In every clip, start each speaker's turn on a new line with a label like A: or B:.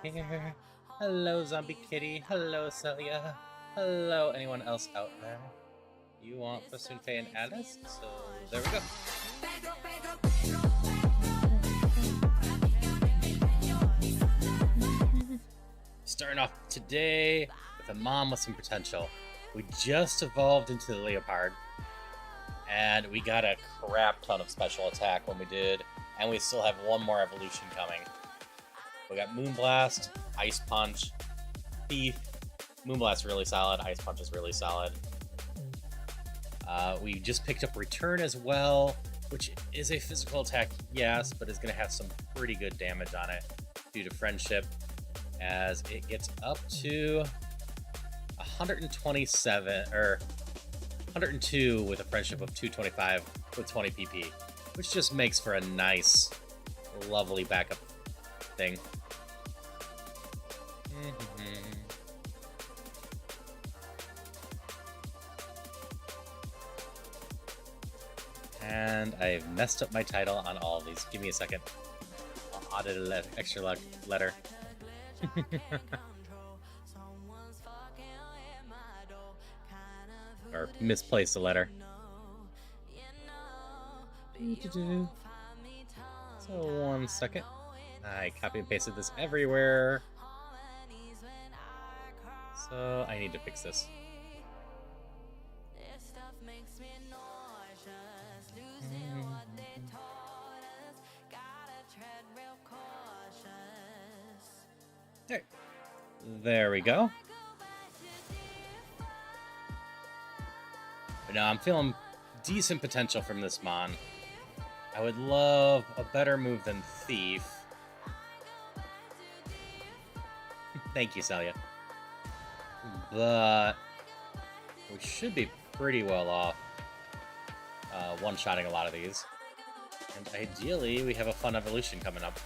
A: here. Hello, Zombie Kitty. Hello, Celia. Hello, anyone else out there? You want Bassoon Faye and Alice? So there we go. Starting off today with a mom with some potential. We just evolved into the Leopard, and we got a crap ton of special attack when we did, and we still have one more evolution coming. We got Moonblast, Ice Punch, Thief. Moonblast really solid, Ice Punch is really solid. We just picked up Return as well, which is a physical attack, yes, but is going to have some pretty good damage on it due to Friendship, as it gets up to 127, or 102 with a Friendship of 225 with 20 PP, which just makes for a nice, lovely backup thing. And I've messed up my title on all of these. Give me a second. I'll add an extra letter. Or misplace a letter. So 1 second. I copy and pasted this everywhere. So I need to fix this. There we go. But now I'm feeling decent potential from this Mon. I would love a better move than Thief. Thank you, Celia. But we should be pretty well off one-shotting a lot of these. And ideally, we have a fun evolution coming up.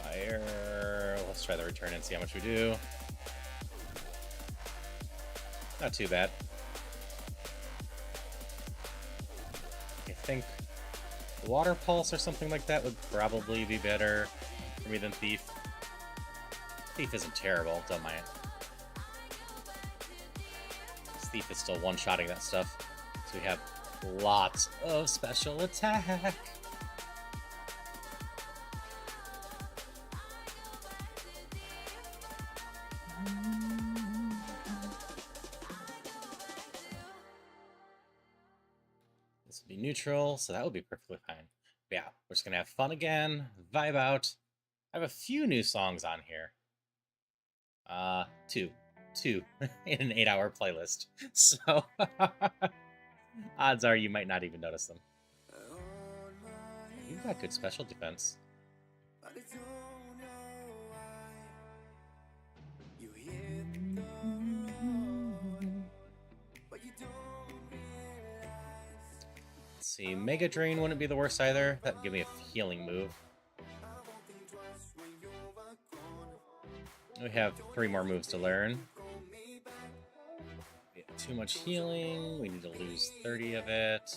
A: Fire. Let's try the Return and see how much we do. Not too bad. I think Water Pulse or something like that would probably be better for me than Thief. Thief isn't terrible, don't mind it. Thief is still one-shotting that stuff, so we have lots of special attack. This would be neutral, so that would be perfectly fine. But yeah, we're just gonna have fun again, vibe out. I have a few new songs on here. Two in an 8-hour playlist. So odds are you might not even notice them. You've got good special defense. Let's see, Mega Drain wouldn't be the worst either. That'd give me a healing move. We have 3 more moves to learn. We have too much healing. We need to lose 30 of it.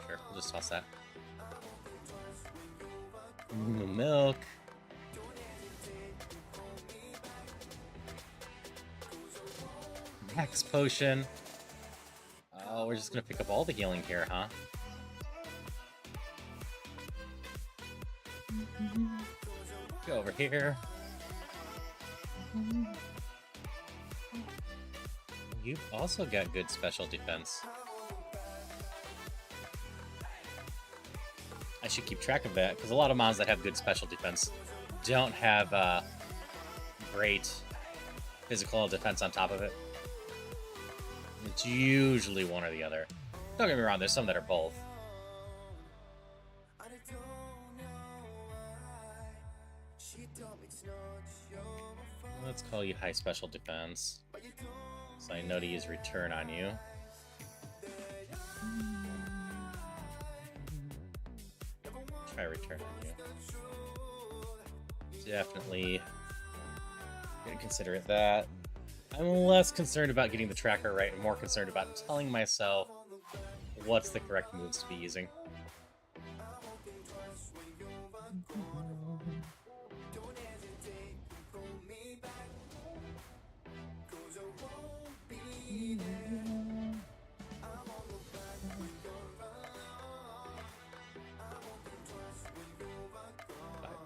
A: Sure, we'll just toss that. Milk. Max Potion. Oh, we're just gonna pick up all the healing here, huh? Go over here. You've also got good special defense. I should keep track of that, because a lot of mons that have good special defense don't have great physical defense on top of it. It's usually one or the other. Don't get me wrong, there's some that are both. Let's call you high special defense, so I know to use Return on you. Try Return on you. Definitely gonna consider it that. I'm less concerned about getting the tracker right and more concerned about telling myself what's the correct moves to be using.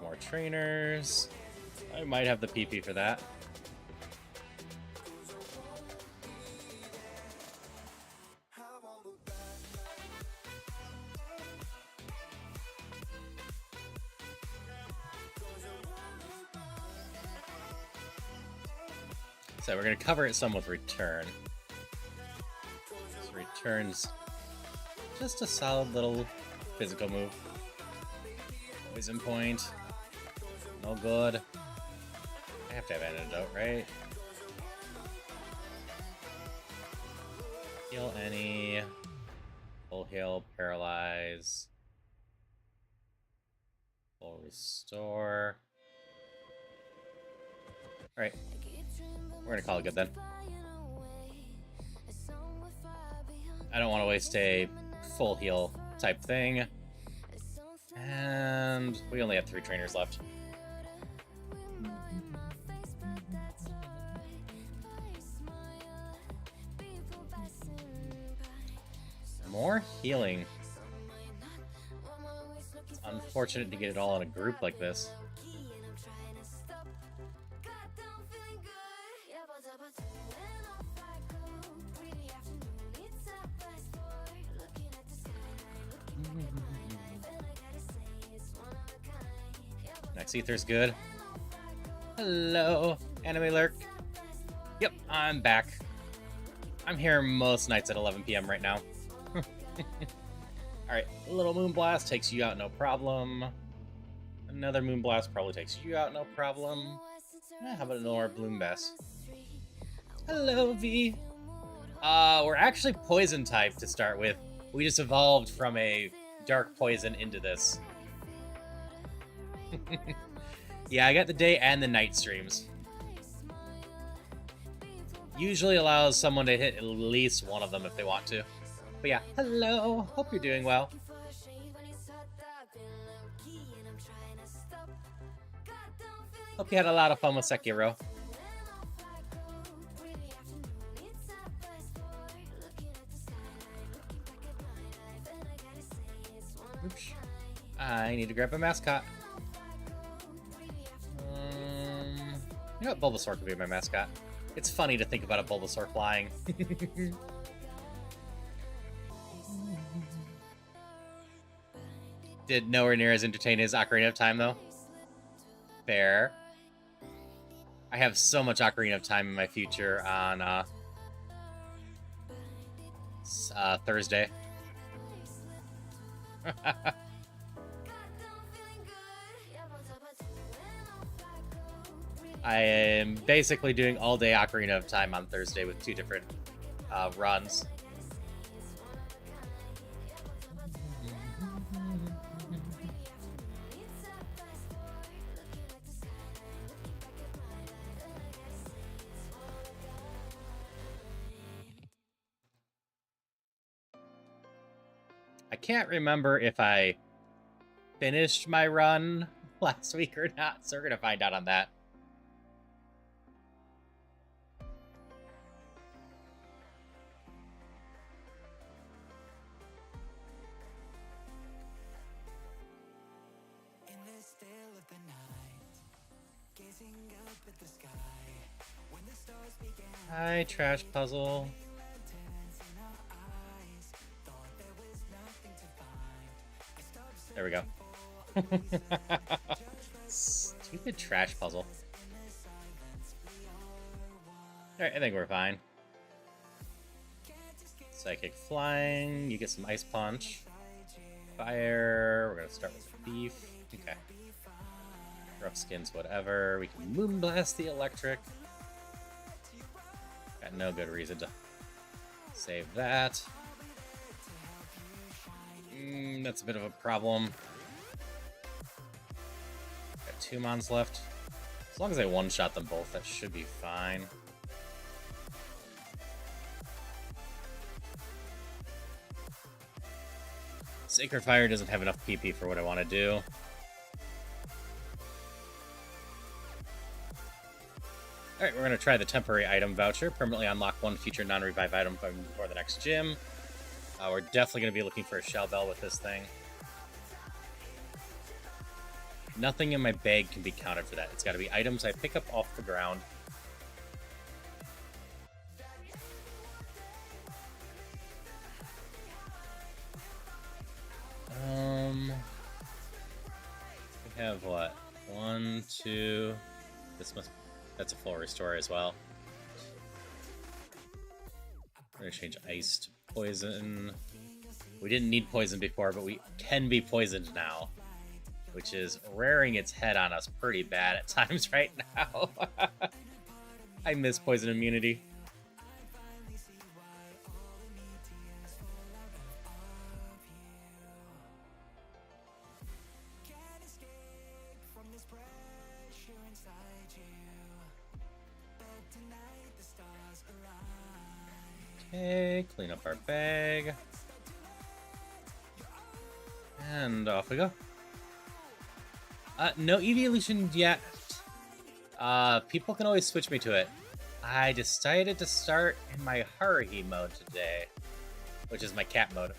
A: More trainers. I might have the PP for that. So we're going to cover it some with return. So return's just a solid little physical move. Poison point. No good. I have to have antidote, right? Heal any. Full heal, paralyze. Full restore. Alright. We're gonna call it good then. I don't want to waste a full heal type thing. And we only have 3 trainers left. More healing. It's unfortunate to get it all in a group like this. Next ether's good. Hello, Anime Lurk. Yep, I'm back. I'm here most nights at 11 p.m. right now. Alright, a little Moonblast takes you out no problem. Another Moonblast probably takes you out no problem. How about an Orb Bloombass? Hello, V. We're actually Poison type to start with. We just evolved from a Dark Poison into this. Yeah, I got the day and the night streams. Usually allows someone to hit at least one of them if they want to. But yeah, hello! Hope you're doing well. Hope you had a lot of fun with Sekiro. Oops. I need to grab a mascot. You know what? Bulbasaur could be my mascot. It's funny to think about a Bulbasaur flying. Did nowhere near as entertaining as Ocarina of Time, though. Fair. I have so much Ocarina of Time in my future on Thursday. I am basically doing all day Ocarina of Time on Thursday with 2 different runs. I can't remember if I finished my run last week or not, so we're gonna find out on that. Hi, Trash Puzzle. There we go. Stupid Trash Puzzle. Alright, I think we're fine. Psychic Flying, you get some Ice Punch. Fire, we're gonna start with the Beef. Okay. Rough Skins, whatever. We can Moonblast the Electric. Got no good reason to save that. That's a bit of a problem. Got 2 mons left. As long as I one-shot them both, that should be fine. Sacred Fire doesn't have enough PP for what I want to do. Alright, we're going to try the temporary item voucher. Permanently unlock one future non-revive item before the next gym. We're definitely going to be looking for a Shell Bell with this thing. Nothing in my bag can be counted for that. It's got to be items I pick up off the ground. We have what? 1, 2. That's a full restore as well. We're gonna change ice to poison. We didn't need poison before, but we can be poisoned now, which is rearing its head on us pretty bad at times right now. I miss poison immunity. Okay, clean up our bag. And off we go. No evolution yet. People can always switch me to it. I decided to start in my Haruhi mode today, which is my cat mode.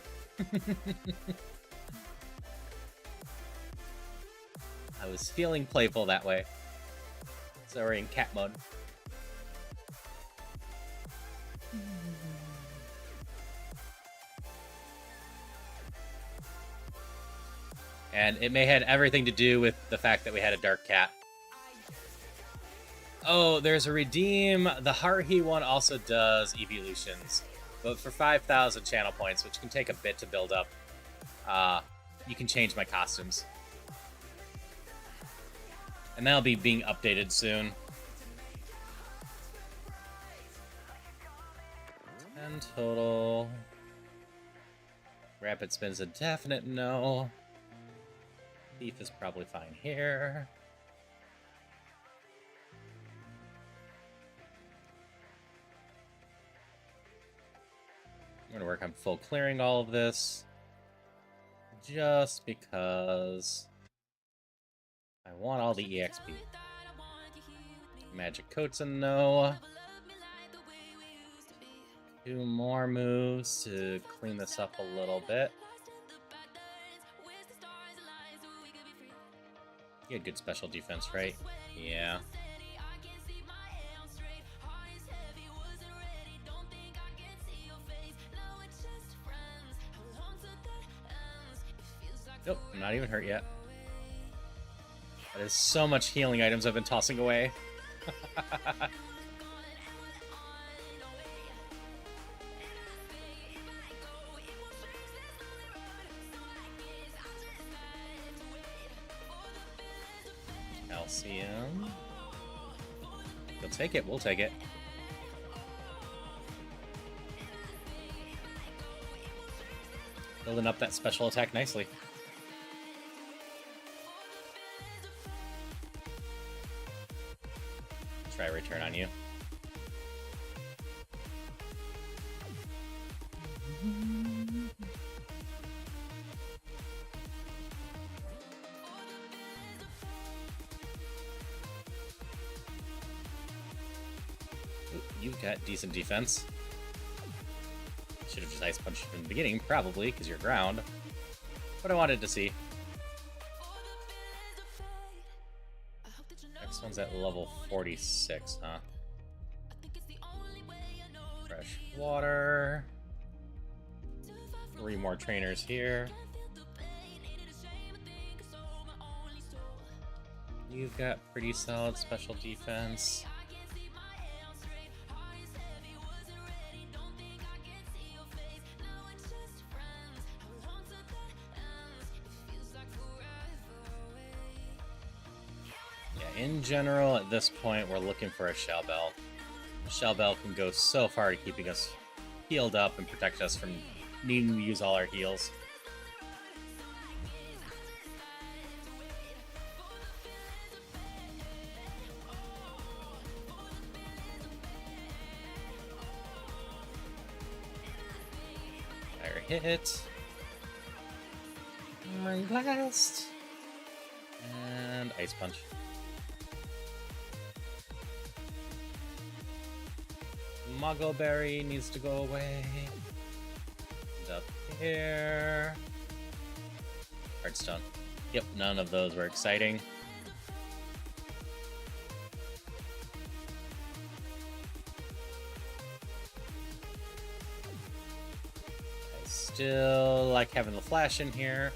A: I was feeling playful that way. So we're in cat mode. And it may have everything to do with the fact that we had a dark cat. Oh, there's a redeem. The Haruhi one also does evolutions, but for 5,000 channel points, which can take a bit to build up, you can change my costumes. And that'll be being updated soon. And total. Rapid spin's a definite no. Thief is probably fine here. I'm going to work on full clearing all of this. Just because I want all the EXP. Magic Coat's a no. 2 more moves to clean this up a little bit. You had good special defense, right? Yeah. Nope, I'm not even hurt yet. That is so much healing items I've been tossing away. Calcium. You'll take it, we'll take it. Building up that special attack nicely. Try return on you. Ooh, you've got decent defense. Should have just ice punched from the beginning, probably, because you're ground. But I wanted to see. Next one's at level 46, huh? Fresh water. 3 more trainers here. You've got pretty solid special defense. In general, at this point, we're looking for a Shell Bell. A Shell Bell can go so far to keeping us healed up and protect us from needing to use all our heals. Fire hit. Blast. And Ice Punch. Muggle Berry needs to go away. And up here. Heartstone. Yep, none of those were exciting. I still like having the flash in here.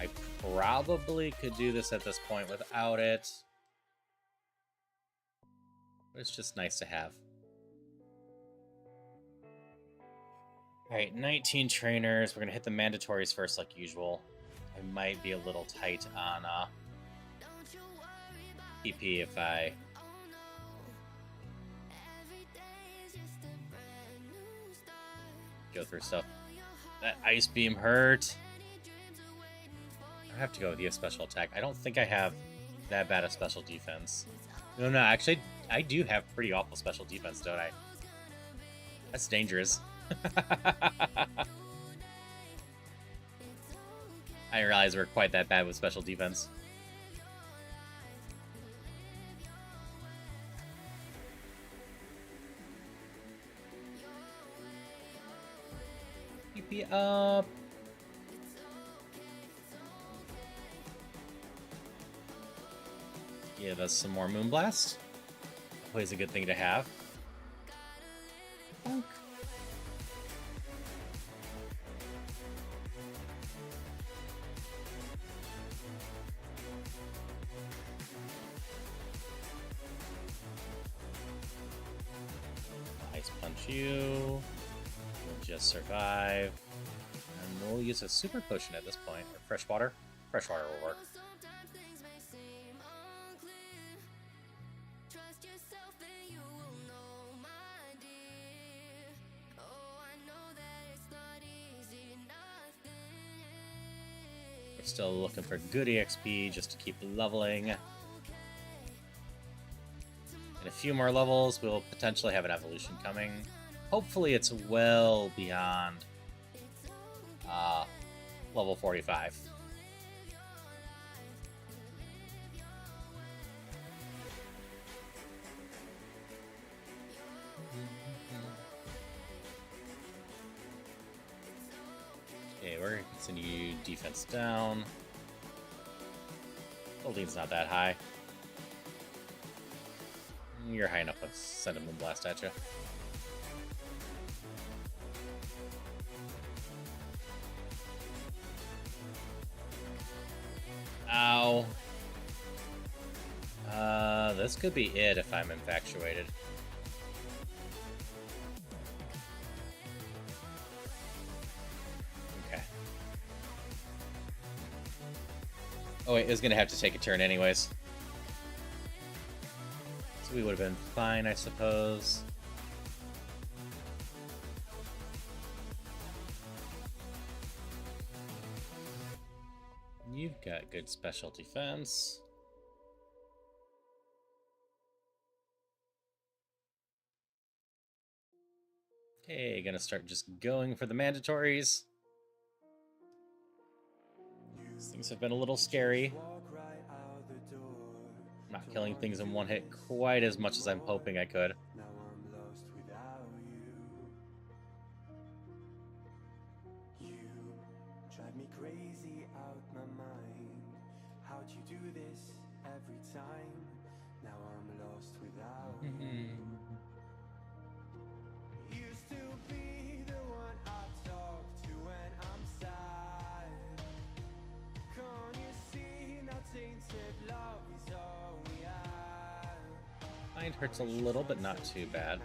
A: I probably could do this at this point without it. But it's just nice to have. Alright, 19 trainers. We're going to hit the mandatories first like usual. I might be a little tight on PP if I go through stuff. That Ice Beam hurt. I have to go with the special attack. I don't think I have that bad of special defense. No, actually, I do have pretty awful special defense, don't I? That's dangerous. I didn't realize we're quite that bad with special defense. PP up. Give us some more Moonblast. Always a good thing to have. Bonk. Ice Punch you. We'll just survive. And we'll use a super potion at this point. Or fresh water. Fresh water will work. We're still looking for good EXP just to keep leveling. In a few more levels, we'll potentially have an evolution coming. Hopefully it's well beyond level 45. Okay, we're going to continue defense down. Holding's not that high. You're high enough to send a Moonblast at you. Ow. This could be it if I'm infatuated. Okay. Oh wait, it was gonna have to take a turn anyways. So we would have been fine, I suppose. You've got good special defense. Okay, gonna start just going for the mandatories. Things have been a little scary. Not killing things in one hit quite as much as I'm hoping I could. Mind hurts a little, but not too bad.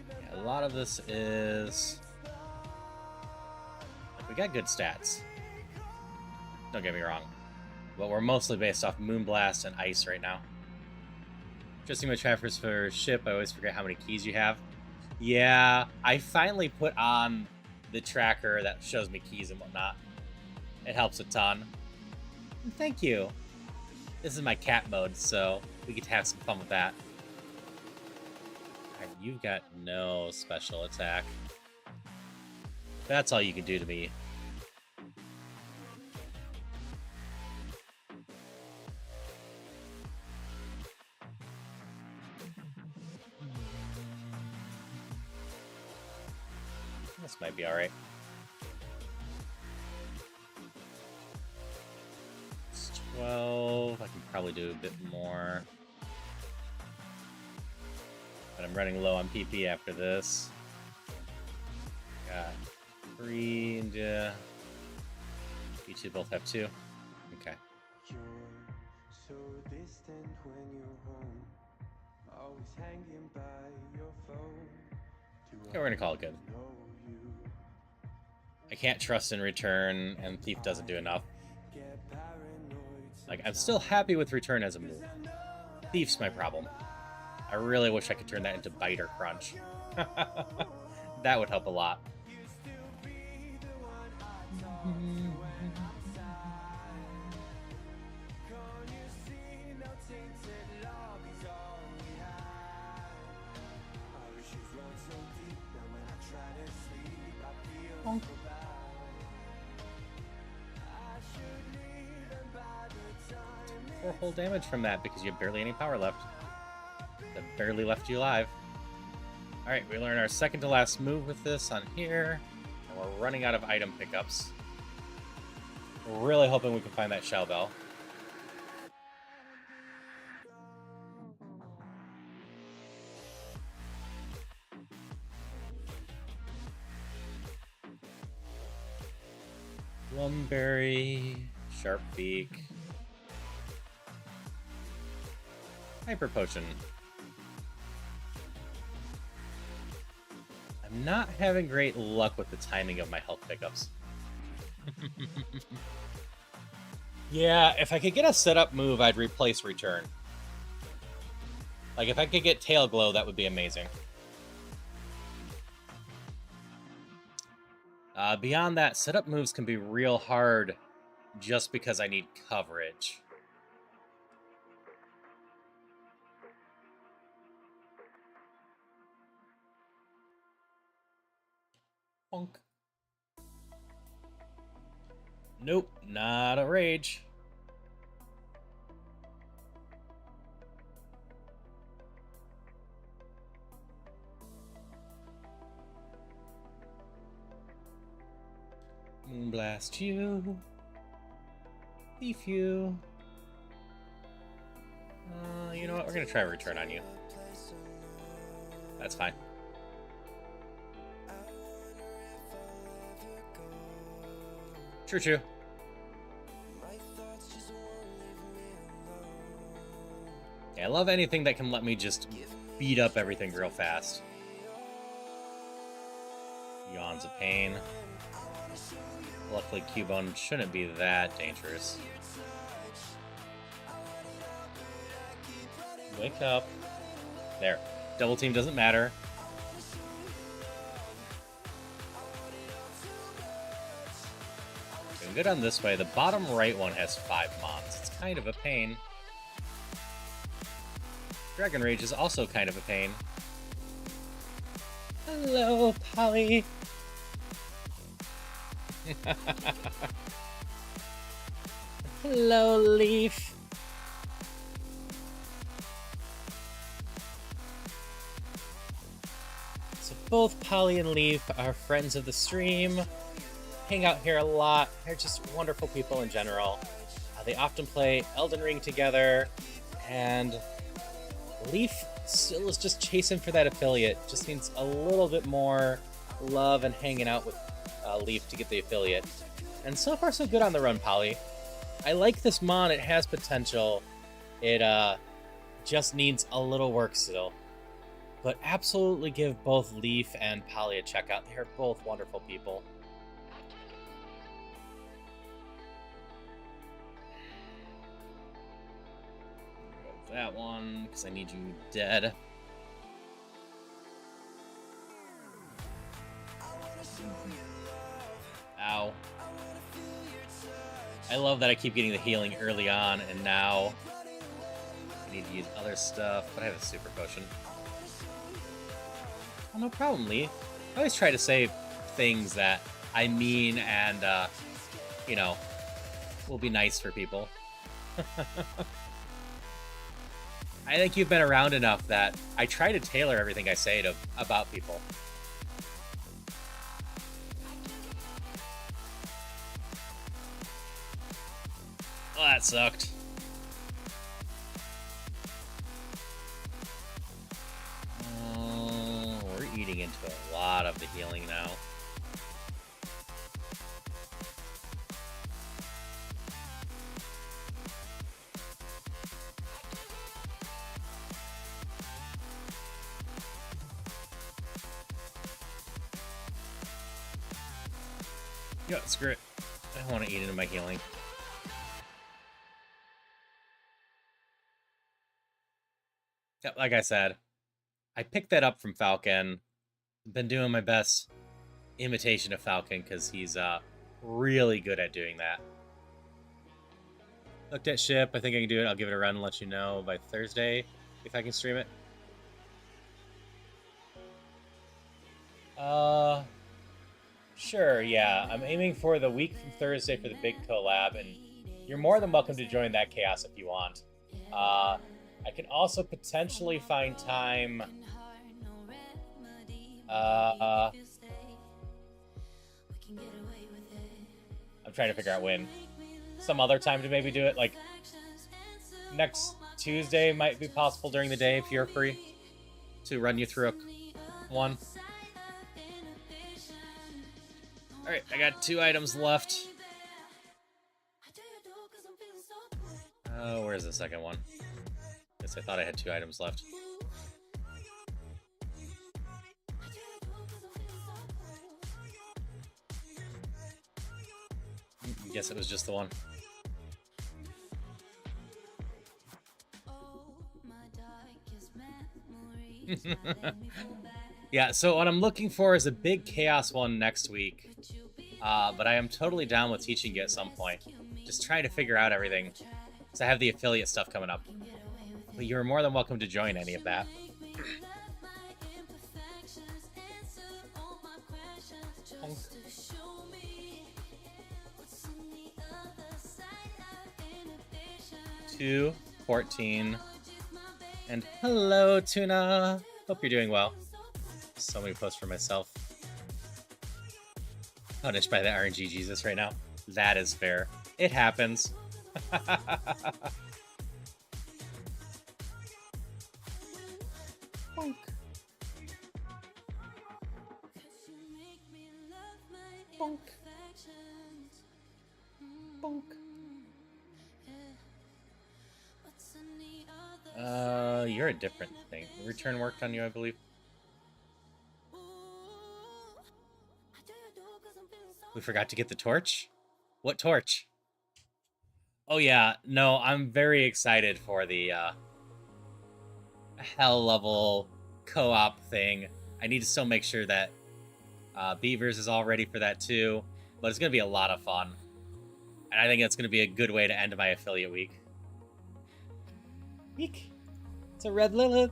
A: Yeah, a lot of this is... Like, we got good stats. Don't get me wrong. But we're mostly based off Moonblast and Ice right now. Adjusting my trackers for ship, I always forget how many keys you have. Yeah, I finally put on the tracker that shows me keys and whatnot. It helps a ton. And thank you. This is my cat mode, so we get to have some fun with that. And you've got no special attack. That's all you can do to me. This might be alright. It's 12. I can probably do a bit more. But I'm running low on PP after this. Got 3 and you two both have 2. Okay.
B: You're so distant when you're home, always hanging by your phone.
A: Okay, we're gonna call it good. I can't trust in return, and Thief doesn't do enough. Like, I'm still happy with return as a move. Thief's my problem. I really wish I could turn that into bite or crunch. That would help a lot. Bonk. 4 whole damage from that because you have barely any power left. That barely left you alive. Alright, we learn our second to last move with this on here. And we're running out of item pickups. We're really hoping we can find that shell bell. Lumberry, Sharp Beak, Hyper Potion. I'm not having great luck with the timing of my health pickups. Yeah, if I could get a setup move, I'd replace Return. Like, if I could get Tail Glow, that would be amazing. Beyond that, setup moves can be real hard just because I need coverage. Bonk. Nope, not a rage. Moonblast you. Thief you. You know what? We're gonna try return on you. That's fine. True. Yeah, I love anything that can let me just beat up everything real fast. Yawn's a pain. Luckily, Cubone shouldn't be that dangerous. Wake up. There. Double team doesn't matter. Doing good on this way. The bottom right one has 5 mons. It's kind of a pain. Dragon Rage is also kind of a pain. Hello, Polly. Hello, Leaf. So both Polly and Leaf are friends of the stream. Hang out here a lot. They're just wonderful people in general. They often play Elden Ring together, and Leaf still is just chasing for that affiliate. Just needs a little bit more love and hanging out with Leaf to get the affiliate. And so far, so good on the run, Polly. I like this mon. It has potential. It just needs a little work still. But absolutely give both Leaf and Polly a check out. They are both wonderful people. Go that one, because I need you dead. Ow. I love that I keep getting the healing early on, and now I need to use other stuff, but I have a super potion. Oh, no problem, Lee. I always try to say things that I mean and, you know, will be nice for people. I think you've been around enough that I try to tailor everything I say to about people. Oh, that sucked. We're eating into a lot of the healing now. Yeah, screw it. I don't want to eat into my healing. Yep, like I said, I picked that up from Falcon. Been doing my best imitation of Falcon because he's really good at doing that. Looked at ship. I think I can do it. I'll give it a run and let you know by Thursday if I can stream it. Sure, yeah. I'm aiming for the week from Thursday for the big collab, and you're more than welcome to join that chaos if you want. I can also potentially find time. I'm trying to figure out when. Some other time to maybe do it, like next Tuesday might be possible during the day if you're free to run you through one. Alright, I got 2 items left. Oh, where's the second one? Guess I thought I had 2 items left. Guess it was just the one. Yeah, so what I'm looking for is a big chaos one next week. But I am totally down with teaching you at some point. Just trying to figure out everything. Because I have the affiliate stuff coming up. But you're more than welcome to join any of that. Honk. 2, 14. And hello, Tuna. Hope you're doing well. So many posts for myself. Punished by the RNG Jesus right now. That is fair. It happens. Bonk. Bonk. Bonk. You're a different thing. Return worked on you, I believe. We forgot to get the torch? What torch? Oh yeah, no, I'm very excited for the hell level co-op thing. I need to still make sure that Beavers is all ready for that too, but it's going to be a lot of fun. And I think it's going to be a good way to end my affiliate week. Week. It's a Red Lilith.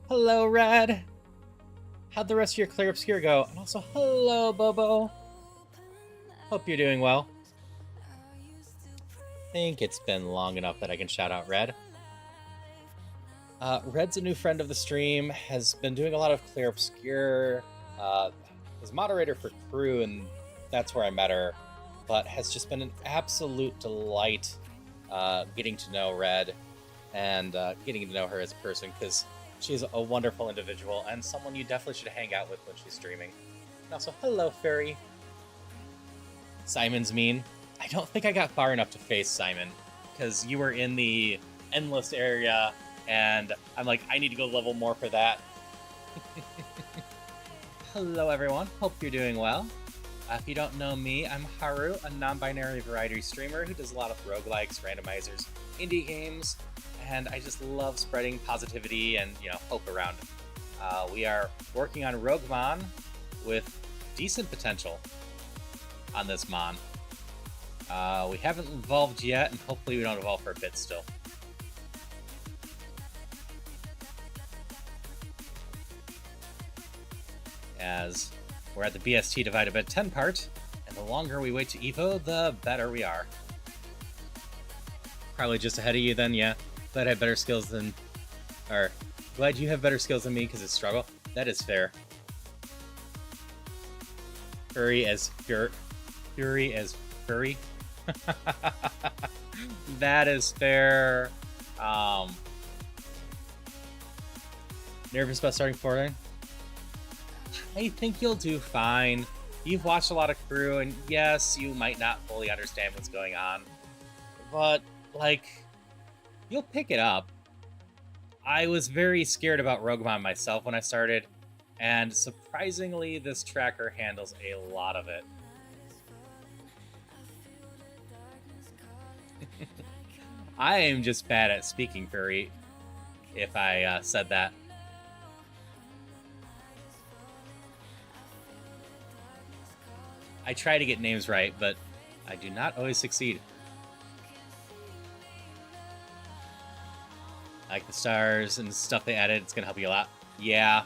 A: Hello, Red. How'd the rest of your Clear Obscure go? And also, hello, Bobo. Hope you're doing well. I think it's been long enough that I can shout out Red. Red's a new friend of the stream, has been doing a lot of Clear Obscure, is moderator for Crew, and that's where I met her, but has just been an absolute delight getting to know Red and getting to know her as a person, because she's a wonderful individual and someone you definitely should hang out with when she's streaming. And also, hello, Fairy. Simon's mean. I don't think I got far enough to face Simon, because you were in the endless area, and I'm like, I need to go level more for that. Hello, everyone. Hope you're doing well. If you don't know me, I'm Haru, a non-binary variety streamer who does a lot of roguelikes, randomizers, indie games, and I just love spreading positivity and, hope around. We are working on Roguemon with decent potential on this Mon. We haven't evolved yet, and hopefully we don't evolve for a bit still. as we're at the BST divided by 10 part, and the longer we wait to Evo, the better we are. Probably just ahead of you then, yeah. Glad I have better skills than... Or, glad you have better skills than me because it's struggle. That is fair. Fury as Fury. That is fair. Nervous about starting Fortnite? I think you'll do fine. You've watched a lot of crew, and yes, you might not fully understand what's going on, but, like, you'll pick it up. I was very scared about Roguemon myself when I started, and surprisingly, this tracker handles a lot of it. I am just bad at speaking furry, if I said that. I try to get names right, but I do not always succeed. Like the stars and stuff they added, it's gonna help you a lot. Yeah.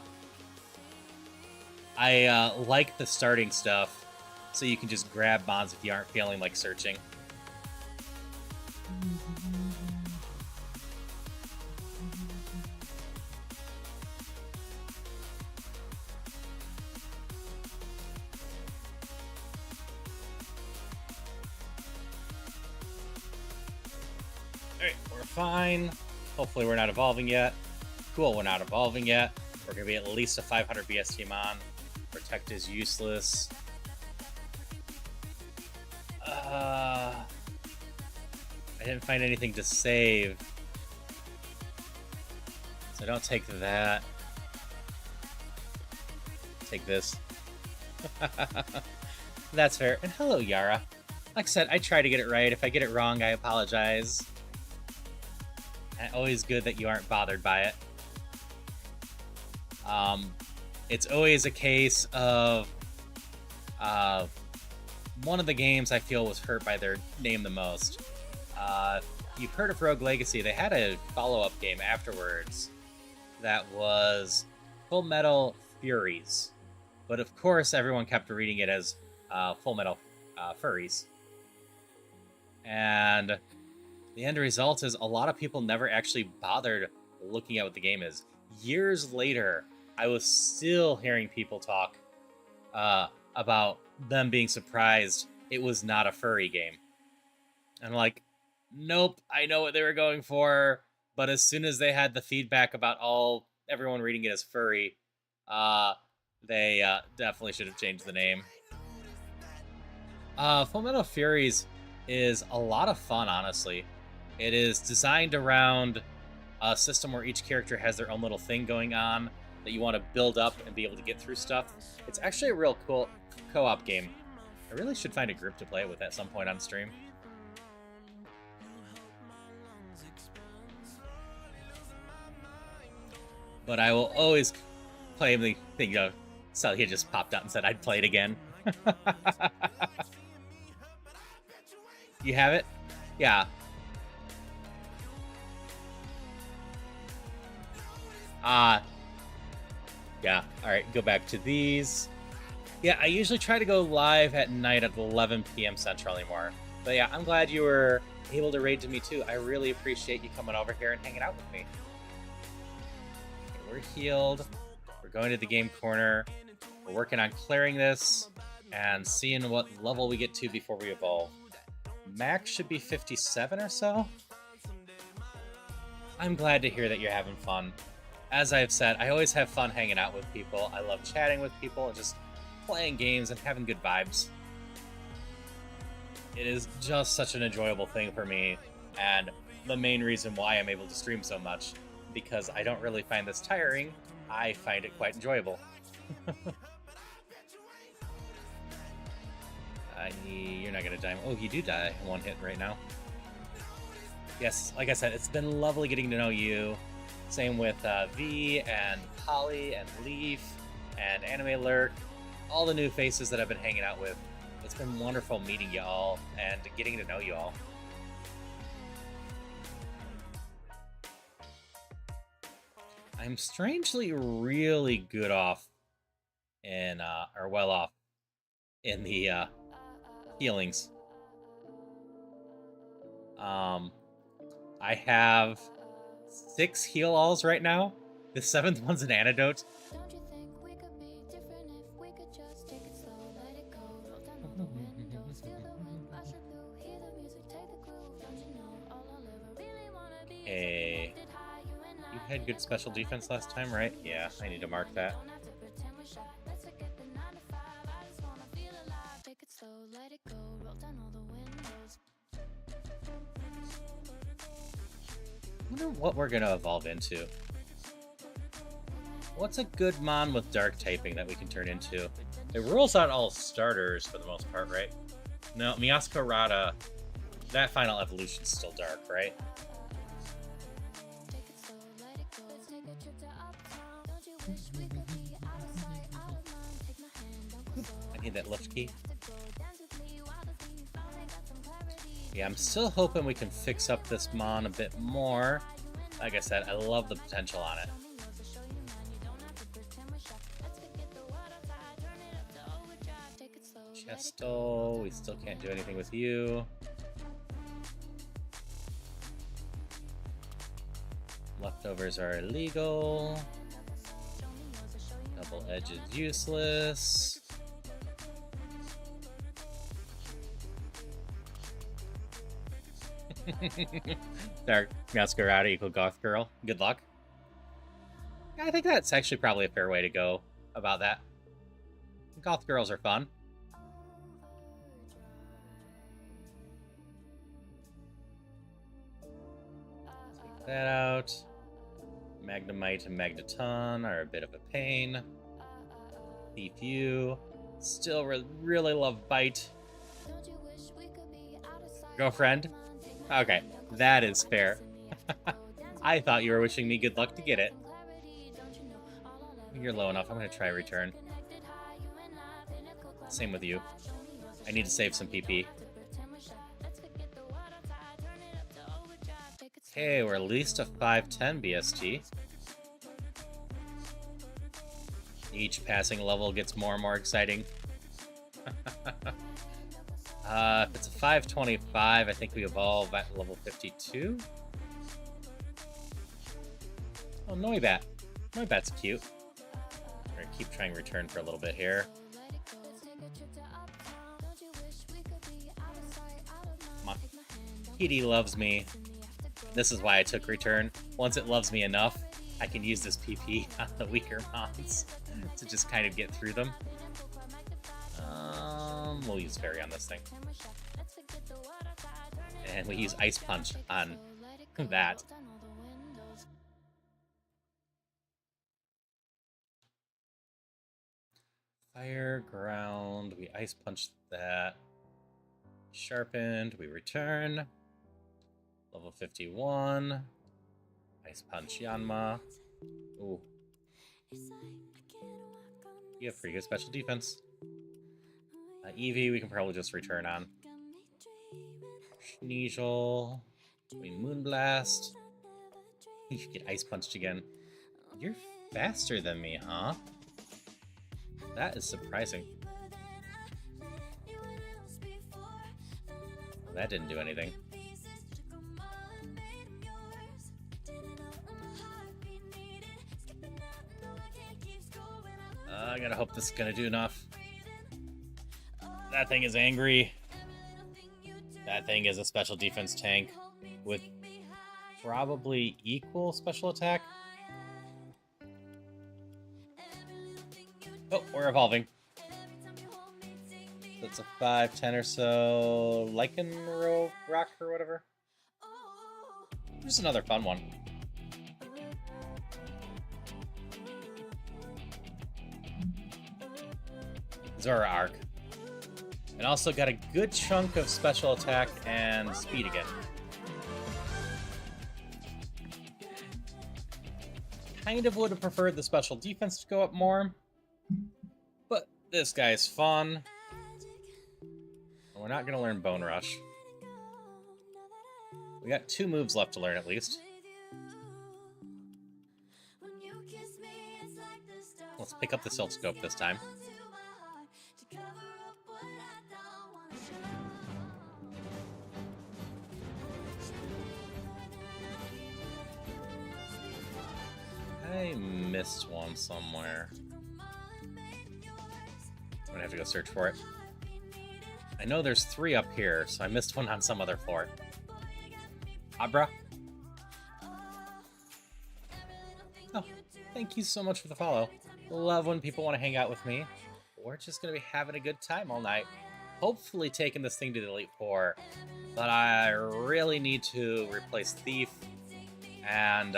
A: I like the starting stuff, so you can just grab mods if you aren't feeling like searching. Alright, we're fine. Hopefully we're not evolving yet. Cool, we're not evolving yet. We're going to be at least a 500 BST mon. Protect is useless. I didn't find anything to save. So don't take that. Take this. That's fair. And hello, Yara. Like I said, I try to get it right. If I get it wrong, I apologize. And always good that you aren't bothered by it. It's always a case of one of the games I feel was hurt by their name the most. You've heard of Rogue Legacy. They had a follow-up game afterwards that was Full Metal Furies. But of course, everyone kept reading it as Full Metal Furries. And the end result is a lot of people never actually bothered looking at what the game is. Years later, I was still hearing people talk about them being surprised it was not a furry game. And I'm like, nope, I know what they were going for. But as soon as they had the feedback about everyone reading it as furry, they definitely should have changed the name. Full Metal Furies is a lot of fun, honestly. It is designed around a system where each character has their own little thing going on that you want to build up and be able to get through stuff. It's actually a real cool co-op game. I really should find a group to play it with at some point on stream. But I will always play the thing. So he just popped out and said I'd play it again. You have it? Yeah. Yeah. Alright, go back to these. Yeah, I usually try to go live at night at 11 p.m. Central anymore. But yeah, I'm glad you were able to raid to me too. I really appreciate you coming over here and hanging out with me. Okay, we're healed. We're going to the game corner. We're working on clearing this and seeing what level we get to before we evolve. Max should be 57 or so. I'm glad to hear that you're having fun. As I've said, I always have fun hanging out with people. I love chatting with people and just playing games and having good vibes. It is just such an enjoyable thing for me, and the main reason why I'm able to stream so much, because I don't really find this tiring. I find it quite enjoyable. You're not gonna die. Oh, you do die in one hit right now. Yes, like I said, it's been lovely getting to know you. Same with V and Polly and Leaf and Anime Lurk, all the new faces that I've been hanging out with. It's been wonderful meeting you all and getting to know you all. I'm strangely really good off and are well off in the healings. I have 6 heal alls right now. The 7th one's an antidote. Hey, you had good special defense last time, right? Yeah, I need to mark that. I wonder what we're gonna evolve into. What's a good mon with dark typing that we can turn into? It rules out all starters for the most part, right? No, Miascarada, that final evolution's still dark, right? I need that lift key. Yeah, I'm still hoping we can fix up this mon a bit more. Like I said, I love the potential on it. Chesto, we still can't do anything with you. Leftovers are illegal. Double edge is useless. Dark Masquerade equal Goth Girl. Good luck. I think that's actually probably a fair way to go about that. Goth girls are fun. Take that out. Magnemite and Magneton are a bit of a pain. Thief you. Still really love Bite. Girlfriend? Okay, that is fair. I thought you were wishing me good luck to get it. You're low enough. I'm going to try return. Same with you. I need to save some PP. Okay, we're at least a 510 BST. Each passing level gets more and more exciting. If it's a 525, I think we evolve at level 52. Oh, Noibat. Noibat's cute. We're gonna keep trying return for a little bit here. Come on. PD loves me. This is why I took return. Once it loves me enough, I can use this PP on the weaker mons to just kind of get through them. We'll use Fairy on this thing. And we use Ice Punch on that. Fire, ground, we Ice Punch that. Sharpened, we return. Level 51. Ice Punch Yanma. Ooh. You have pretty good special defense. Eevee, we can probably just return on. Sneasel. We Moonblast. You get Ice Punched again. You're faster than me, huh? That is surprising. Well, that didn't do anything. I gotta hope this is gonna do enough. That thing is angry. That thing is a special defense tank with probably equal special attack. Oh, we're evolving. That's a 5-10 or so Lycan Rock or whatever. Just another fun one. Zora Arc. And also got a good chunk of special attack and speed again. Kind of would have preferred the special defense to go up more, but this guy's fun. We're not going to learn Bone Rush. We got 2 moves left to learn at least. Let's let's pick up the silk scope this time. I missed one somewhere. I'm gonna have to go search for it. I know there's 3 up here, so I missed one on some other floor. Abra? Oh, thank you so much for the follow. Love when people want to hang out with me. We're just gonna be having a good time all night. Hopefully taking this thing to the Elite Four. But I really need to replace Thief. And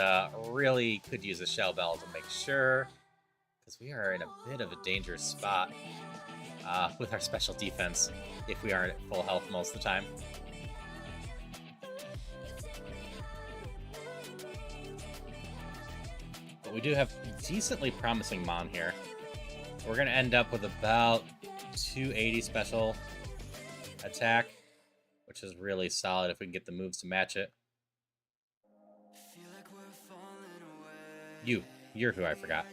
A: really could use a Shell Bell to make sure. Because we are in a bit of a dangerous spot with our special defense. If we aren't at full health most of the time. But we do have decently promising Mon here. We're going to end up with about 280 special attack, which is really solid if we can get the moves to match it. You're who I forgot.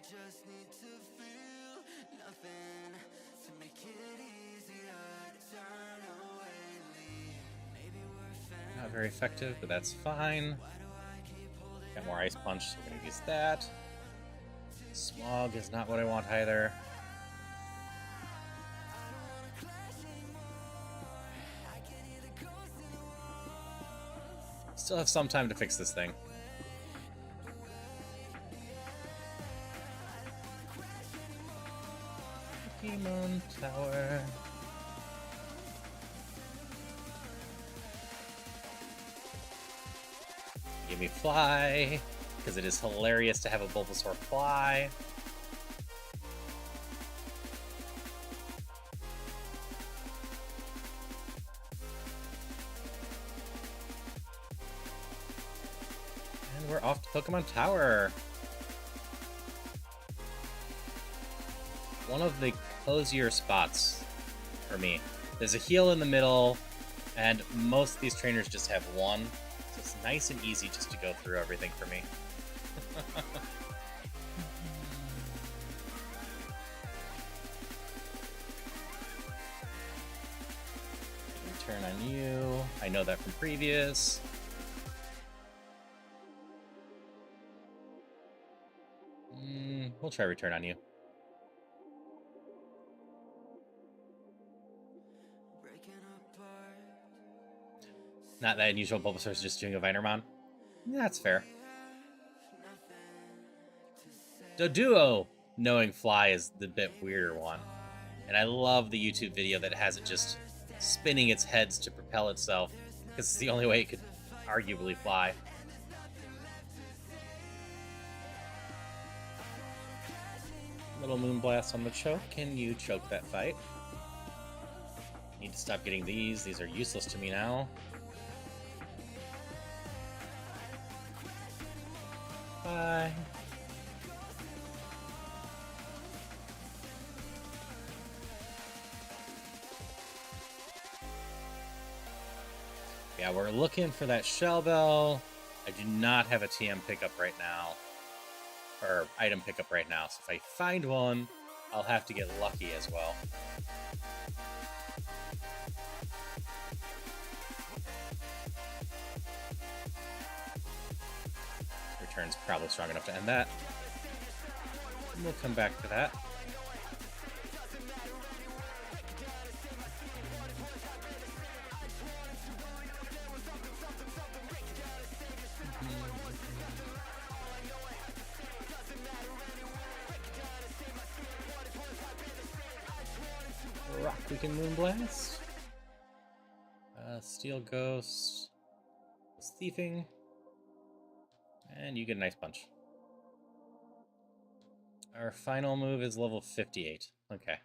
A: Not very effective, but that's fine. Got more Ice Punch, so we're going to use that. Smog is not what I want either. Still have some time to fix this thing. Pokemon Tower. Give me Fly, because it is hilarious to have a Bulbasaur fly. And we're off to Pokemon Tower. One of the cozier spots for me. There's a heal in the middle, and most of these trainers just have one. So it's nice and easy just to go through everything for me. Turn on you. I know that from previous. We'll try return on you. Not that unusual. Bulbasaur is just doing a Vinermon. Yeah, that's fair. Doduo knowing Fly is the bit weirder one. And I love the YouTube video that has it just spinning its heads to propel itself, because it's the only way it could arguably fly. Little Moonblast on the choke. Can you choke that fight? Need to stop getting these. These are useless to me now. Bye. Yeah, we're looking for that Shell Bell. I do not have a TM pickup right now. Or item pickup right now. So if I find one, I'll have to get lucky as well. Return's probably strong enough to end that. And we'll come back to that. Rock, we can Moonblast. Steel Ghost. Thieving. And you get a nice punch. Our final move is level 58. Okay.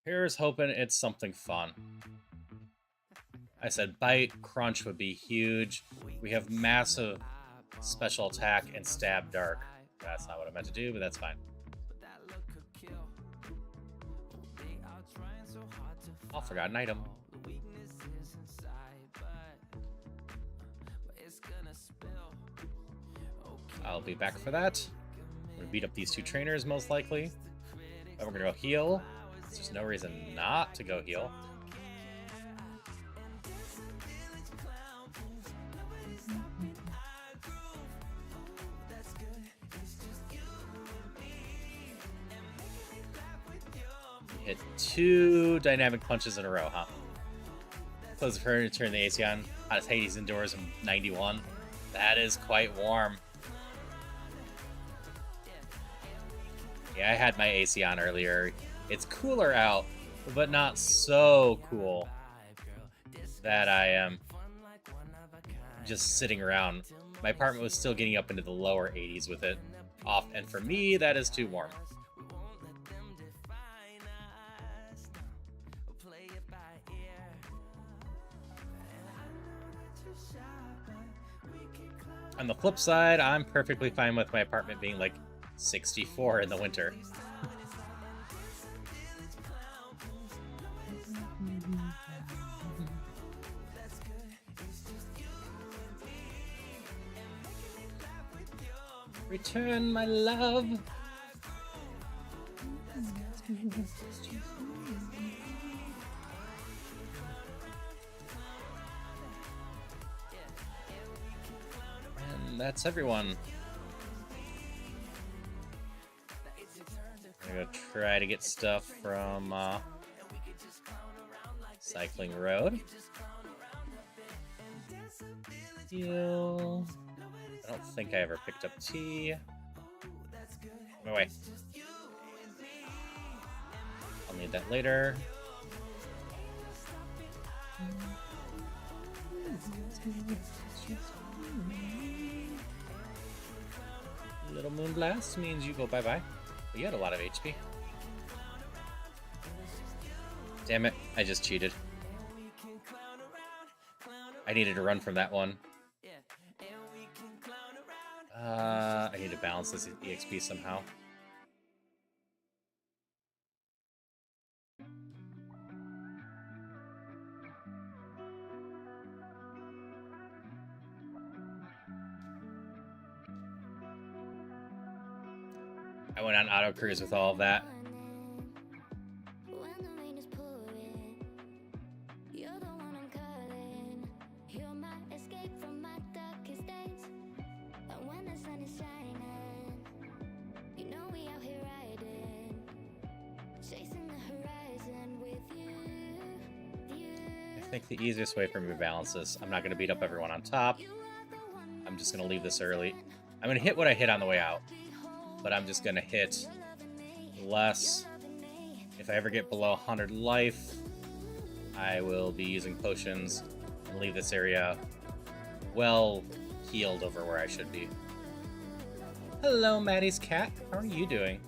A: Here's hoping it's something fun. I said Bite, Crunch would be huge. We have massive special attack and Stab Dark. That's not what I meant to do, but that's fine. Oh, forgot an item. I'll be back for that. We're beat up these two trainers, most likely. But we're gonna go heal. There's no reason not to go heal. Hit 2 dynamic punches in a row, huh? Close the curtain to turn the AC on. Hottest Hades indoors in 91. That is quite warm. Yeah, I had my AC on earlier. It's cooler out, but not so cool that I am just sitting around. My apartment was still getting up into the lower 80s with it off, and for me, that is too warm. On the flip side, I'm perfectly fine with my apartment being like 64 in the winter. Return my love. And that's everyone. I'm gonna go try to get stuff from Cycling Road. Heal. I don't think I ever picked up tea. No way. I'll need that later. Little Moon Blast means you go bye-bye. But you had a lot of HP. Damn it, I just cheated. I needed to run from that one. I need to balance this EXP somehow. I went on auto cruise with all of that. I think the easiest way for me to balance this, I'm not going to beat up everyone on top. I'm just going to leave this early. I'm going to hit what I hit on the way out, but I'm just going to hit less. If I ever get below 100 life, I will be using potions and leave this area well healed over where I should be. Hello, Maddie's cat. How are you doing?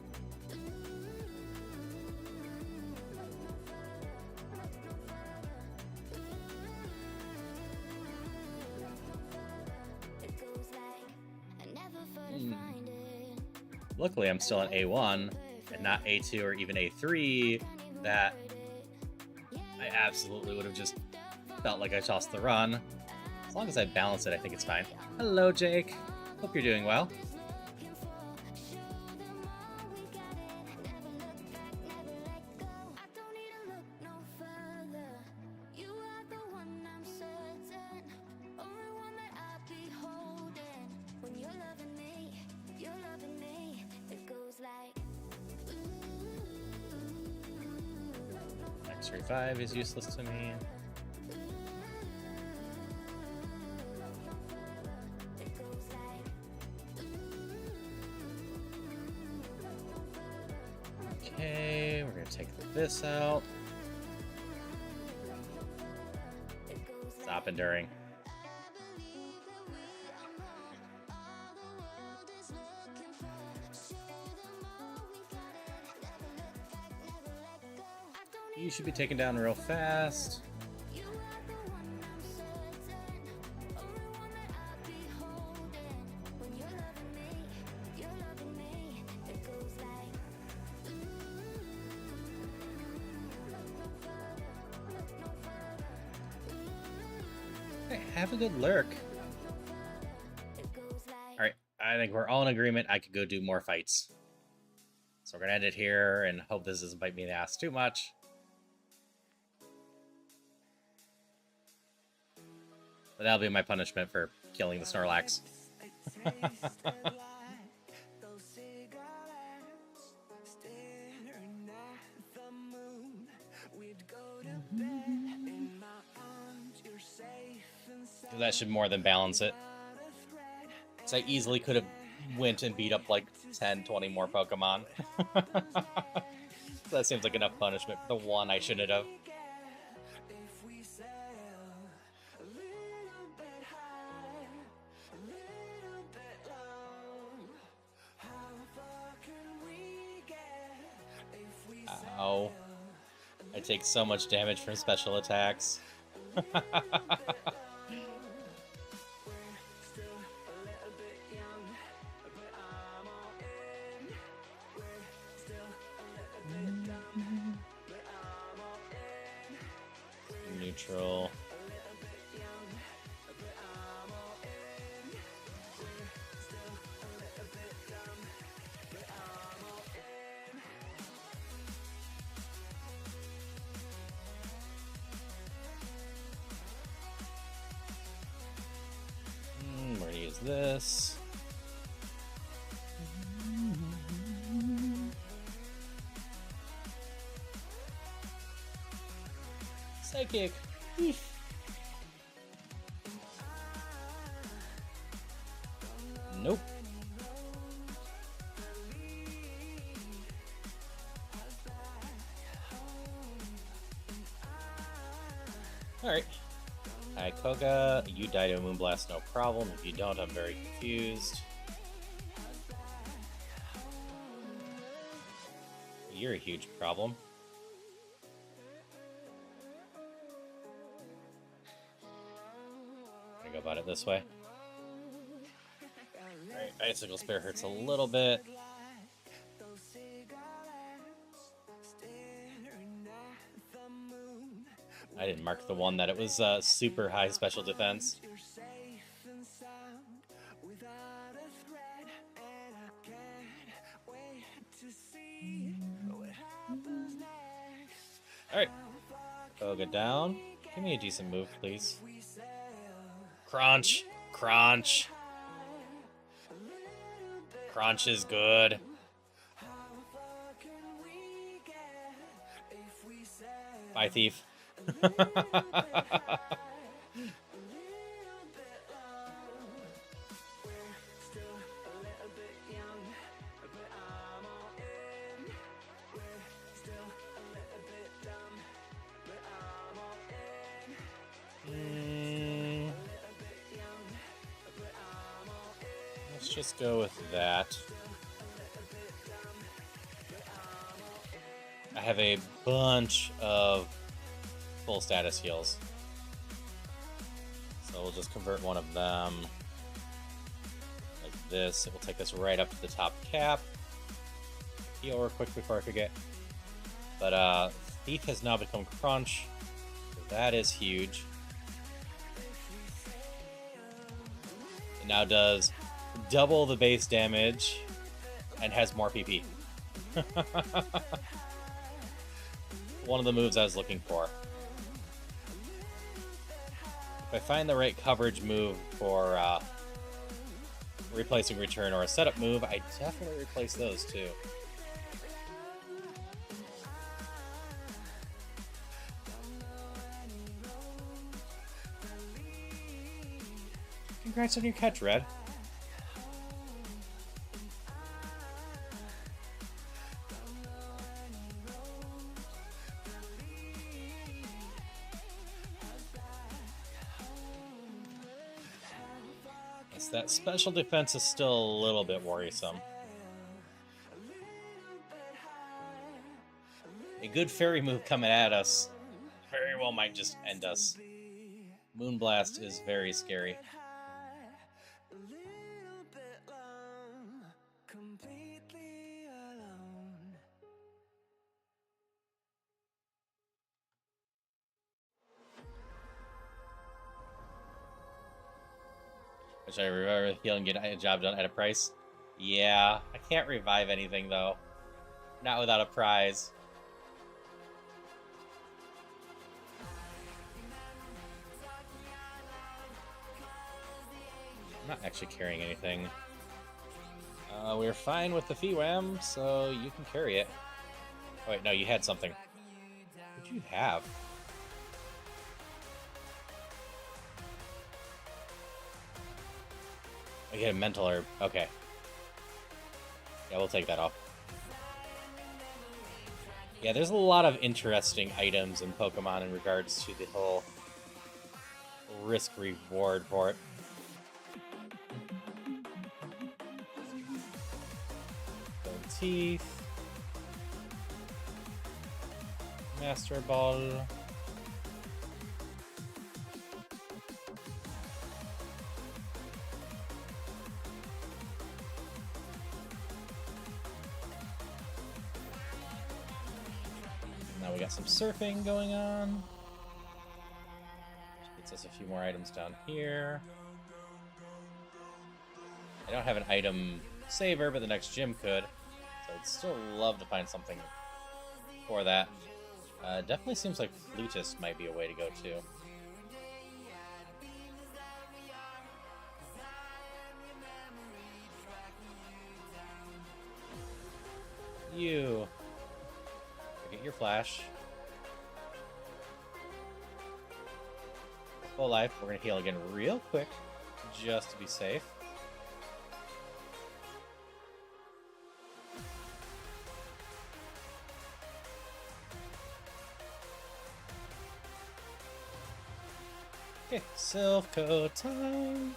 A: Luckily, I'm still at A1 and not A2 or even A3. That I absolutely would have just felt like I tossed the run. As long as I balance it, I think it's fine. Hello, Jake. Hope you're doing well. X-ray 5 is useless to me. Okay, we're gonna take this out. Stop enduring. You should be taken down real fast. Hey, have a good lurk. Alright, I I think we're all in agreement. I could go do more fights. So we're gonna end it here and hope this doesn't bite me in the ass too much. But that'll be my punishment for killing the Snorlax. That should more than balance it. So I easily could have went and beat up like 10, 20 more Pokemon. So that seems like enough punishment for the one I shouldn't have. Ow. I take so much damage from special attacks. Neutral. We're gonna use this. Psychic. Nope. Alright. Hi, Koga. You die to a Moonblast, no problem. If you don't, I'm very confused. You're a huge problem. I'm gonna go about it this way. Alright, Icicle Spear hurts a little bit. I didn't mark the one that it was super high special defense. Alright. Koga down. Give me a decent move, please. Crunch. Crunch. Crunch is good. Bye, Thief. Let's just go with that. I have a bunch of full status heals. So we'll just convert one of them like this. It will take us right up to the top cap. Heal real quick before I forget. But Thief has now become Crunch. So that is huge. It now does double the base damage and has more PP. One of the moves I was looking for. If I find the right coverage move for replacing return or a setup move, I definitely replace those too. Congrats on your catch, Red. That special defense is still a little bit worrisome. A good fairy move coming at us very well might just end us. Moonblast is very scary. I Should I revive a heal and get a job done at a price? Yeah, I can't revive anything though. Not without a prize. I'm not actually carrying anything. We're fine with the FEWAM, so you can carry it. Oh, wait, no, you had something. What did you have? I get a mental herb. Okay. Yeah, we'll take that off. Yeah, there's a lot of interesting items in Pokemon in regards to the whole risk-reward for it. Gold Teeth. Master Ball. Now we got some surfing going on. Which gets us a few more items down here. I don't have an item saver, but the next gym could. So I'd still love to find something for that. Definitely seems like Flutist might be a way to go too. You forget your flash. Full life. We're gonna heal again real quick, just to be safe. Okay, Silph Coat time.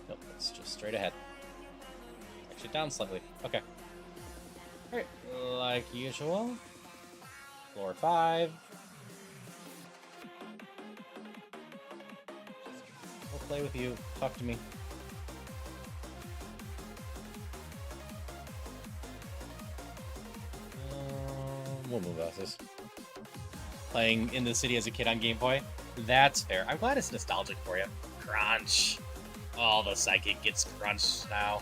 A: Nope, it's just straight ahead. Actually, down slightly. Okay. Alright, like usual. Floor 5. We'll play with you. Talk to me. We'll move houses. Playing in the city as a kid on Game Boy? That's fair. I'm glad it's nostalgic for you. Crunch. Oh, the Psychic gets crunched now.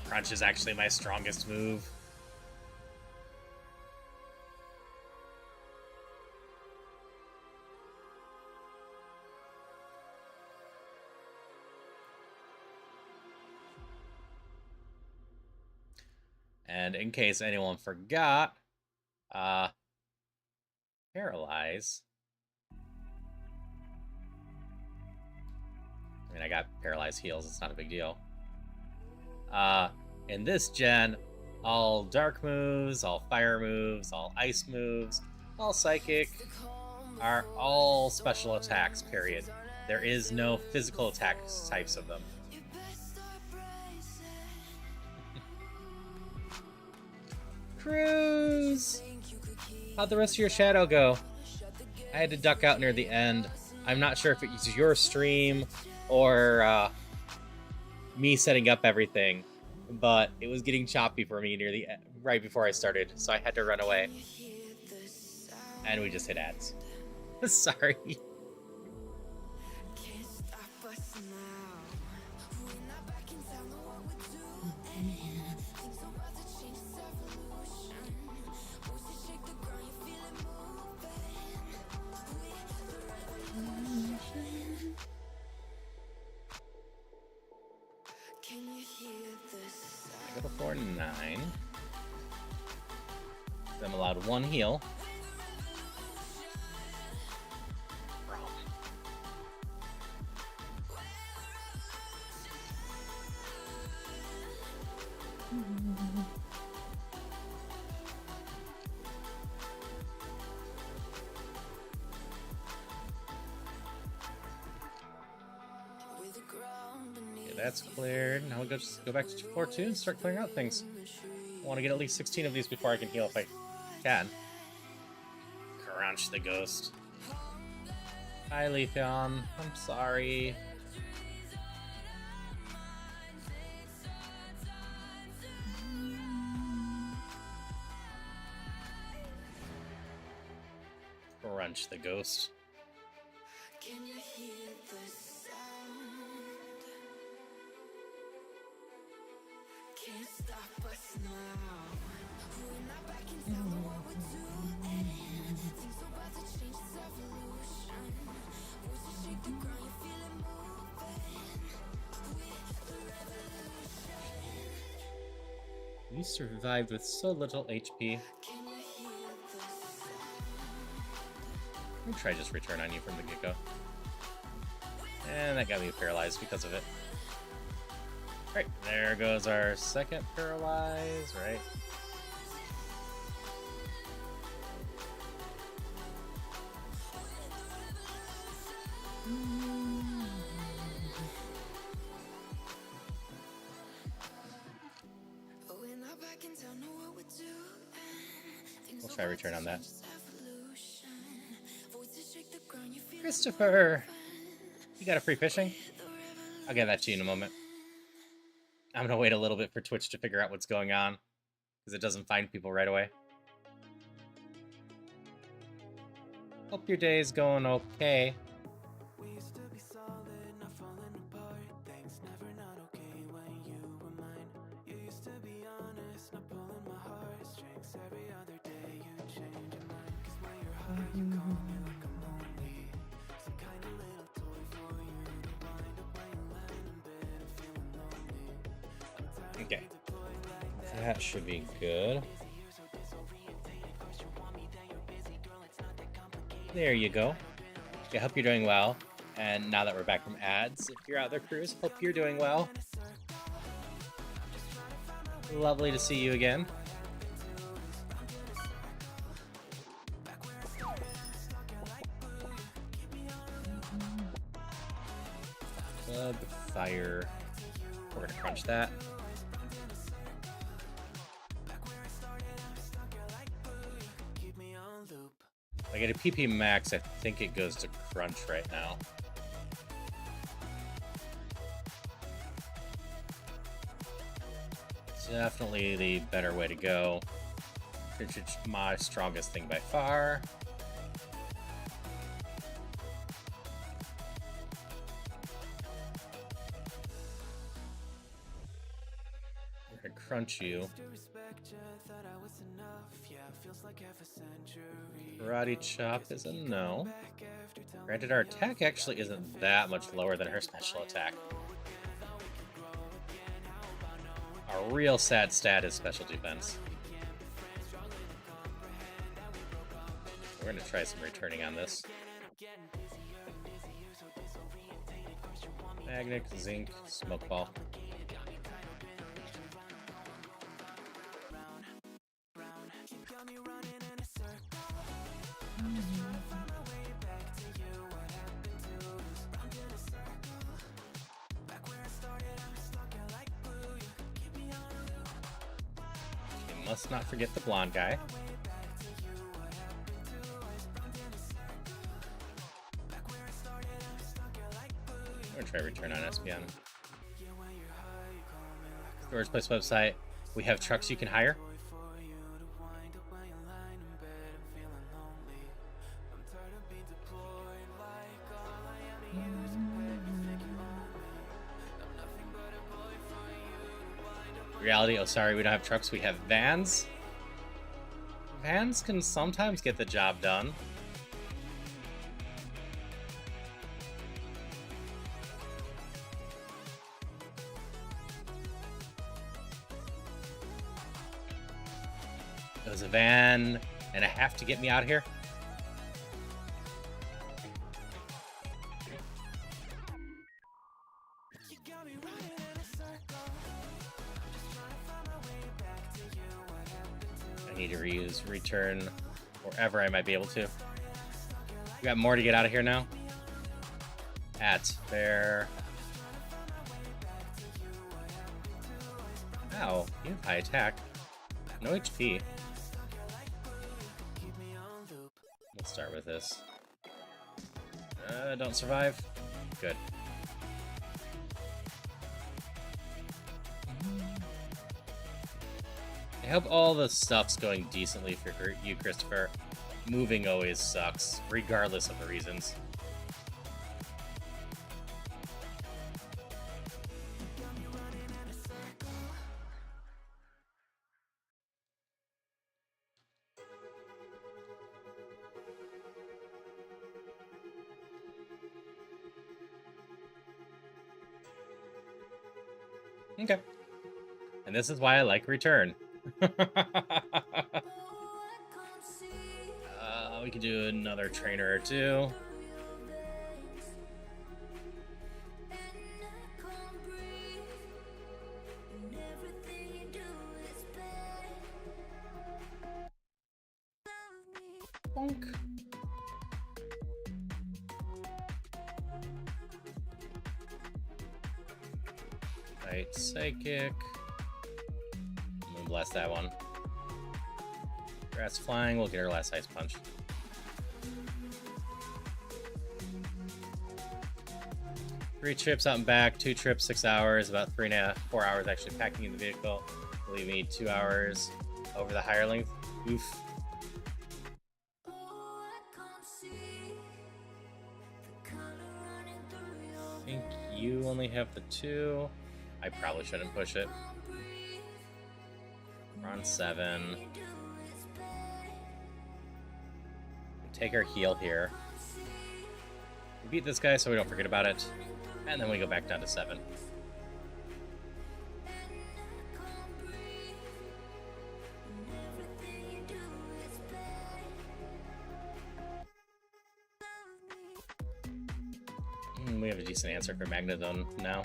A: Crunch is actually my strongest move. And in case anyone forgot, Paralyze. I mean, I got Paralyze heals, it's not a big deal. In this gen, all dark moves, all fire moves, all ice moves, all psychic are all special attacks, period. There is no physical attacks types of them. Cruz! How'd the rest of your shadow go? I had to duck out near the end. I'm not sure if it was your stream or me setting up everything, but it was getting choppy for me near the end, right before I started, so I had to run away. And we just hit ads. Sorry. I go to floor 9. I'm allowed 1 heal. That's cleared. Now we'll just go back to floor 2 and start clearing out things. I want to get at least 16 of these before I can heal if I can. Crunch the ghost. Hi, Leafeon. I'm sorry. Crunch the ghost.
C: Can you hear the sound? Can't stop us now. We're not backing down on what we're doing. Things about to change, it's evolution. Voices shake the ground, you feel it moving. We're the revolution.
A: We survived with so little HP.
C: Can you hear the sound?
A: Let me try just return on you from the get-go. And that got me paralyzed because of it. Right, there goes our second paralyze, right?
C: We're not backing down on what we're doing.
A: We'll try return on that.
C: Evolution. Voices shake the ground, you feel
A: Christopher! You got a free fishing? I'll get that to you in a moment. I'm gonna wait a little bit for Twitch to figure out what's going on, because it doesn't find people right away. Hope your day is going okay.
B: We used to be solid, not falling apart. Things never not okay when you were mine. You used to be honest, not pulling my heartstrings. Every other day you change your mind. 'Cause when you're high, you call me like I'm lonely. Some kind of little toy for you to wind up when you land in bed and feeling lonely. I'm tired
A: Okay.
B: of being deployed like that.
A: That should be good.
B: You're so disorientated. First you want me, then you're busy. Girl, it's not that complicated.
A: There you go. I hope you're doing well. And now that we're back from ads, if you're out there, Cruz, hope you're doing well. Lovely to see you again. Bug fire. We're gonna crunch that. I get a PP max, I think it goes to crunch right now. Definitely the better way to go. It's my strongest thing by far. We're gonna crunch you. Karate chop is a no. Granted, our attack actually isn't that much lower than her special attack. Our real sad stat is special defense. We're gonna try some returning on this. Magnet, zinc, smoke ball. Must not forget the blonde guy. I'm gonna try return on Espion. Storage Place website. We have trucks you can hire. Reality, oh sorry, we don't have trucks, we have vans. Vans can sometimes get the job done. It was a van and a half to get me out of here. I need to reuse return wherever I might be able to. We got more to get out of here now. At there. Ow, you have high attack. No HP. Let's start with this. Don't survive. Good. I hope all the stuff's going decently for you, Christopher. Moving always sucks, regardless of the reasons. Okay. And this is why I like Return. We could do another trainer or two. Bonk. Right, Psychic. I'm gonna blast that one. Grass Flying, we'll get our last Ice Punch. Three trips out and back, 2 trips, 6 hours, about 4 hours actually packing in the vehicle. Leave me 2 hours over the higher length. Oof. I think you only have the 2. I probably shouldn't push it. We're on 7. Take our heal here. We beat this guy so we don't forget about it. And then we go back down to 7. We have a decent answer for Magnadon now.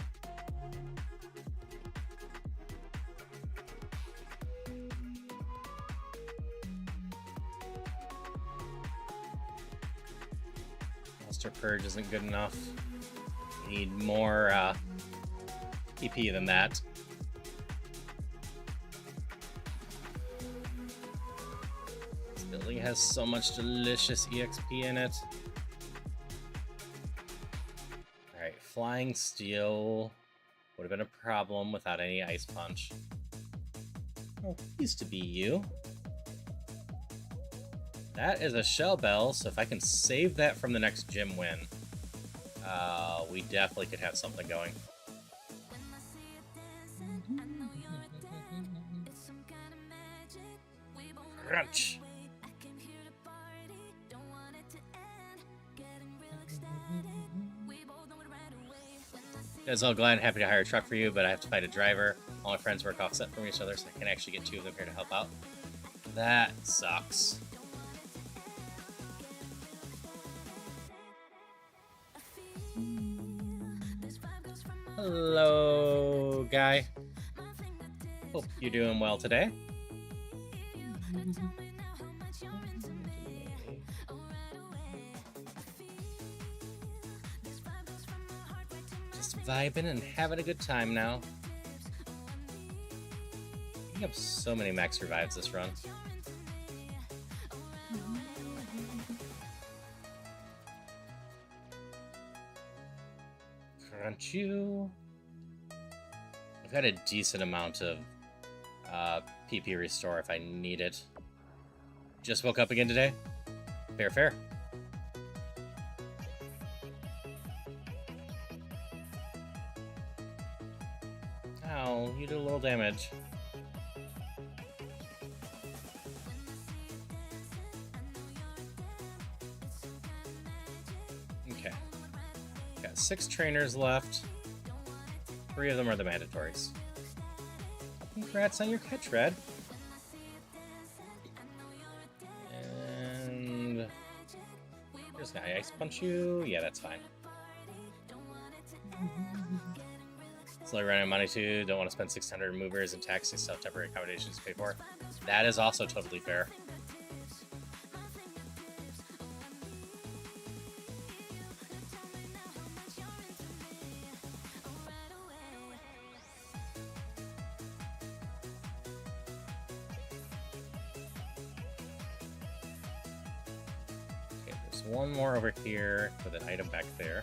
A: Monster Purge isn't good enough. We need more EP than that. This building has so much delicious EXP in it. Alright, Flying Steel would have been a problem without any Ice Punch. Oh, used to be you. That is a Shell Bell, so if I can save that from the next gym win, we definitely could have something going. Crunch! Guys, all glad and happy to hire a truck for you, but I have to find a driver. All my friends work offset from each other, so I can actually get 2 of them here to help out. That sucks. Hello, guy. Hope you're doing well today. Just vibing and having a good time now. We have so many max revives this run. Crunch you. I've got a decent amount of PP restore if I need it. Just woke up again today. Fair, fair. Ow, you did a little damage. Okay. Got 6 trainers left. 3 of them are the mandatories. Congrats on your catch, Red. And just gonna Ice Punch you. Yeah, that's fine. Slowly running money too. Don't want to spend 600 movers and taxes, so temporary accommodations to pay for. That is also totally fair. One more over here with an item back there.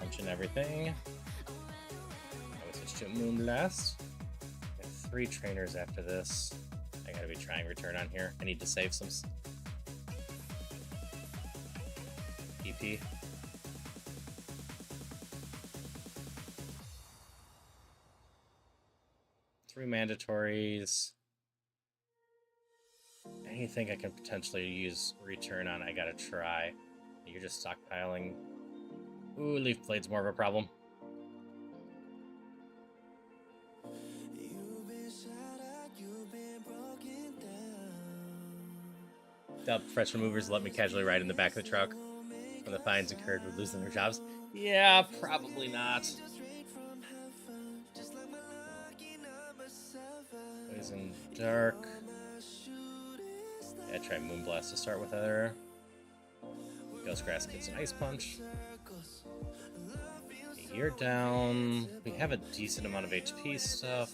A: Punching everything. I will switch to Moonblast. I have 3 trainers after this. I gotta be trying return on here. I need to save some PP. Three mandatories. Anything I can potentially use return on, I gotta try. You're just stockpiling. Ooh, Leaf Blade's more of a problem. Dub fresh removers let me casually ride in the back of the truck when the fines incurred would losing their jobs. Yeah, probably not. Poison Dark. Yeah, try Moonblast to start with her. Ghost Grass gets an Ice Punch. You're down. We have a decent amount of HP stuff.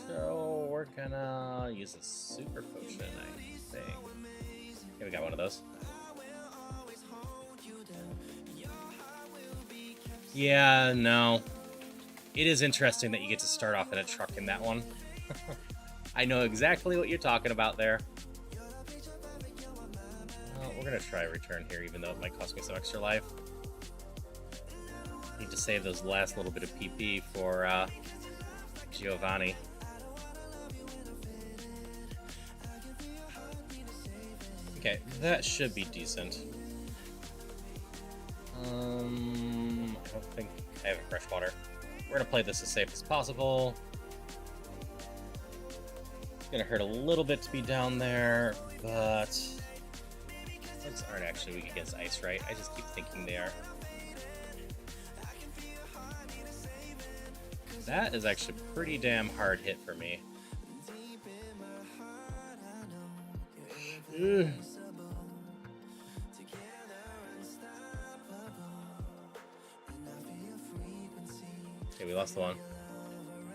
A: So we're gonna use a Super Potion, I think. Yeah, we got one of those. Yeah, no. It is interesting that you get to start off in a truck in that one. I know exactly what you're talking about there. We're gonna try return here, even though it might cost me some extra life. Need to save those last little bit of PP for Giovanni. Okay, that should be decent. I don't think I have a fresh water. We're gonna play this as safe as possible. It's gonna hurt a little bit to be down there, but bugs aren't actually weak against ice, right? I just keep thinking they are. That is actually a pretty damn hard hit for me. Ugh. Okay, we lost the one.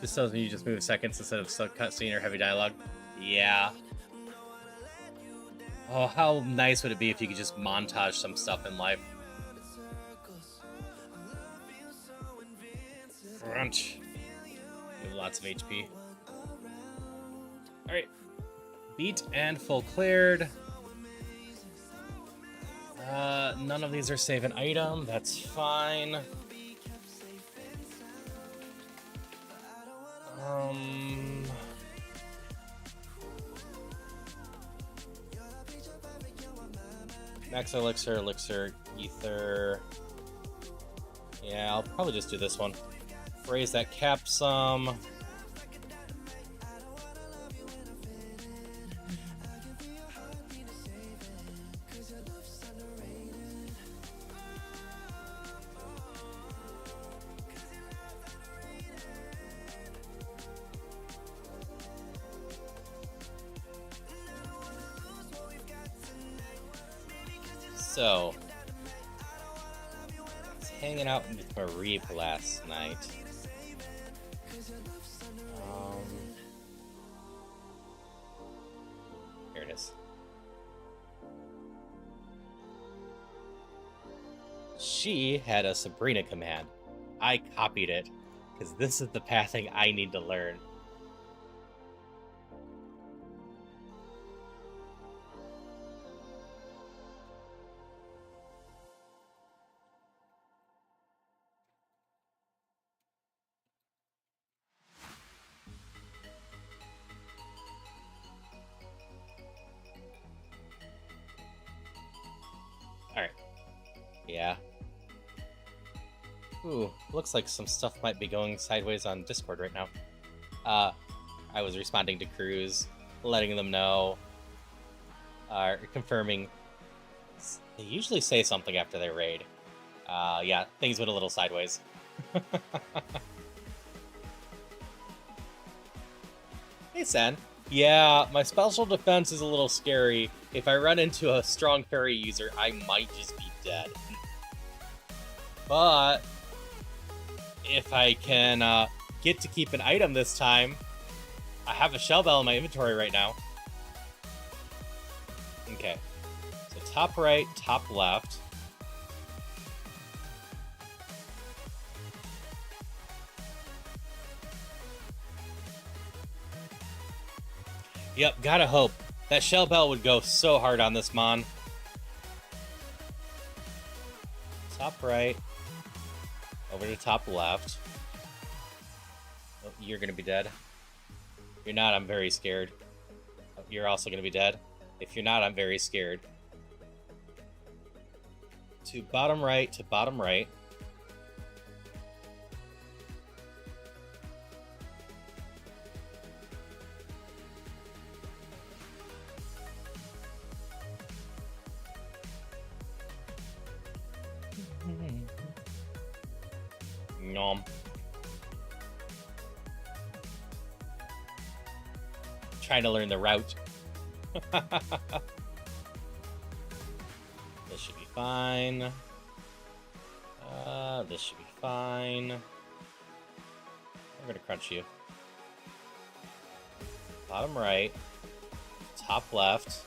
A: Just tells me you just move seconds instead of cutscene or heavy dialogue. Yeah. Oh, how nice would it be if you could just montage some stuff in life? Crunch. We have lots of HP. Alright. Beat and full cleared. None of these are save an item. That's fine. Max Elixir, Ether. Yeah, I'll probably just do this one. Raise that cap some. So, I was hanging out with Mareep last night. Here it is. She had a Sabrina command. I copied it, because this is the pathing I need to learn. Alright. Yeah. Ooh, looks like some stuff might be going sideways on Discord right now. I was responding to crews, letting them know, confirming. They usually say something after they raid. Yeah, things went a little sideways. Hey, Sen. Yeah, my special defense is a little scary. If I run into a strong fairy user, I might just be dead. But if I can get to keep an item this time, I have a shell bell in my inventory right now. Okay. So top right, top left. Yep, gotta hope. That shell bell would go so hard on this Mon. Top right. Over to top left. Oh, you're gonna be dead. If you're not, I'm very scared. Oh, you're also gonna be dead. If you're not, I'm very scared. To bottom right, to bottom right. Nom. Trying to learn the route. This should be fine. This should be fine. I'm gonna crunch you. Bottom right. Top left.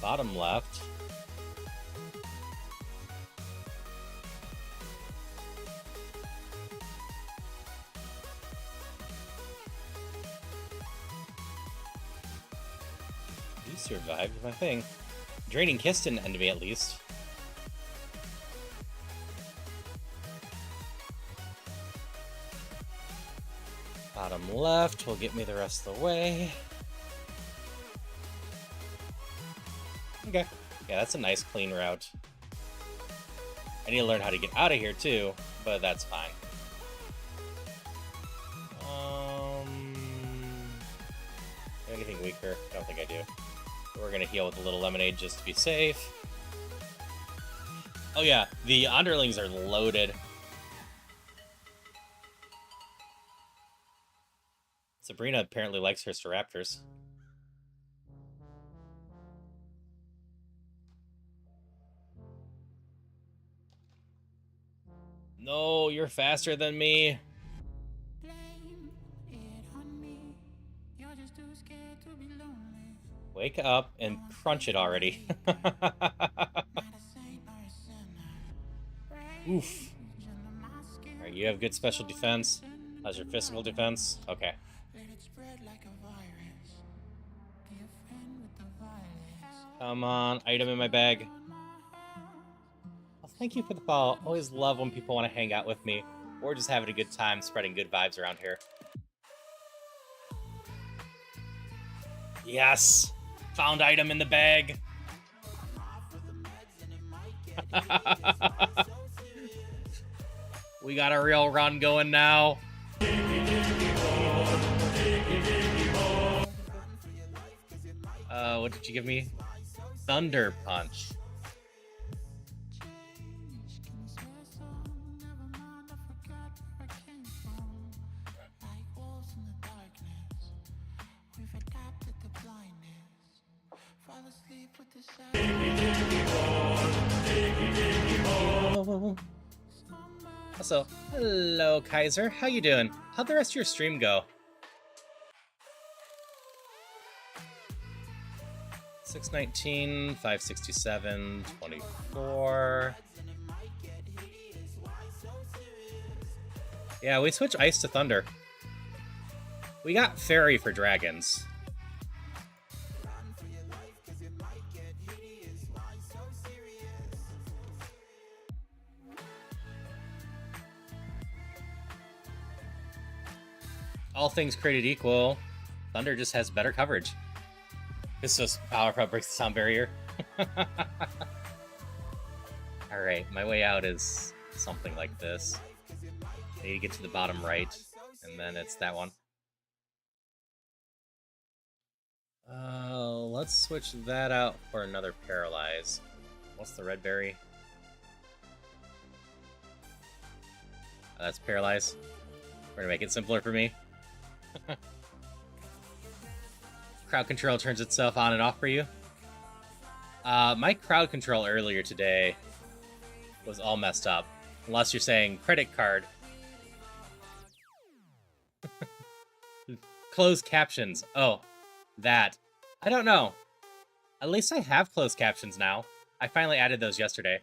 A: Bottom left. You survived my thing. Draining Kiss didn't end me at least. Bottom left will get me the rest of the way. Okay. Yeah, that's a nice clean route. I need to learn how to get out of here too, but that's fine. Anything weaker? I don't think I do. We're gonna heal with a little lemonade just to be safe. Oh yeah, the underlings are loaded. Sabrina apparently likes her Staraptors. No, you're faster than me.
B: Blame it on me. You're just too scared to be lonely.
A: Wake up and crunch it already.
B: Not a saint or a sinner.
A: Oof. Alright, you have good special defense. How's your physical defense? Okay.
B: Let it spread like a virus. Be a friend with the violence.
A: Come on, item in my bag. Well, thank you for the follow. Always love when people want to hang out with me, or just having a good time spreading good vibes around here. Yes! Found item in the bag! We got a real run going now. What did you give me? Thunder Punch. Also, hello Kaiser, how you doing? How'd the rest of your stream go? 619, 567, 24. Yeah, we switched Ice to Thunder. We got Fairy for dragons. All things created equal, Thunder just has better coverage. This just power up breaks the sound barrier. Alright, my way out is something like this. I need to get to the bottom right, and then it's that one. Let's switch that out for another Paralyze. What's the red berry? That's Paralyze. We're gonna make it simpler for me. Crowd control turns itself on and off for you. My crowd control earlier today was all messed up. Unless you're saying credit card. Closed captions. Oh, that. I don't know. At least I have closed captions now. I finally added those yesterday.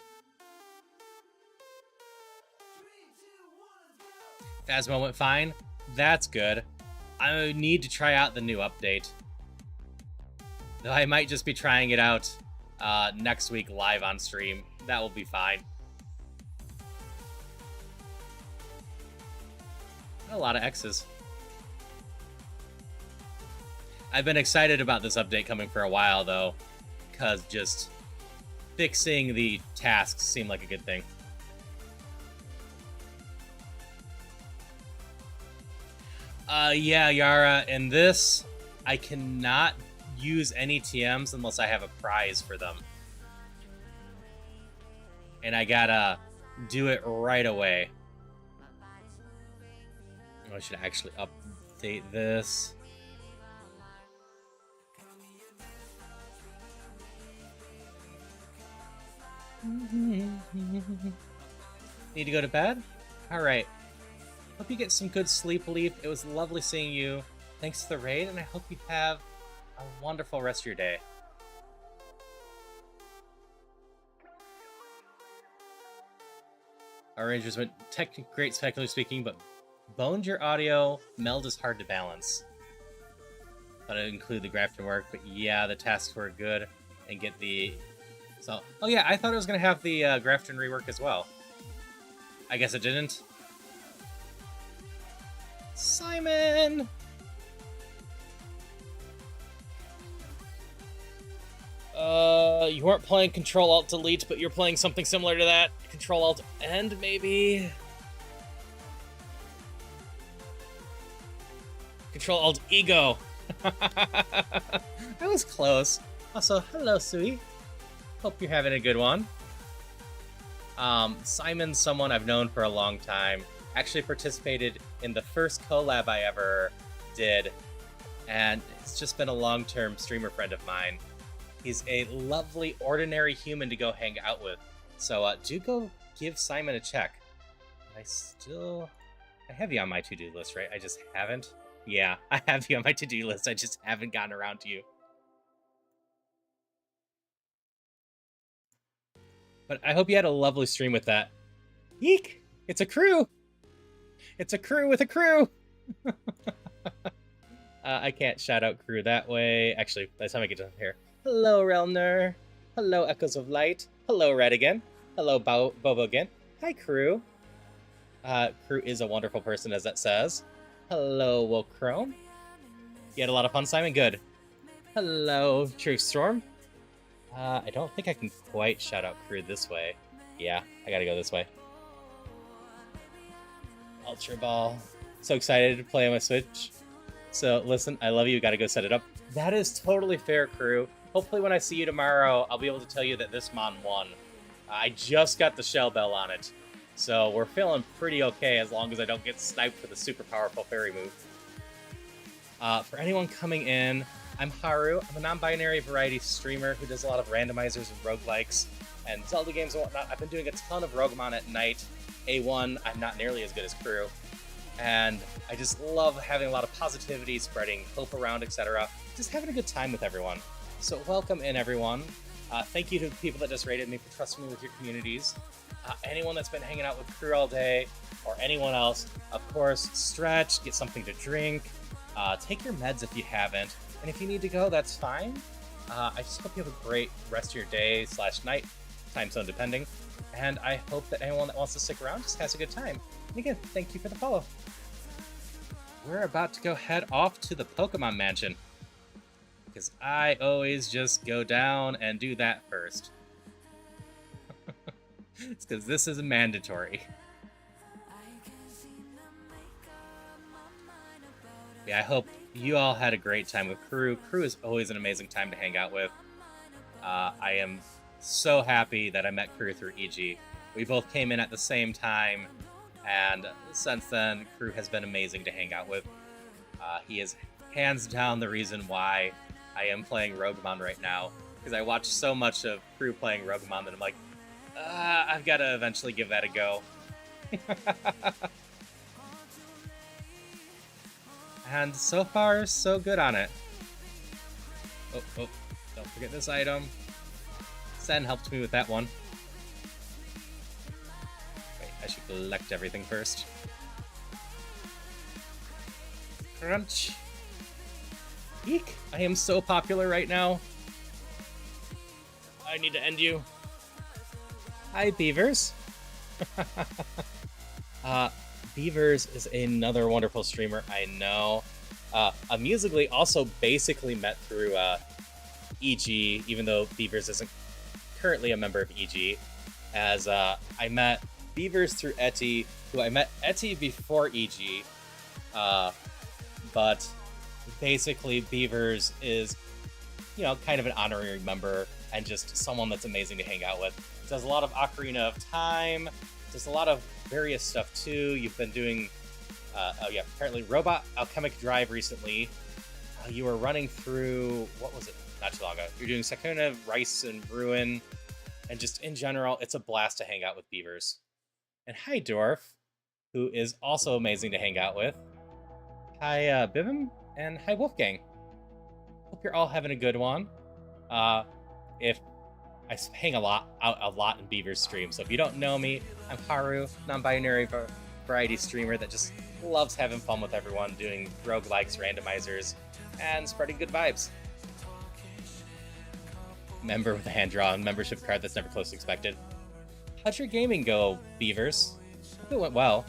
A: Phasmo went fine. That's good. I need to try out the new update. Though I might just be trying it out next week live on stream. That will be fine. A lot of X's. I've been excited about this update coming for a while, though, because just fixing the tasks seemed like a good thing. Yeah, Yara, in this, I cannot use any TMs unless I have a prize for them. And I gotta do it right away. I should actually update this. Need to go to bed? Alright. Hope you get some good sleep, Leaf. It was lovely seeing you. Thanks to the raid, and I hope you have a wonderful rest of your day. Our Rangers went great, spectacularly speaking, but boned your audio. Meld is hard to balance. Thought I'd include the Grafton work, but yeah, the tasks were good. And get the... So, oh yeah, I thought it was going to have the Grafton rework as well. I guess it didn't. Simon! You weren't playing Control-Alt-Delete, but you're playing something similar to that. Control-Alt-End, maybe? Control-Alt-Ego. I was close. Also, hello, Sui. Hope you're having a good one. Simon's someone I've known for a long time. Actually participated in the first collab I ever did, and it's just been a long-term streamer friend of mine. He's a lovely, ordinary human to go hang out with. So do go give Simon a check. I have you on my to-do list, right? I just haven't. Yeah, I have you on my to-do list. I just haven't gotten around to you. But I hope you had a lovely stream with that. Eek! It's a crew! It's a crew with a crew! I can't shout out crew that way. Actually, by the time I get down here. Hello, Relner. Hello, Echoes of Light. Hello, Red again. Hello, Bobo again. Hi, crew. Crew is a wonderful person, as that says. Hello, Wolchrome. You had a lot of fun, Simon? Good. Hello, True Storm. I don't think I can quite shout out crew this way. Yeah, I gotta go this way. Ultra Ball. So excited to play on my Switch. So, listen, I love you. Gotta go set it up. That is totally fair, crew. Hopefully when I see you tomorrow, I'll be able to tell you that this Mon won. I just got the Shell Bell on it. So we're feeling pretty okay as long as I don't get sniped for the super powerful fairy move. For anyone coming in, I'm Haru. I'm a non-binary variety streamer who does a lot of randomizers and roguelikes and Zelda games and whatnot. I've been doing a ton of Roguemon at night. A1, I'm not nearly as good as crew. And I just love having a lot of positivity, spreading hope around, etc. Just having a good time with everyone. So welcome in, everyone. Thank you to people that just rated me for trusting me with your communities. Anyone that's been hanging out with crew all day, or anyone else, of course, stretch, get something to drink, take your meds if you haven't, and if you need to go, that's fine. I just hope you have a great rest of your day / night, time zone depending, and I hope that anyone that wants to stick around just has a good time. And again, thank you for the follow. We're about to go head off to the Pokemon Mansion, because I always just go down and do that first. It's because this is mandatory. Yeah, I hope you all had a great time with crew. Crew is always an amazing time to hang out with. I am so happy that I met crew through EG. We both came in at the same time, and since then, crew has been amazing to hang out with. He is hands down the reason why I am playing Roguemon right now, because I watched so much of crew playing Roguemon that I'm like, I've got to eventually give that a go. And so far, so good on it. Oh, don't forget this item. Sen helped me with that one. Wait, I should collect everything first. Crunch. Eek! I am so popular right now. I need to end you. Hi, Beavers. Beavers is another wonderful streamer, I know. Musically also basically met through EG, even though Beavers isn't currently a member of EG, as I met Beavers through Etty, who I met Etty before EG, but basically Beavers is, you know, kind of an honorary member and just someone that's amazing to hang out with. Does a lot of Ocarina of Time, does a lot of various stuff too. You've been doing, apparently Robot Alchemic Drive recently. You were running through, what was it, not too long ago? You're doing Sakuna, Rice, and Ruin, and just in general, it's a blast to hang out with Beavers. And hi, Dwarf, who is also amazing to hang out with. Hi, Bivim, and hi, Wolfgang. Hope you're all having a good one. If I hang out a lot in Beaver's stream, so if you don't know me, I'm Haru, non-binary variety streamer that just loves having fun with everyone, doing roguelikes, randomizers, and spreading good vibes. Member with a hand-drawn membership card that's never close expected. How'd your gaming go, Beavers? Hope it went well.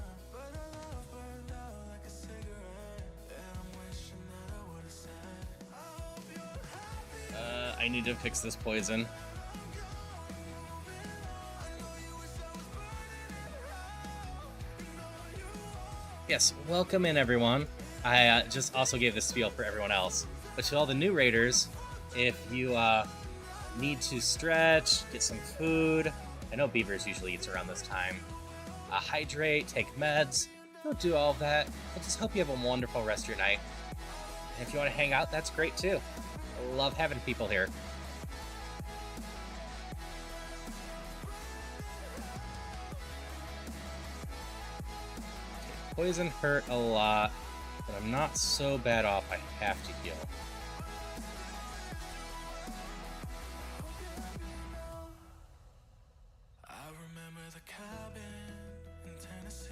A: I need to fix this poison. Yes, welcome in, everyone. I just also gave this spiel for everyone else. But to all the new raiders, if you need to stretch, get some food, I know Beavers usually eats around this time, hydrate, take meds, don't do all of that. I just hope you have a wonderful rest of your night. And if you want to hang out, that's great too. I love having people here. Poison hurt a lot, but I'm not so bad off I have to heal.
B: I remember the cabin in Tennessee.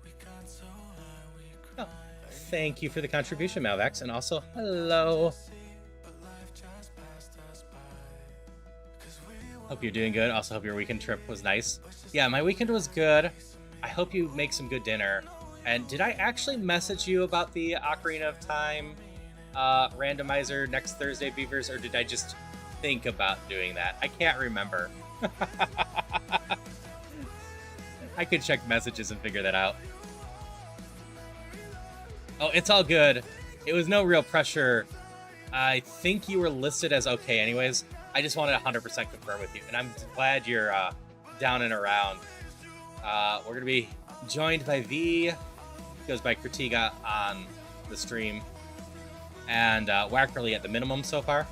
B: We got so high we cried.
A: Oh, thank you for the contribution, Malvex, and also hello.
B: But life just passed us by. 'Cause we were
A: Hope you're doing good. Also hope your weekend trip was nice. Yeah, my weekend was good. I hope you make some good dinner. And did I actually message you about the Ocarina of Time randomizer next Thursday, Beavers, or did I just think about doing that? I can't remember. I could check messages and figure that out. Oh, it's all good. It was no real pressure. I think you were listed as okay anyways. I just wanted to 100% confirm with you. And I'm glad you're down and around. We're going to be joined by V, goes by Kritiga on the stream, and Wackerly at the minimum so far.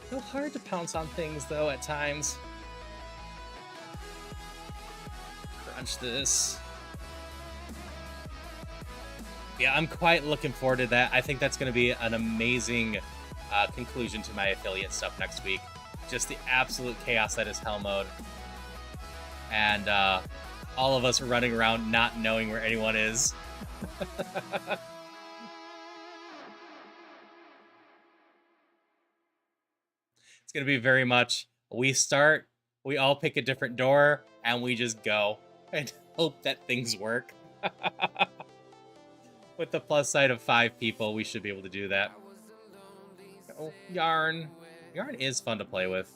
A: So hard to pounce on things, though, at times. Crunch this. Yeah, I'm quite looking forward to that. I think that's going to be an amazing conclusion to my affiliate stuff next week. Just the absolute chaos that is Hell Mode. And all of us running around not knowing where anyone is. It's going to be very much, we start, we all pick a different door, and we just go. And hope that things work. With the plus side of 5 people, we should be able to do that. Oh, Yarn. Yarn is fun to play with.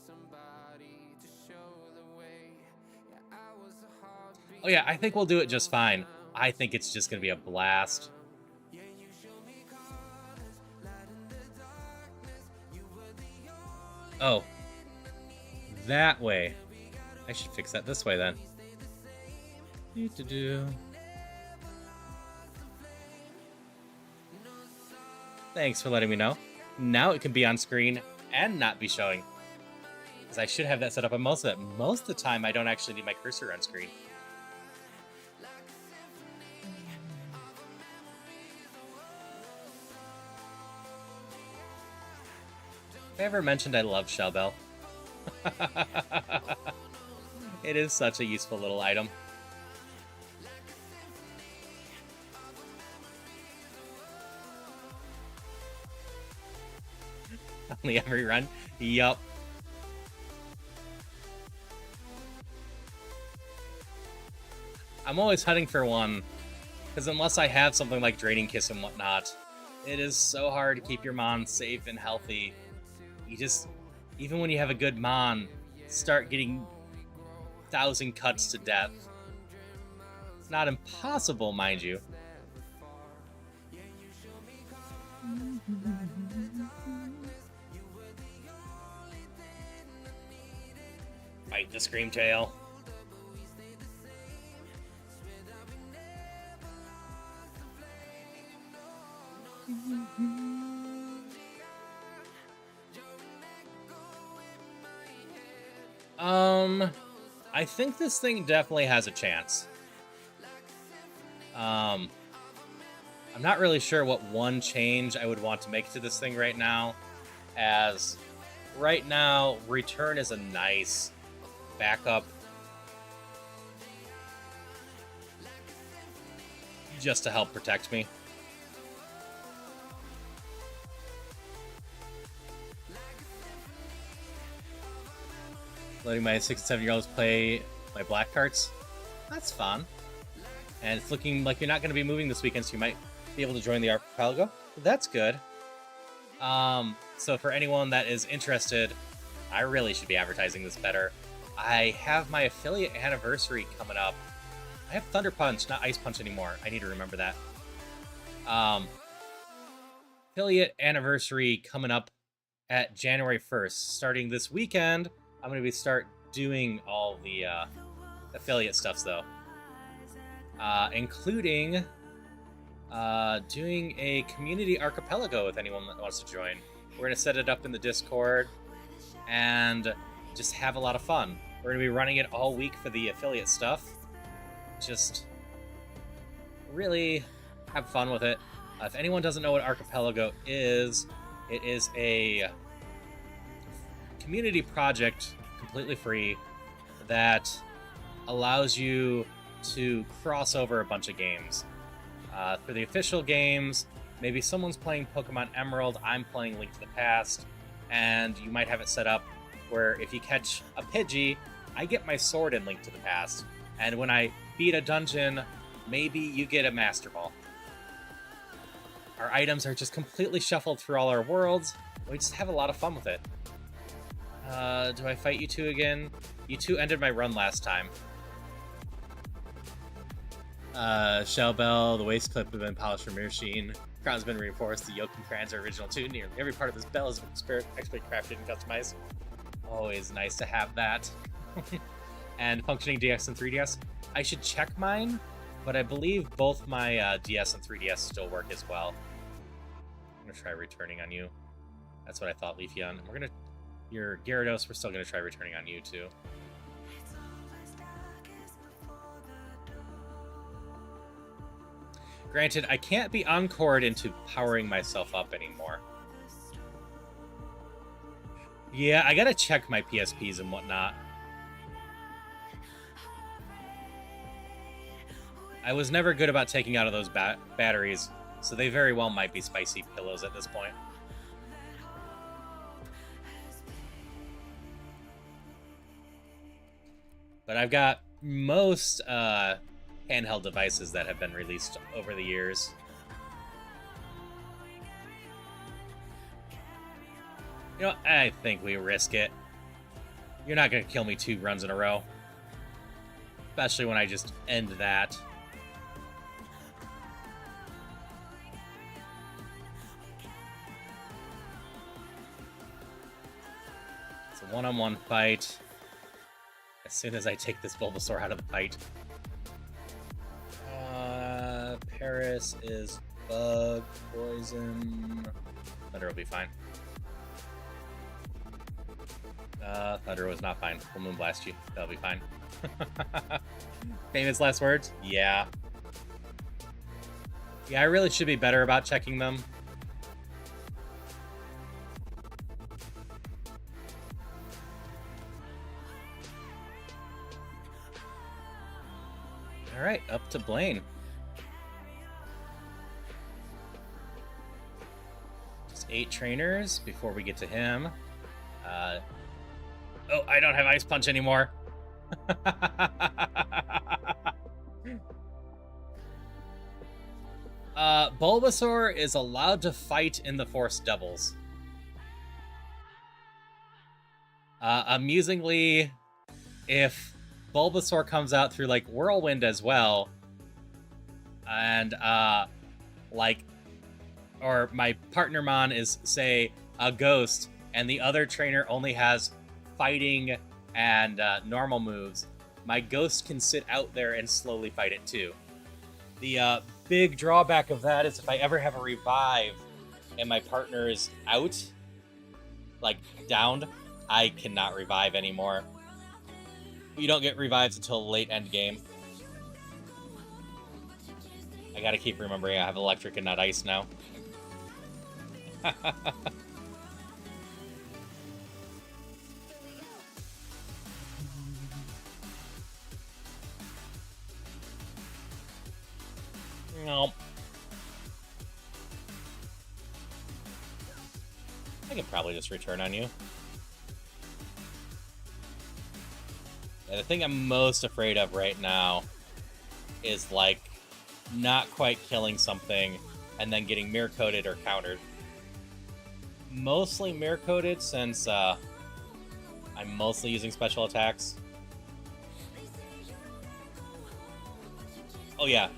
A: Oh yeah, I think we'll do it just fine. I think it's just going to be a blast. Oh. That way. I should fix that this way then. Do-do-do. Thanks for letting me know. Now it can be on screen and not be showing. Because I should have that set up on most of it. Most of the time, I don't actually need my cursor on screen. Have I ever mentioned I love Shellbell? It is such a useful little item. Only every run. Yup. I'm always hunting for one, because unless I have something like Draining Kiss and whatnot, it is so hard to keep your Mon safe and healthy. You just, even when you have a good Mon, start getting 1,000 cuts to death. It's not impossible, mind you. Fight the Screamtail. I think this thing definitely has a chance. I'm not really sure what one change I would want to make to this thing right now, as right now, Return is a nice backup just to help protect me. Letting my 6 and 7-year-olds play my black carts. That's fun. And it's looking like you're not going to be moving this weekend, so you might be able to join the archipelago. That's good. So for anyone that is interested, I really should be advertising this better. I have my affiliate anniversary coming up. I have Thunder Punch, not Ice Punch anymore. I need to remember that. Affiliate anniversary coming up at January 1st. Starting this weekend, I'm going to start doing all the affiliate stuffs, though. Including doing a community archipelago with anyone that wants to join. We're going to set it up in the Discord and just have a lot of fun. We're going to be running it all week for the affiliate stuff. Just really have fun with it. If anyone doesn't know what archipelago is, it is a community project, completely free, that allows you to cross over a bunch of games. For the official games, maybe someone's playing Pokemon Emerald, I'm playing Link to the Past, and you might have it set up where if you catch a Pidgey, I get my sword in Link to the Past. And when I beat a dungeon, maybe you get a Master Ball. Our items are just completely shuffled through all our worlds. We just have a lot of fun with it. Do I fight you two again? You two ended my run last time. Shell Bell, the waist clip have been polished from Mirror Sheen. Crown's been reinforced. The yoke and crayons are original too. Nearly every part of this bell is expertly crafted and customized. Always nice to have that. And functioning DS and 3DS. I should check mine, but I believe both my DS and 3DS still work as well. I'm gonna try returning on you. That's what I thought, Leafeon. We're gonna... Your Gyarados, we're still gonna try returning on you too. Granted, I can't be encored into powering myself up anymore. Yeah, I gotta check my PSPs and whatnot. I was never good about taking out of those batteries, so they very well might be spicy pillows at this point. But I've got most handheld devices that have been released over the years. You know, I think we risk it. You're not going to kill me 2 runs in a row. Especially when I just end that. It's a one-on-one fight. As soon as I take this Bulbasaur out of the fight. Paris is bug, poison. Thunder will be fine. Thunder was not fine. We'll Moonblast you. That'll be fine. Famous last words? Yeah. Yeah, I really should be better about checking them. Alright, up to Blaine. Just 8 trainers before we get to him. Oh, I don't have Ice Punch anymore. Bulbasaur is allowed to fight in the Force Devils. Amusingly, if Bulbasaur comes out through, like, Whirlwind as well, and, or my partner Mon is, say, a Ghost, and the other trainer only has fighting and normal moves, my Ghost can sit out there and slowly fight it too. The big drawback of that is if I ever have a revive and my partner is out, like downed, I cannot revive anymore. You don't get revives until late end game. I gotta keep remembering I have electric and not ice now. No. I can probably just return on you. Yeah, the thing I'm most afraid of right now is, like, not quite killing something and then getting mirror coated or countered. Mostly mirror coated since I'm mostly using special attacks. Oh yeah.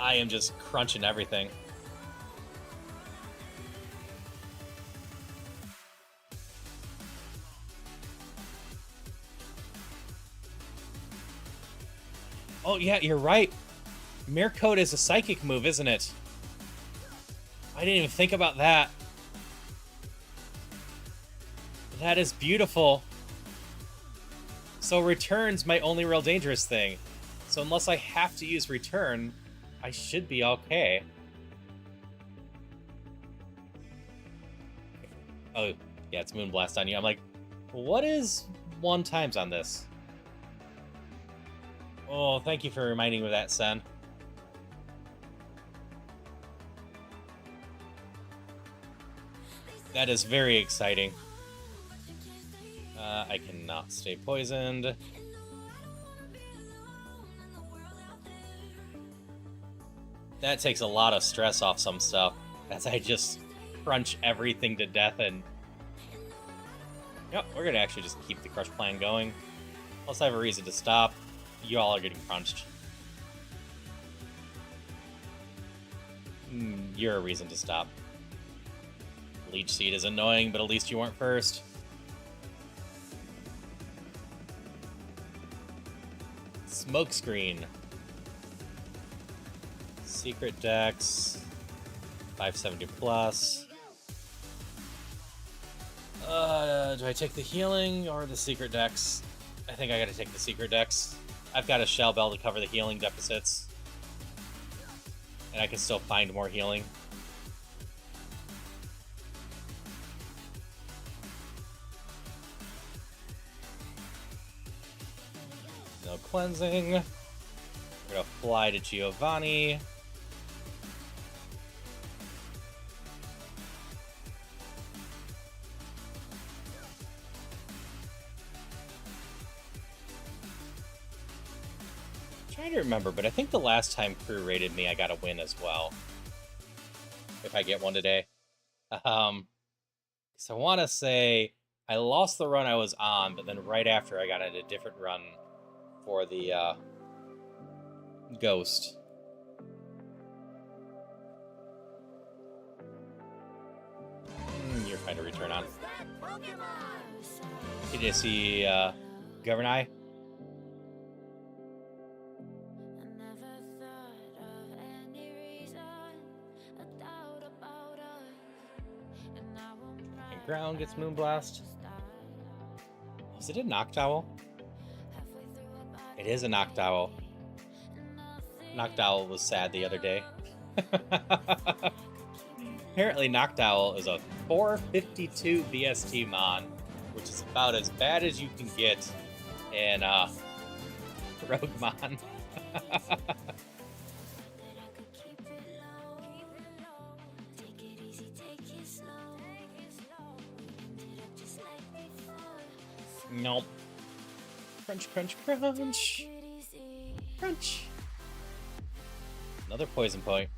A: I am just crunching everything. Oh yeah, you're right. Mirror Coat is a psychic move, isn't it? I didn't even think about that. That is beautiful. So return's my only real dangerous thing. So unless I have to use return, I should be okay. Oh, yeah, it's Moonblast on you. I'm like, what is 1 times on this? Oh, thank you for reminding me of that, Sen. That is very exciting. I cannot stay poisoned. That takes a lot of stress off some stuff, as I just crunch everything to death and... Yep, we're gonna actually just keep the crush plan going. Unless I have a reason to stop. You all are getting crunched. You're a reason to stop. Leech Seed is annoying, but at least you weren't first. Smokescreen. Secret Dex. 570 plus. Do I take the healing or the Secret Dex? I think I gotta take the Secret Dex. I've got a Shell Bell to cover the healing deficits. And I can still find more healing. No cleansing. We're gonna fly to Giovanni. Trying to remember, but I think the last time crew rated me, I got a win as well. If I get one today. So I want to say I lost the run I was on, but then right after I got in a different run for the Ghost. You're fine to return on. Did you see Governai? And ground gets Moonblast. Is it a Noctowl? It is a Noctowl. Noctowl was sad the other day. Apparently Noctowl is a 452 VST Mon, which is about as bad as you can get in Roguemon. Nope. Crunch, crunch, crunch. Crunch. Another poison point.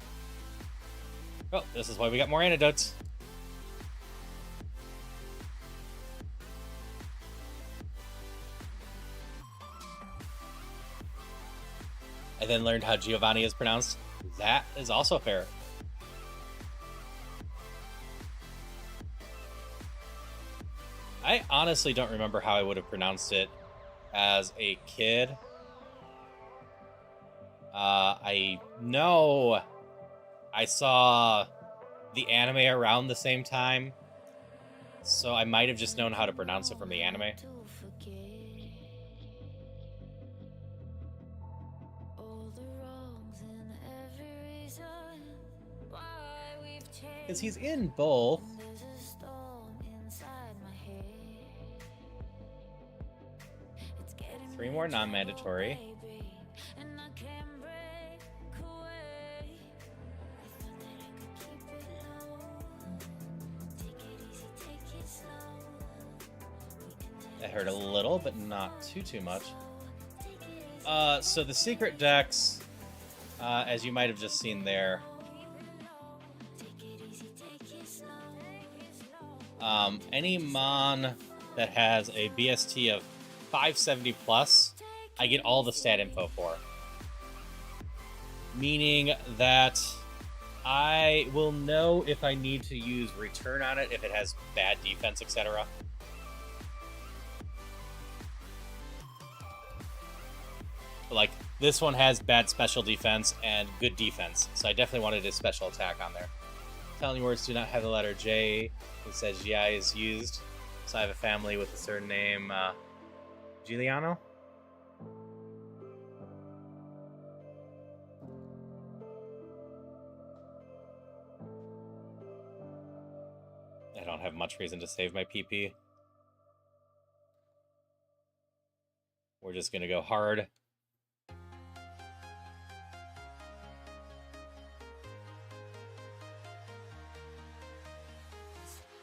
A: Oh, this is why we got more antidotes. I then learned how Giovanni is pronounced. That is also fair. I honestly don't remember how I would have pronounced it as a kid. I know I saw the anime around the same time, so I might have just known how to pronounce it from the anime. Because he's in both. 3 more non-mandatory. That hurt a little, but not too much. So the secret decks, as you might have just seen there, any mon that has a BST of 570 plus, I get all the stat info for. Meaning that I will know if I need to use return on it, if it has bad defense, etc. Like, this one has bad special defense and good defense, so I definitely wanted a special attack on there. Telling words do not have the letter J. It says yeah is used. So I have a family with a certain name, Giuliano? I don't have much reason to save my PP. We're just gonna go hard.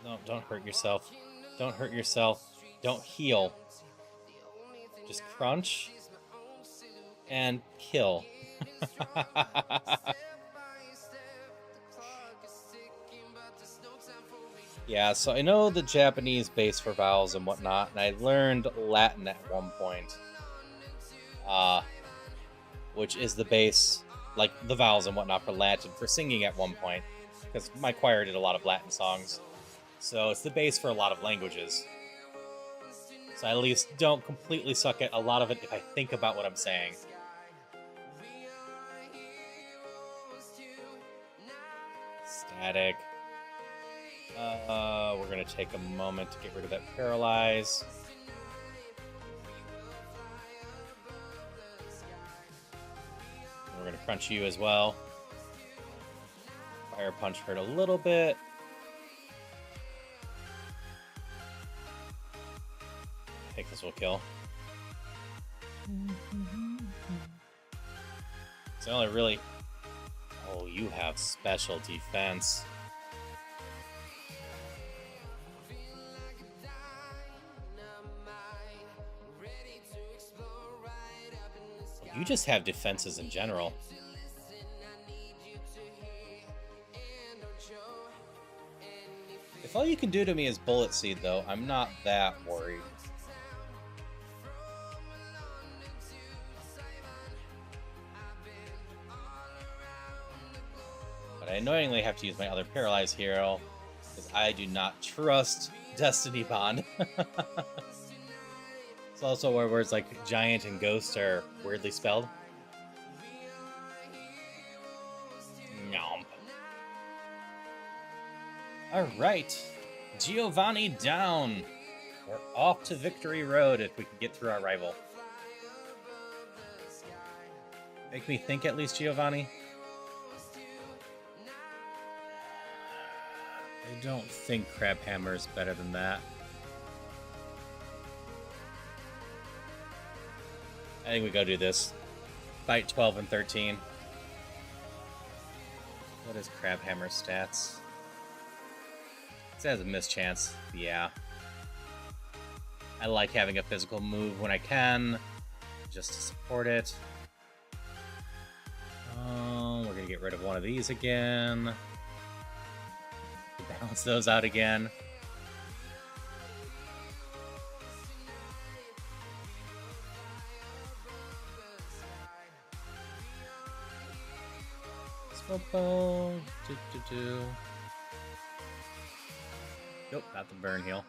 A: No, don't hurt yourself. Don't hurt yourself. Don't heal. Just crunch and kill. Yeah, so I know the Japanese base for vowels and whatnot, and I learned Latin at one point. Which is the base, like the vowels and whatnot for Latin, for singing at one point. Because my choir did a lot of Latin songs. So it's the base for a lot of languages. So I at least don't completely suck at a lot of it if I think about what I'm saying. Static. We're going to take a moment to get rid of that paralyze. And we're going to crunch you as well. Fire punch hurt a little bit. I think this will kill. So only really... Oh, you have special defense. You just have defenses in general. If all you can do to me is Bullet Seed, though, I'm not that worried. But I annoyingly have to use my other Paralyzed hero, because I do not trust Destiny Bond. It's also where words like giant and ghost are weirdly spelled. Nyomp. Alright. Giovanni down. We're off to Victory Road if we can get through our rival. Make me think at least, Giovanni. I don't think Crabhammer is better than that. I think we go do this. Fight 12 and 13. What is Crabhammer's stats? It has a mischance. Yeah. I like having a physical move when I can, just to support it. We're gonna get rid of one of these again. Balance those out again. Slowpoke. Nope, not the burn heal.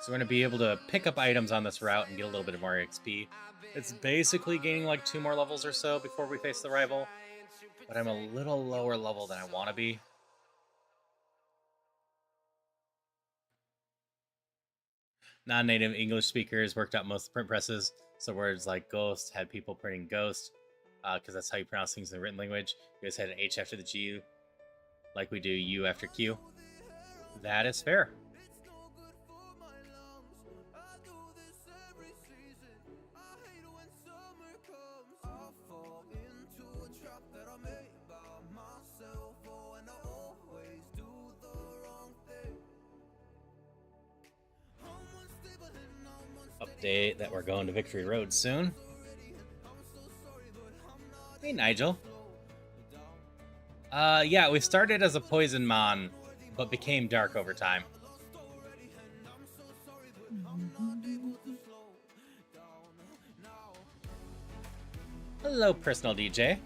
A: So we're going to be able to pick up items on this route and get a little bit more XP. It's basically gaining like 2 more levels or so before we face the rival, but I'm a little lower level than I want to be. Non-native English speakers worked out most print presses, so words like ghost had people printing ghost, because that's how you pronounce things in the written language. You guys had an H after the G, like we do U after Q. That is fair. Update that we're going to Victory Road soon. Hey, Nigel. Yeah, we started as a Poison Mon, but became Dark over time. Hello, Personal DJ.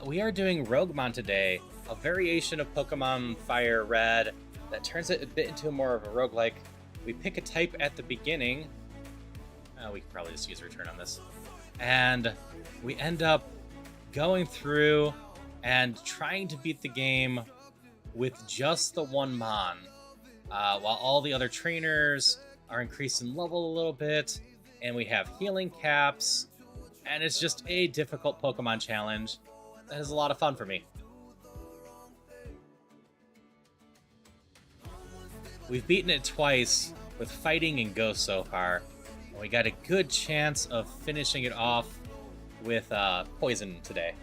A: We are doing Roguemon today, a variation of Pokemon Fire Red that turns it a bit into more of a roguelike. We pick a type at the beginning. We could probably just use return on this. And we end up going through and trying to beat the game with just the one Mon, while all the other trainers are increased in level a little bit, and we have healing caps, and it's just a difficult Pokemon challenge that is a lot of fun for me. We've beaten it twice with fighting and ghost so far, and we got a good chance of finishing it off with poison today.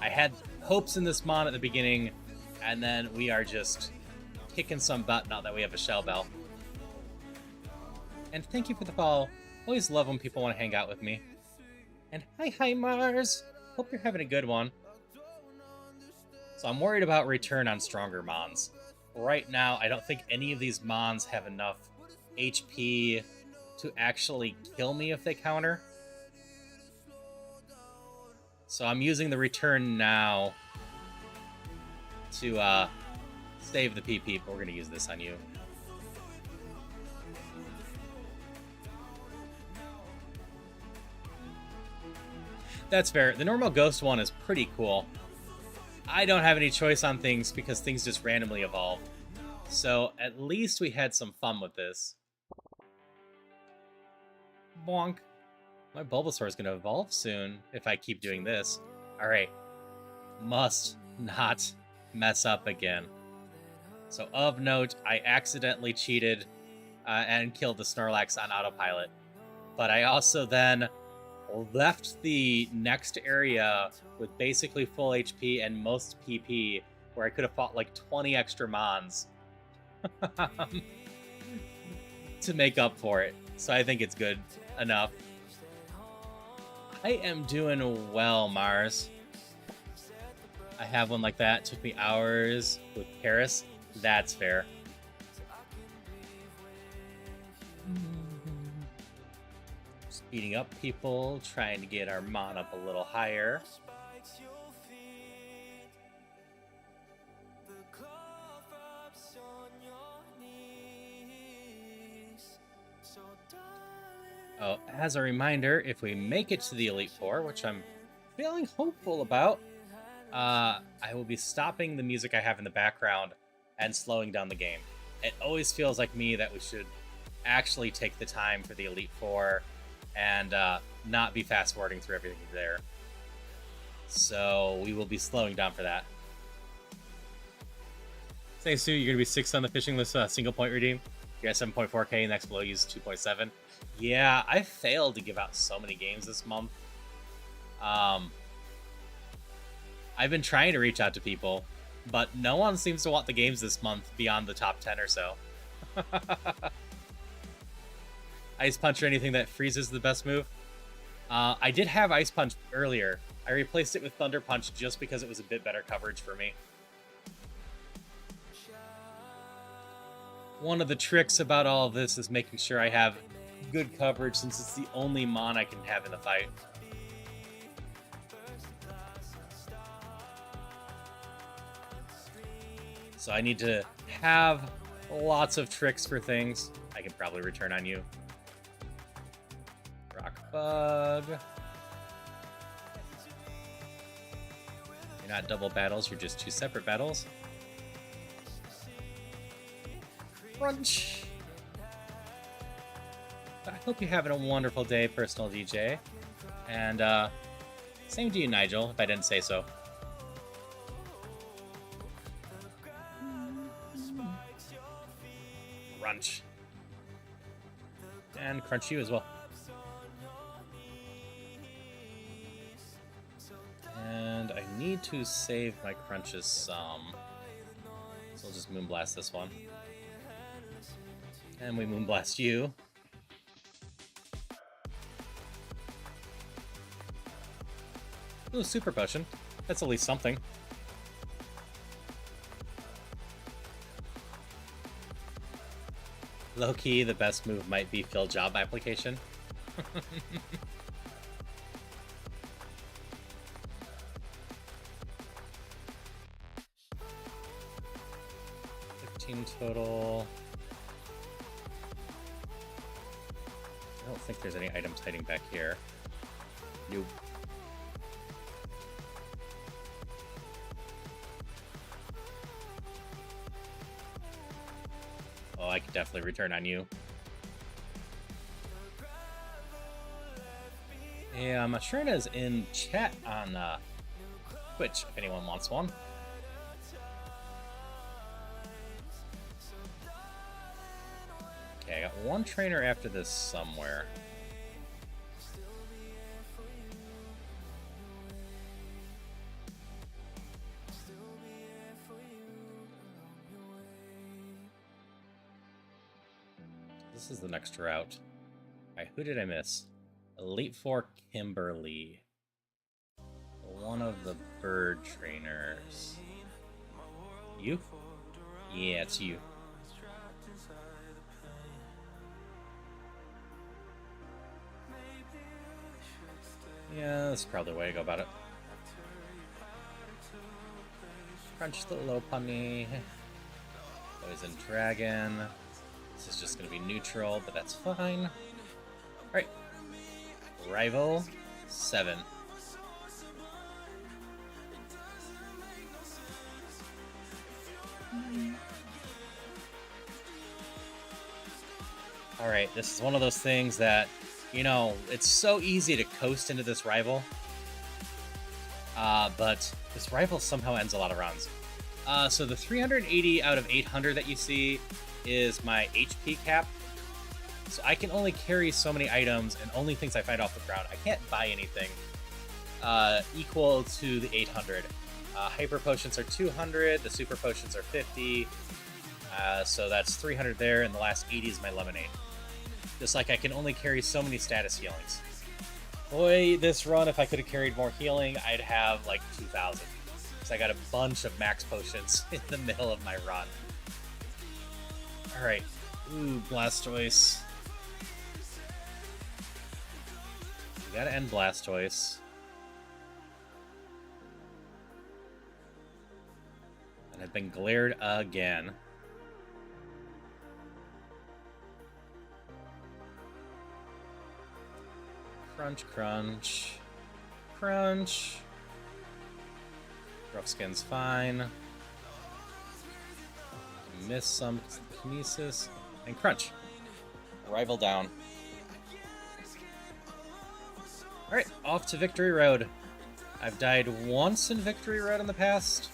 A: I had hopes in this Mon at the beginning, and then we are just kicking some butt now that we have a Shell Bell. And thank you for the follow. Always love when people want to hang out with me. And hi Mars! Hope you're having a good one. So I'm worried about return on stronger Mons. Right now, I don't think any of these Mons have enough HP to actually kill me if they counter. So I'm using the return now to save the PP, but we're going to use this on you. That's fair. The normal ghost one is pretty cool. I don't have any choice on things because things just randomly evolve. So at least we had some fun with this. Bonk. My Bulbasaur is going to evolve soon if I keep doing this. Alright. Must not mess up again. So of note, I accidentally cheated and killed the Snorlax on autopilot. But I also then left the next area with basically full HP and most PP, where I could have fought like 20 extra Mons to make up for it. So I think it's good enough. I am doing well, Mars. I have one like that. Took me hours with Paris. That's fair. Speeding up people, trying to get our Mon up a little higher. Oh, as a reminder, if we make it to the Elite Four, which I'm feeling hopeful about, I will be stopping the music I have in the background and slowing down the game. It always feels like me that we should actually take the time for the Elite Four and not be fast-forwarding through everything there. So we will be slowing down for that. Thanks, Sue. You're going to be 6th on the fishing list, single point redeem. You're at 7.4k, next below you is 2.7. Yeah, I failed to give out so many games this month. I've been trying to reach out to people, but no one seems to want the games this month beyond the top 10 or so. Ice Punch or anything that freezes the best move. I did have Ice Punch earlier. I replaced it with Thunder Punch just because it was a bit better coverage for me. One of the tricks about all of this is making sure I have good coverage since it's the only mon I can have in the fight. So I need to have lots of tricks for things. I can probably return on you. Rock Bug. You're not double battles, you're just two separate battles. Crunch. I hope you're having a wonderful day, personal DJ. And same to you, Nigel, if I didn't say so. Crunch. And crunch you as well. And I need to save my crunches some. So I'll just Moonblast this one. And we Moonblast you. Ooh, Super Potion. That's at least something. Low-key, the best move might be Fill Job Application. 15 total. I don't think there's any items hiding back here. Nope. Oh, I could definitely return on you. Yeah, Mashrina's in chat on Twitch, if anyone wants one. Okay, I got one trainer after this somewhere. This is the next route. Alright, who did I miss? Elite Four Kimberly. One of the bird trainers. You? Yeah, it's you. Yeah, that's probably the way to go about it. Crunch the low punny. Poison Dragon. This is just going to be neutral, but that's fine. Alright. Rival 7. Alright, this is one of those things that, you know, it's so easy to coast into this rival. But this rival somehow ends a lot of rounds. So the 380 out of 800 that you see is my HP cap. So I can only carry so many items and only things I find off the ground. I can't buy anything equal to the 800. Hyper Potions are 200, the Super Potions are 50. So that's 300 there, and the last 80 is my Lemonade. Just like I can only carry so many status healings. Boy, this run, if I could have carried more healing, I'd have like 2,000. Because I got a bunch of max potions in the middle of my run. Alright. Ooh, Blastoise. We gotta end Blastoise. And I've been glared again. Crunch, crunch. Crunch. Rough Skin's fine. Miss some Kinesis. And crunch. Rival down. Alright, off to Victory Road. I've died once in Victory Road in the past.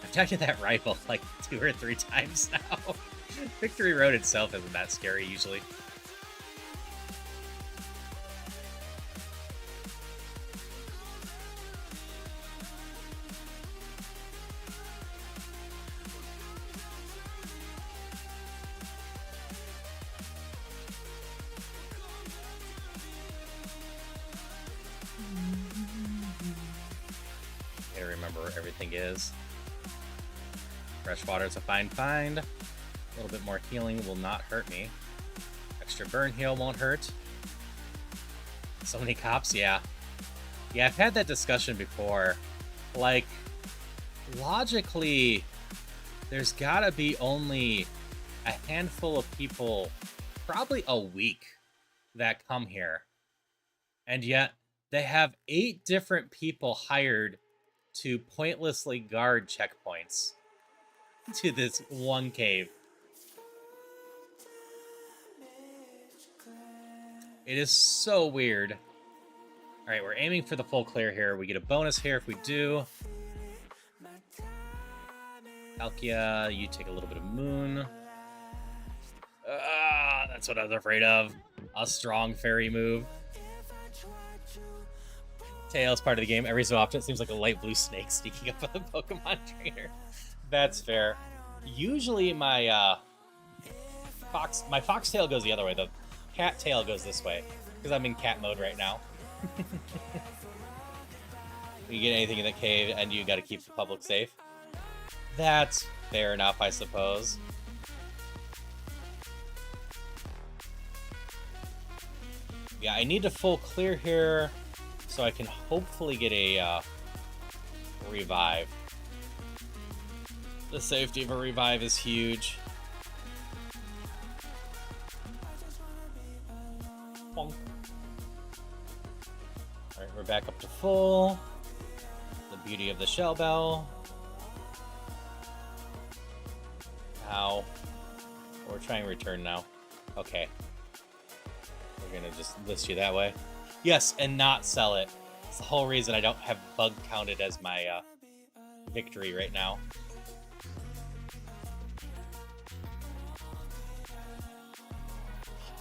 A: I've died to that rival like 2 or 3 times now. Victory Road itself isn't that scary usually. where everything is. Fresh water is a fine find. A little bit more healing will not hurt me. Extra burn heal won't hurt. So many cops, yeah. Yeah, I've had that discussion before. Like, logically, there's gotta be only a handful of people, probably a week, that come here. And yet, they have 8 different people hired to pointlessly guard checkpoints to this one cave. It is so weird. Alright, we're aiming for the full clear here. We get a bonus here if we do. Alkia, you take a little bit of moon. That's what I was afraid of. A strong fairy move. Tail's part of the game. Every so often it seems like a light blue snake sneaking up on the Pokemon trainer. That's fair. Usually my foxtail goes the other way. The cat tail goes this way because I'm in cat mode right now. You get anything in the cave and you got to keep the public safe. That's fair enough, I suppose. Yeah, I need to full clear here so I can hopefully get a revive. The safety of a revive is huge. Bonk. Alright, we're back up to full. The beauty of the shell bell. Ow. We're trying return now. Okay. We're gonna just list you that way. Yes, and not sell it. It's the whole reason I don't have bug counted as my victory right now.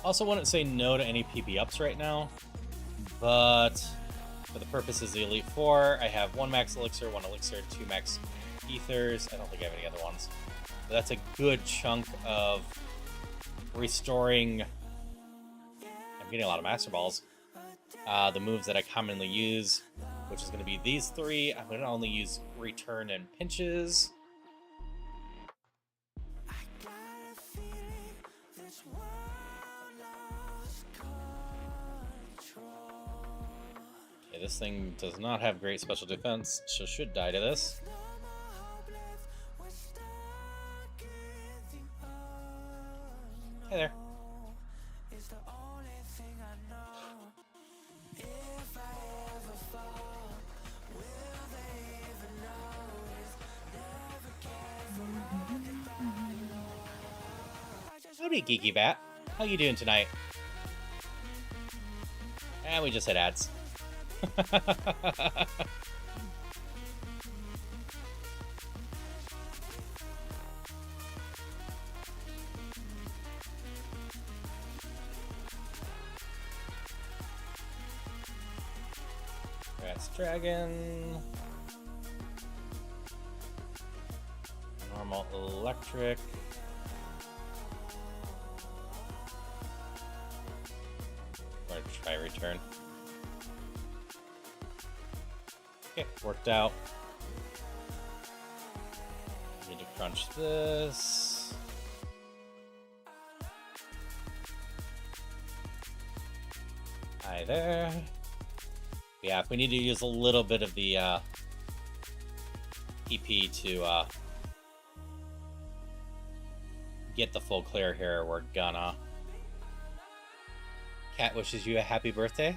A: Also wouldn't say no to any PP ups right now, but for the purposes of the Elite Four, I have 1 max elixir, 1 elixir, 2 max ethers. I don't think I have any other ones. But that's a good chunk of restoring. I'm getting a lot of Master Balls. The moves that I commonly use, which is going to be these 3. I'm going to only use return and pinches. Okay, this thing does not have great special defense, so should die to this. Hey there. Howdy, Geeky Bat. How you doing tonight? And we just hit ads. That's Dragon. Normal Electric. Or try return. Okay, worked out. Need to crunch this. Hi there. Yeah, if we need to use a little bit of the PP to get the full clear here, we're gonna. Cat wishes you a happy birthday.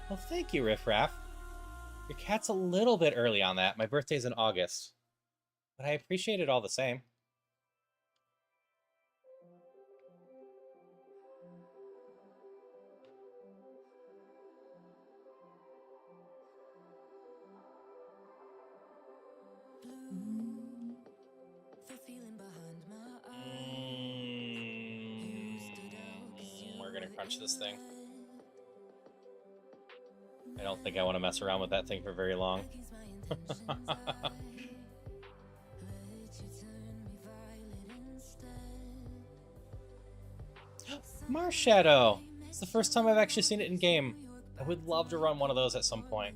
A: Well, thank you, Riff Raff. Your cat's a little bit early on that. My birthday's in August. But I appreciate it all the same. We're gonna crunch this thing. I don't think I want to mess around with that thing for very long. Marshadow! It's the first time I've actually seen it in game. I would love to run one of those at some point.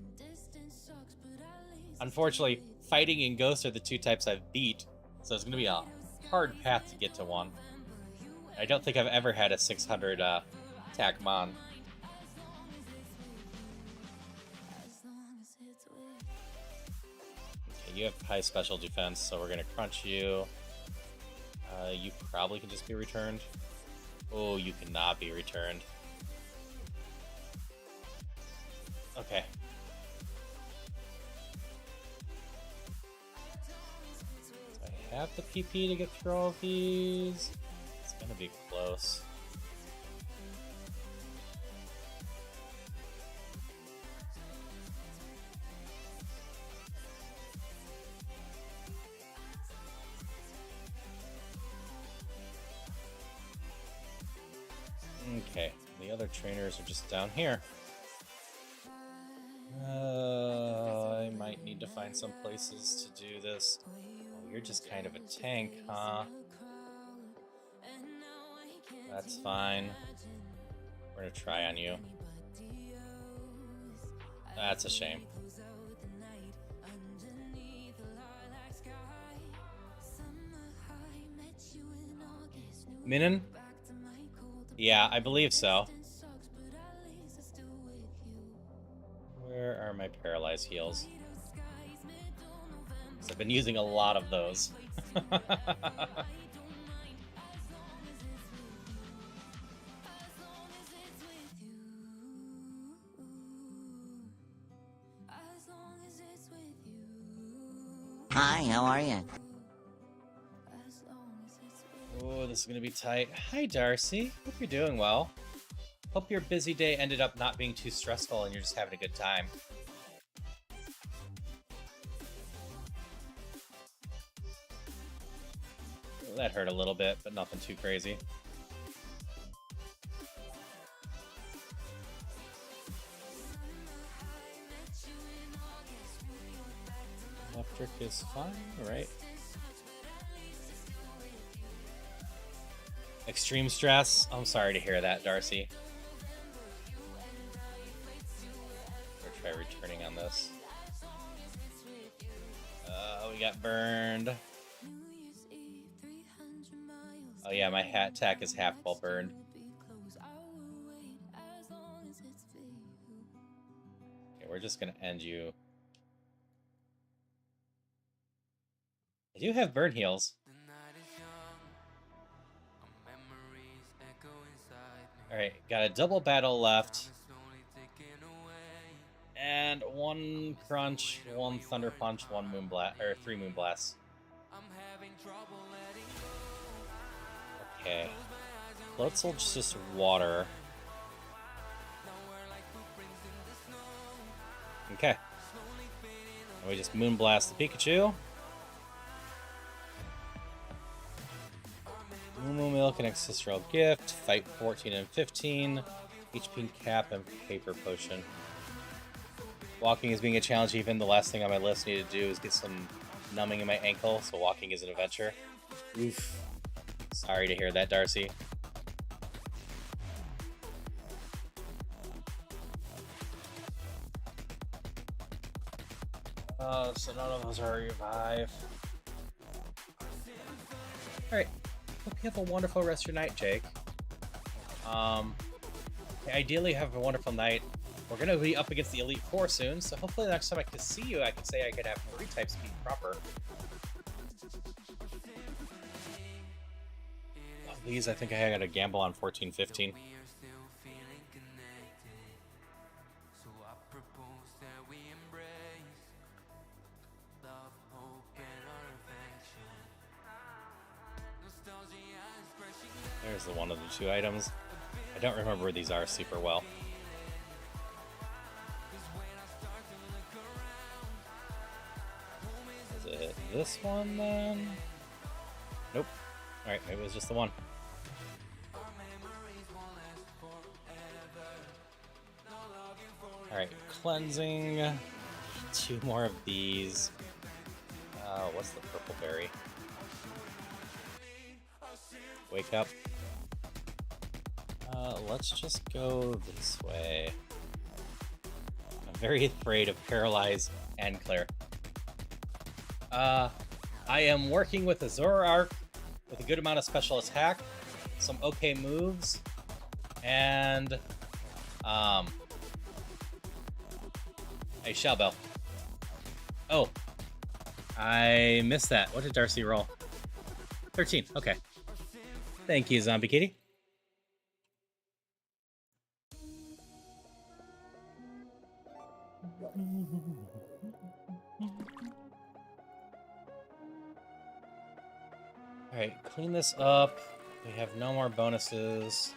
A: Unfortunately, fighting and ghost are the two types I've beat, so it's going to be a hard path to get to one. I don't think I've ever had a 600 attack mon. Okay, you have high special defense, so we're going to crunch you. You probably can just be returned. Oh, you cannot be returned. Okay. Do I have the PP to get through all of these? It's gonna be close. Okay, the other trainers are just down here. I might need to find some places to do this. Oh, you're just kind of a tank, huh? That's fine. We're gonna try on you. That's a shame. Minin? Yeah, I believe so. Where are my paralyzed heals? Because I've been using a lot of those.
D: Hi, how are you?
A: Oh, this is gonna be tight. Hi, Darcy. Hope you're doing well. Hope your busy day ended up not being too stressful and you're just having a good time. That hurt a little bit, but nothing too crazy. Electric is fine, right? Extreme stress? I'm sorry to hear that, Darcy. We'll try returning on this. We got burned. Oh yeah, my hat attack is half while burned. Okay, we're just gonna end you. I do have burn heals. Alright, got a double battle left. And one crunch, one thunder punch, one moon blast, or 3 moon blasts. Okay. Floatzel's just water. Okay. And we just moonblast the Pikachu. Moo Milk and Ancestral Gift. Fight 14 and 15. HP Cap and Paper Potion. Walking is being a challenge even. The last thing on my list need to do is get some numbing in my ankle, so walking is an adventure. Oof. Sorry to hear that, Darcy. So none of those are revive. Alright. Hope you have a wonderful rest of your night, Jake. Ideally have a wonderful night. We're going to be up against the Elite Four soon, so hopefully the next time I can see you, I can say I could have 3 type speed proper. Oh, please, I think I got to gamble on 14-15. There's the one of the 2 items. I don't remember where these are super well. Is it this one then? Nope. Alright, maybe it was just the one. Alright, cleansing. 2 more of these. What's the purple berry? Wake up. Let's just go this way. I'm very afraid of Paralyze and Claire. I am working with a Zoroark with a good amount of special attack, some okay moves, and a Shell Bell. Oh, I missed that. What did Darcy roll? 13. Okay. Thank you, Zombie Kitty. Alright, clean this up. We have no more bonuses.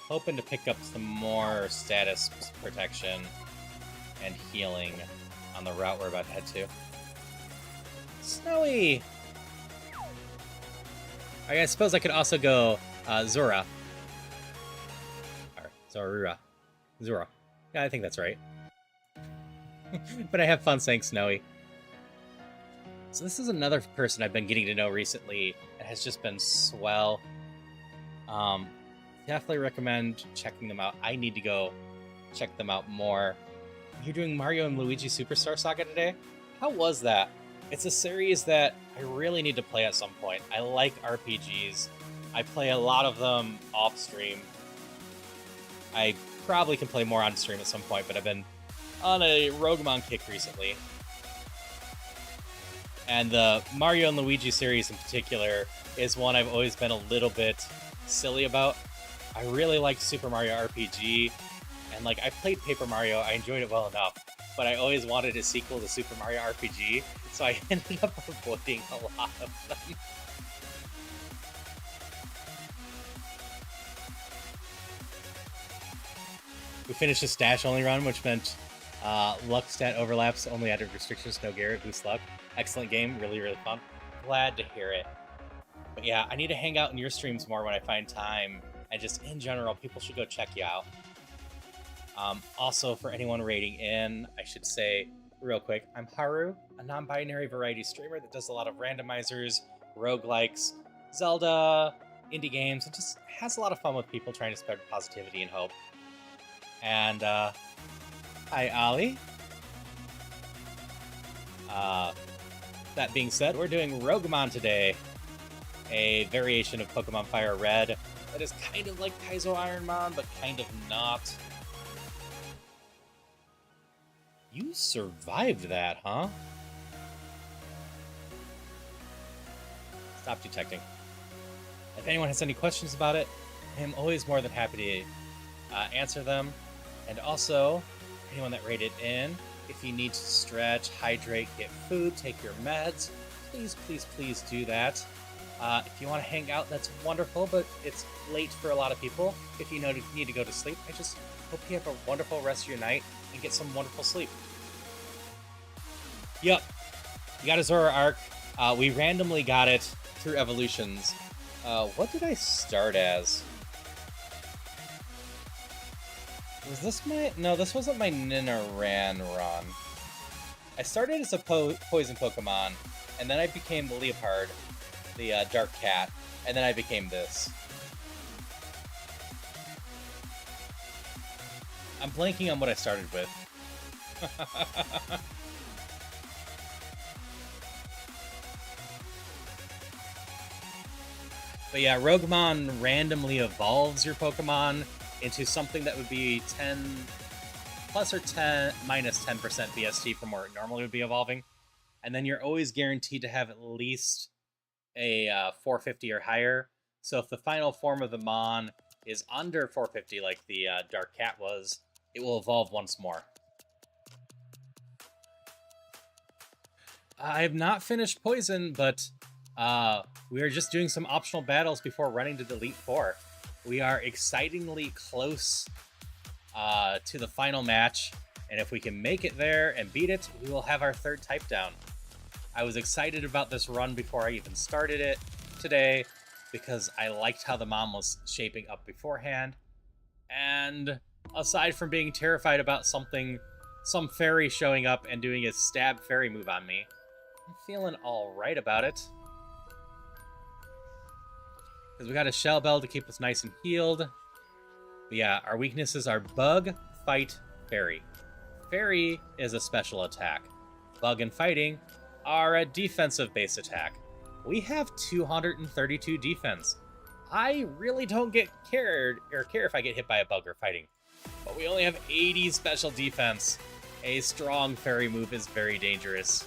A: Hoping to pick up some more status protection and healing on the route we're about to head to. Snowy! I suppose I could also go Zora. Or Zorura. Zora. Yeah, I think that's right. But I have fun saying Snowy. So this is another person I've been getting to know recently. It has just been swell. Definitely recommend checking them out. I need to go check them out more. You're doing Mario and Luigi Superstar Saga today? How was that? It's a series that I really need to play at some point. I like RPGs. I play a lot of them off stream. I probably can play more on stream at some point, but I've been on a Roguemon kick recently. And the Mario and Luigi series in particular is one I've always been a little bit silly about. I really like Super Mario RPG, and like I played Paper Mario, I enjoyed it well enough, but I always wanted a sequel to Super Mario RPG, so I ended up avoiding a lot of them. We finished a stash-only run, which meant luck stat overlaps, only added restrictions, no Garrett, boost luck. Excellent game, really, really fun. Glad to hear it. But yeah, I need to hang out in your streams more when I find time, and just in general, people should go check you out. Also, for anyone rating in, I should say real quick, I'm Haru, a non-binary variety streamer that does a lot of randomizers, roguelikes, Zelda, indie games, and just has a lot of fun with people trying to spread positivity and hope. And, hi, Ollie. That being said, we're doing Roguemon today, a variation of Pokemon Fire Red that is kind of like Kaizo Ironmon, but kind of not. You survived that, huh? Stop detecting. If anyone has any questions about it, I am always more than happy to answer them. And also, anyone that rated in, if you need to stretch, hydrate, get food, take your meds, please, please, please do that. If you want to hang out, that's wonderful, but it's late for a lot of people. If you need to go to sleep, I just hope you have a wonderful rest of your night and get some wonderful sleep. Yep, you got a Zoroark. We randomly got it through evolutions. What did I start as? Was this my... No, this wasn't my Ninaran run. I started as a poison Pokemon, and then I became the Leopard, the Dark Cat, and then I became this. I'm blanking on what I started with. But yeah, Roguemon randomly evolves your Pokemon into something that would be 10 plus or 10 minus 10% BST from where it normally would be evolving. And then you're always guaranteed to have at least a 450 or higher. So if the final form of the Mon is under 450, like the Dark Cat was, it will evolve once more. I have not finished Poison, but we are just doing some optional battles before running to the Elite Four. We are excitingly close to the final match, and if we can make it there and beat it, we will have our third type down. I was excited about this run before I even started it today, because I liked how the Mom was shaping up beforehand, and aside from being terrified about some fairy showing up and doing a stab fairy move on me, I'm feeling alright about it. Because we got a Shell Bell to keep us nice and healed. But yeah, our weaknesses are Bug, Fight, Fairy. Fairy is a special attack. Bug and Fighting our defensive base attack. We have 232 defense. I really don't care if I get hit by a bug or fighting, but we only have 80 special defense. A strong fairy move is very dangerous.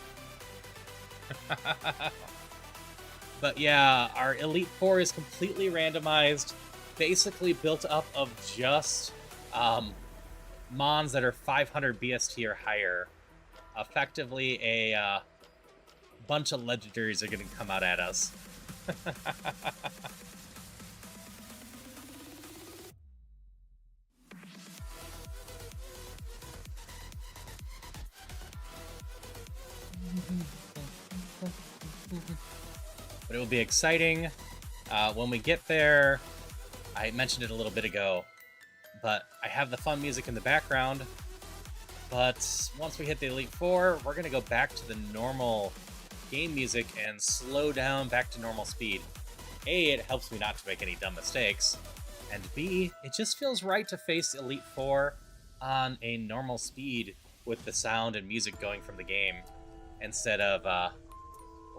A: But yeah, our Elite Four is completely randomized, basically built up of just Mons that are 500 BST or higher. Effectively, a bunch of legendaries are going to come out at us. But it will be exciting when we get there. I mentioned it a little bit ago, but I have the fun music in the background. But once we hit the Elite Four, we're going to go back to the normal game music and slow down back to normal speed. A, it helps me not to make any dumb mistakes. And B, it just feels right to face Elite Four on a normal speed with the sound and music going from the game, instead of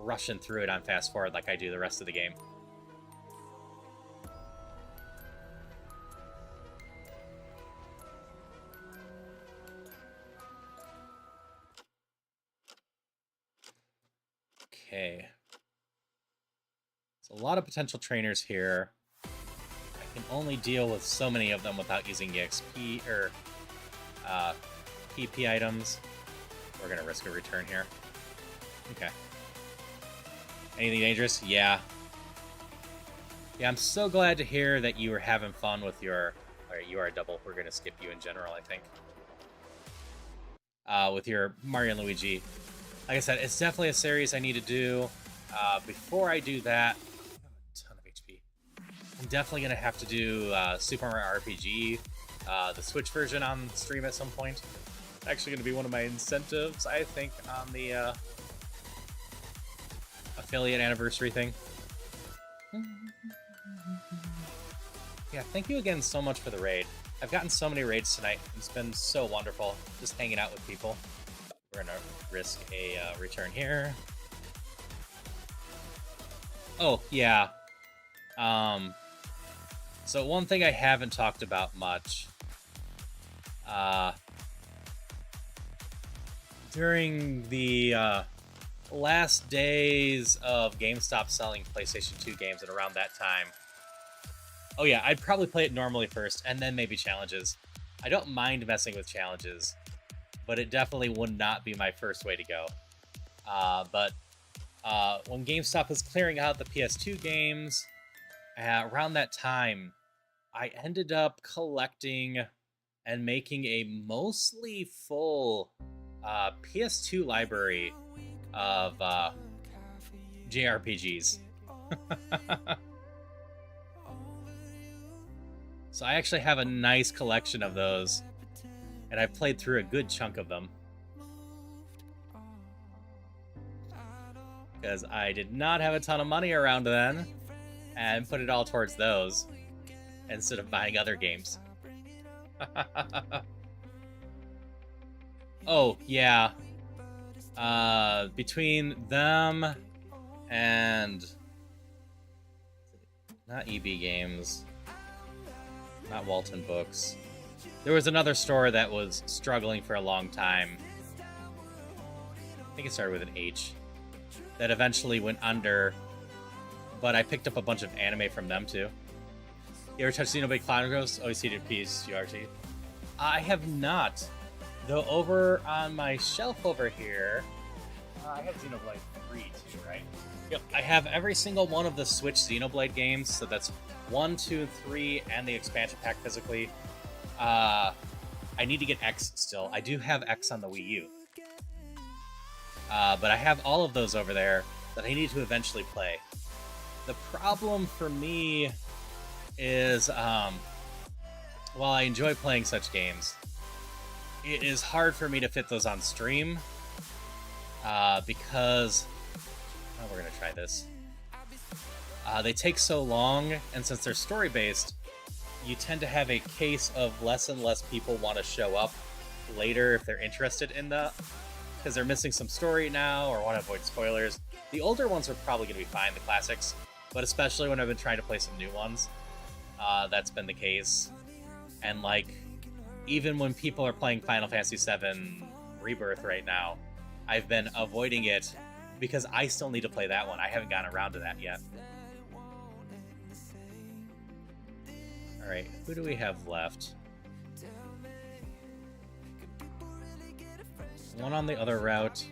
A: rushing through it on fast forward like I do the rest of the game. Okay. There's a lot of potential trainers here. I can only deal with so many of them without using EXP or PP items. We're gonna risk a return here. Okay. Anything dangerous? Yeah. Yeah, I'm so glad to hear that you were having fun with your... Alright, you are a double. We're gonna skip you in general, I think. With your Mario and Luigi. Like I said, it's definitely a series I need to do. Before I do that... I have a ton of HP. I'm definitely gonna have to do Super Mario RPG, the Switch version on stream at some point. Actually gonna be one of my incentives, I think, on the... affiliate anniversary thing. Yeah, thank you again so much for the raid. I've gotten so many raids tonight. It's been so wonderful just hanging out with people. We're gonna risk a return here. Oh, yeah. So one thing I haven't talked about much during the last days of GameStop selling PlayStation 2 games, and around that time. Oh yeah, I'd probably play it normally first, and then maybe challenges. I don't mind messing with challenges, but it definitely would not be my first way to go. But when GameStop was clearing out the PS2 games, around that time, I ended up collecting and making a mostly full PS2 library of JRPGs. So I actually have a nice collection of those, and I've played through a good chunk of them. Because I did not have a ton of money around then, and put it all towards those, instead of buying other games. Oh, yeah. Between them and... not EB Games, not Walton Books. There was another store that was struggling for a long time. I think it started with an H. That eventually went under, but I picked up a bunch of anime from them too. You ever touch Xenoblade Chronicles? OCD Piece, URT? I have not. Though over on my shelf over here, I have Xenoblade 3 too, right? Yep. I have every single one of the Switch Xenoblade games, so that's 1, 2, 3, and the expansion pack physically. I need to get X still. I do have X on the Wii U. But I have all of those over there that I need to eventually play. The problem for me is, while I enjoy playing such games, it is hard for me to fit those on stream, because... oh, we're going to try this. They take so long, and since they're story-based, you tend to have a case of less and less people want to show up later if they're interested in the because they're missing some story now or want to avoid spoilers. The older ones are probably going to be fine, the classics, but especially when I've been trying to play some new ones, that's been the case. And like, even when people are playing Final Fantasy VII Rebirth right now, I've been avoiding it because I still need to play that one. I haven't gotten around to that yet. Alright, who do we have left? One on the other route,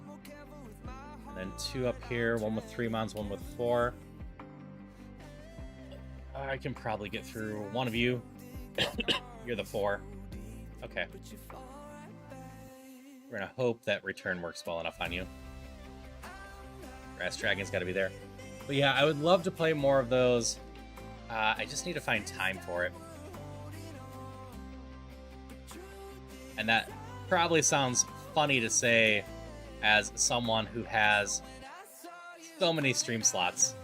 A: and then two up here, one with 3 mons, one with 4. I can probably get through one of you. You're the 4. Okay. We're gonna hope that return works well enough on you. Grass Dragon's gotta be there. But yeah, I would love to play more of those. I just need to find time for it. And that probably sounds funny to say as someone who has so many stream slots.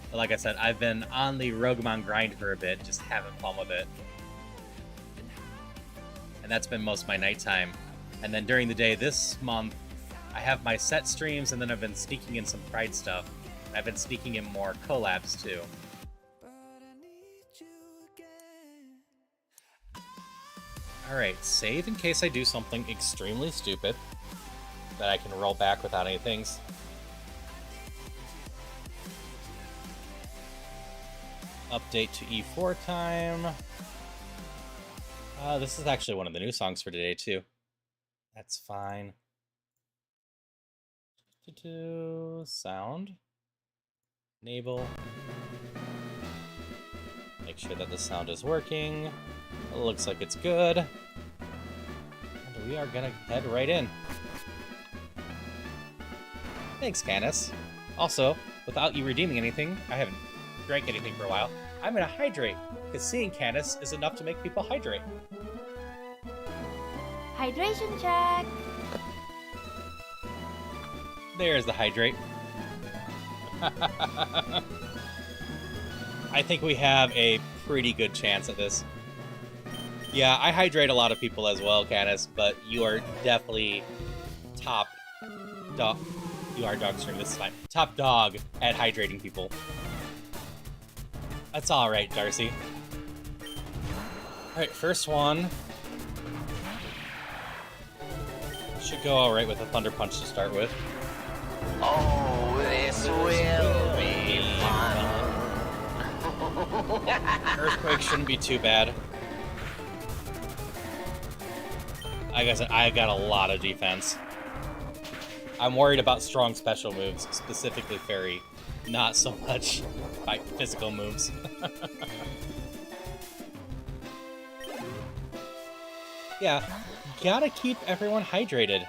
A: But like I said, I've been on the Roguemon grind for a bit, just having fun with it. And that's been most of my nighttime. And then during the day this month, I have my set streams, and then I've been sneaking in some Pride stuff. I've been sneaking in more collabs too. Alright, save in case I do something extremely stupid that I can roll back without any things. Update to E4 time. This is actually one of the new songs for today too. That's fine. Sound. Enable. Make sure that the sound is working. It looks like it's good. And we are gonna head right in. Thanks, Canis. Also, without you redeeming anything, I haven't drank anything for a while, I'm gonna hydrate, because seeing Canis is enough to make people hydrate.
E: Hydration check!
A: There's the hydrate. I think we have a pretty good chance at this. Yeah, I hydrate a lot of people as well, Canis, but you are definitely top dog. You are dogstream this time. Top dog at hydrating people. That's alright, Darcy. Alright, first one. Should go alright with a Thunder Punch to start with.
D: Oh, this will be fun.
A: Earthquake shouldn't be too bad. Like I said, I got a lot of defense. I'm worried about strong special moves, specifically Fairy, not so much by physical moves. Yeah, gotta keep everyone hydrated.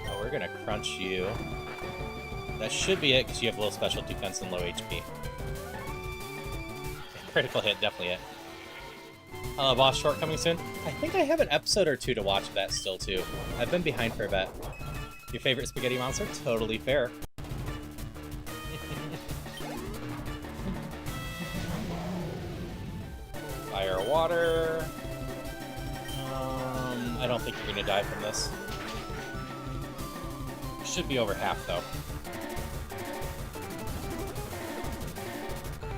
A: Oh, we're gonna crunch you. That should be it, because you have low special defense and low HP. Critical hit, definitely it. Boss short coming soon. I think I have an episode or two to watch of that still, too. I've been behind for a bit. Your favorite spaghetti monster? Totally fair. Fire, water. I don't think you're gonna die from this. Should be over half, though.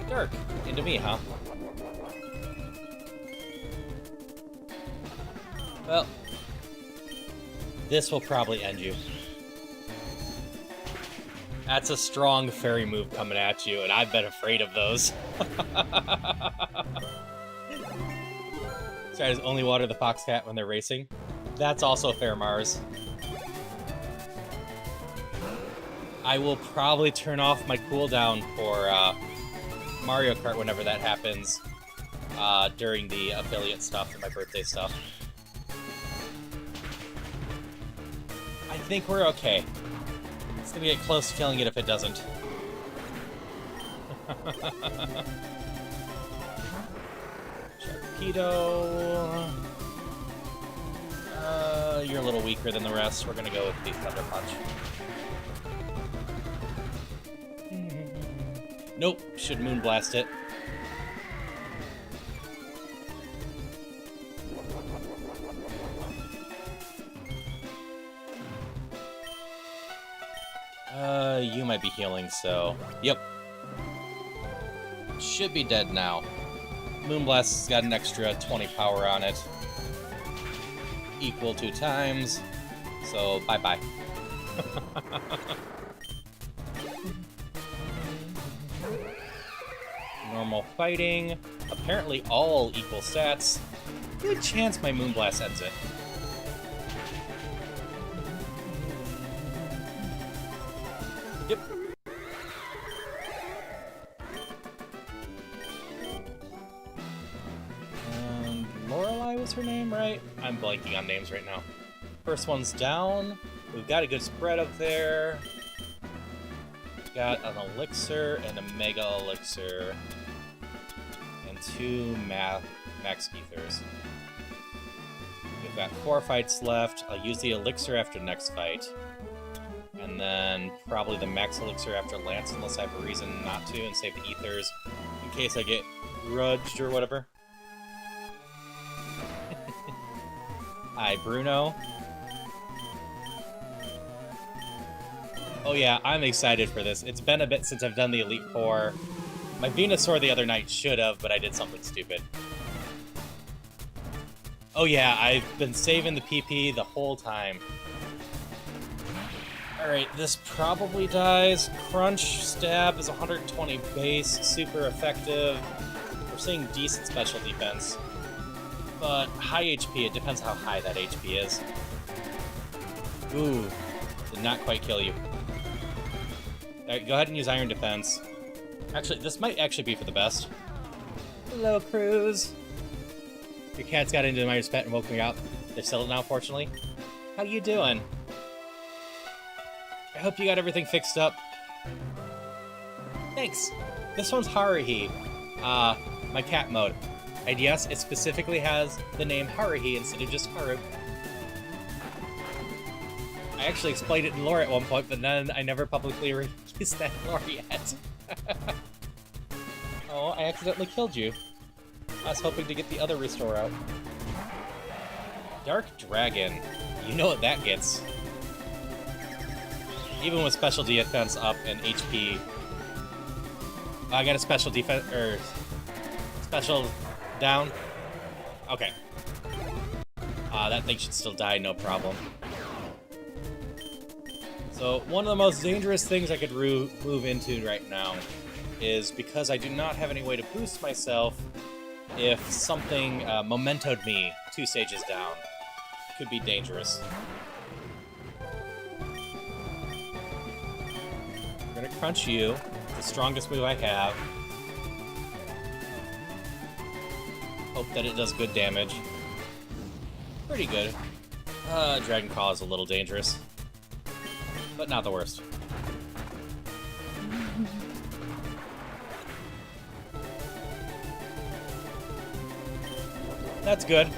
A: Dirk, into me, huh? Well, this will probably end you. That's a strong fairy move coming at you, and I've been afraid of those. Strategies only water the Foxcat when they're racing. That's also fair, Mars. I will probably turn off my cooldown for Mario Kart whenever that happens during the affiliate stuff and my birthday stuff. I think we're okay. It's gonna get close to killing it if it doesn't. Sharpedo. You're a little weaker than the rest. We're gonna go with the Thunder Punch. Nope, should Moonblast it. You might be healing, so... Yep. Should be dead now. Moonblast's got an extra 20 power on it. Equal 2 times. So, bye-bye. Normal fighting. Apparently all equal stats. Good chance my Moonblast ends it. Yep. And Lorelei was her name, right? I'm blanking on names right now. First one's down. We've got a good spread up there. Got an elixir and a mega elixir. And 2 max ethers. We've got 4 fights left. I'll use the elixir after next fight. And then probably the max elixir after Lance, unless I have a reason not to, and save the ethers in case I get grudged or whatever. Hi, Bruno. Oh yeah, I'm excited for this. It's been a bit since I've done the Elite Four. My Venusaur the other night should have, but I did something stupid. Oh yeah, I've been saving the PP the whole time. Alright, this probably dies. Crunch Stab is 120 base, super effective. We're seeing decent special defense. But high HP, it depends how high that HP is. Ooh, did not quite kill you. Alright, go ahead and use Iron Defense. Actually, this might actually be for the best. Hello, Cruz. Your cats got into my pet and woke me up. They're settled now, fortunately. How you doing? I hope you got everything fixed up. Thanks. This one's Haruhi. My cat mode. And yes, it specifically has the name Haruhi instead of just Haru. I actually explained it in lore at one point, but then I never publicly released that lore yet. Oh, I accidentally killed you. I was hoping to get the other restore out. Dark Dragon. You know what that gets. Even with special defense up and HP. I got a special defense, or special down. Okay. That thing should still die, no problem. So, one of the most dangerous things I could move into right now is because I do not have any way to boost myself if something mementoed me 2 stages down. Could be dangerous. I'm gonna crunch you. The strongest move I have. Hope that it does good damage. Pretty good. Dragon Claw is a little dangerous. But not the worst. That's good.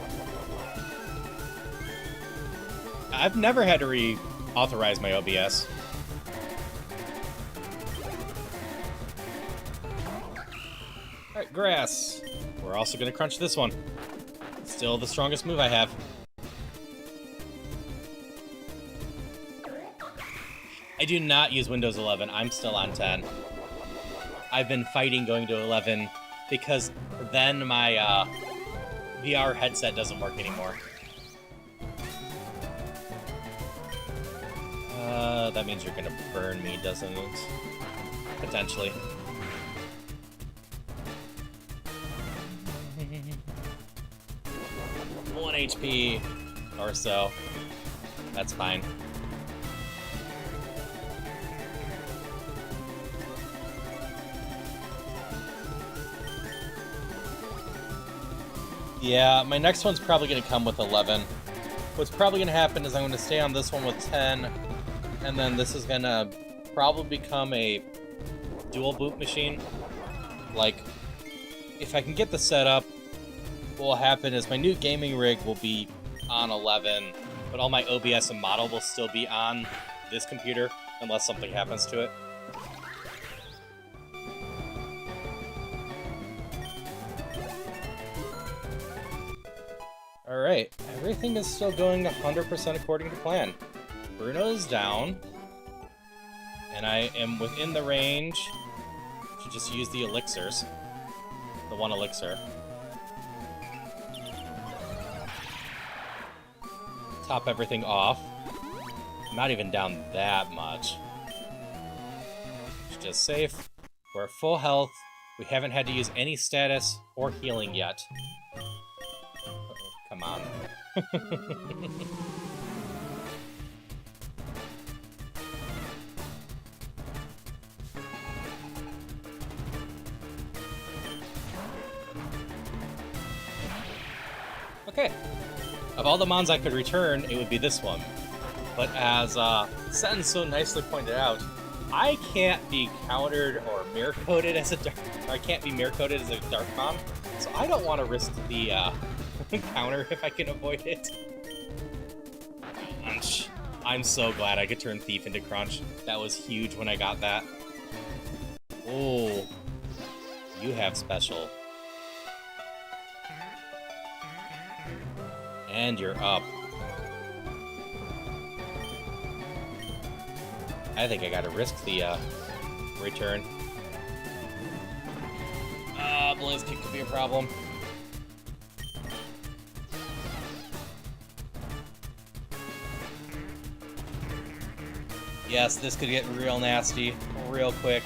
A: I've never had to reauthorize my OBS. Alright, Grass. We're also gonna crunch this one. Still the strongest move I have. I do not use Windows 11. I'm still on 10. I've been fighting going to 11 because then my VR headset doesn't work anymore. That means you're gonna burn me, doesn't it? Potentially. One HP or so. That's fine. Yeah, my next one's probably going to come with 11. What's probably going to happen is I'm going to stay on this one with 10, and then this is going to probably become a dual boot machine. Like, if I can get the setup, what will happen is my new gaming rig will be on 11, but all my OBS and model will still be on this computer, unless something happens to it. Alright, everything is still going 100% according to plan. Bruno's down. And I am within the range to just use the elixirs. The one elixir. Top everything off. Not even down that much. It's just safe. We're at full health. We haven't had to use any status or healing yet. Come on. Okay. Of all the mons I could return, it would be this one. But as Sen so nicely pointed out, I can't be countered or mirror coded as a dark. Or I can't be mirror coded as a dark mon, so I don't want to risk the counter if I can avoid it. Crunch. I'm so glad I could turn Thief into Crunch. That was huge when I got that. Oh, you have special. And you're up. I think I gotta risk the return. Blaze Kick could be a problem. Yes, this could get real nasty, real quick.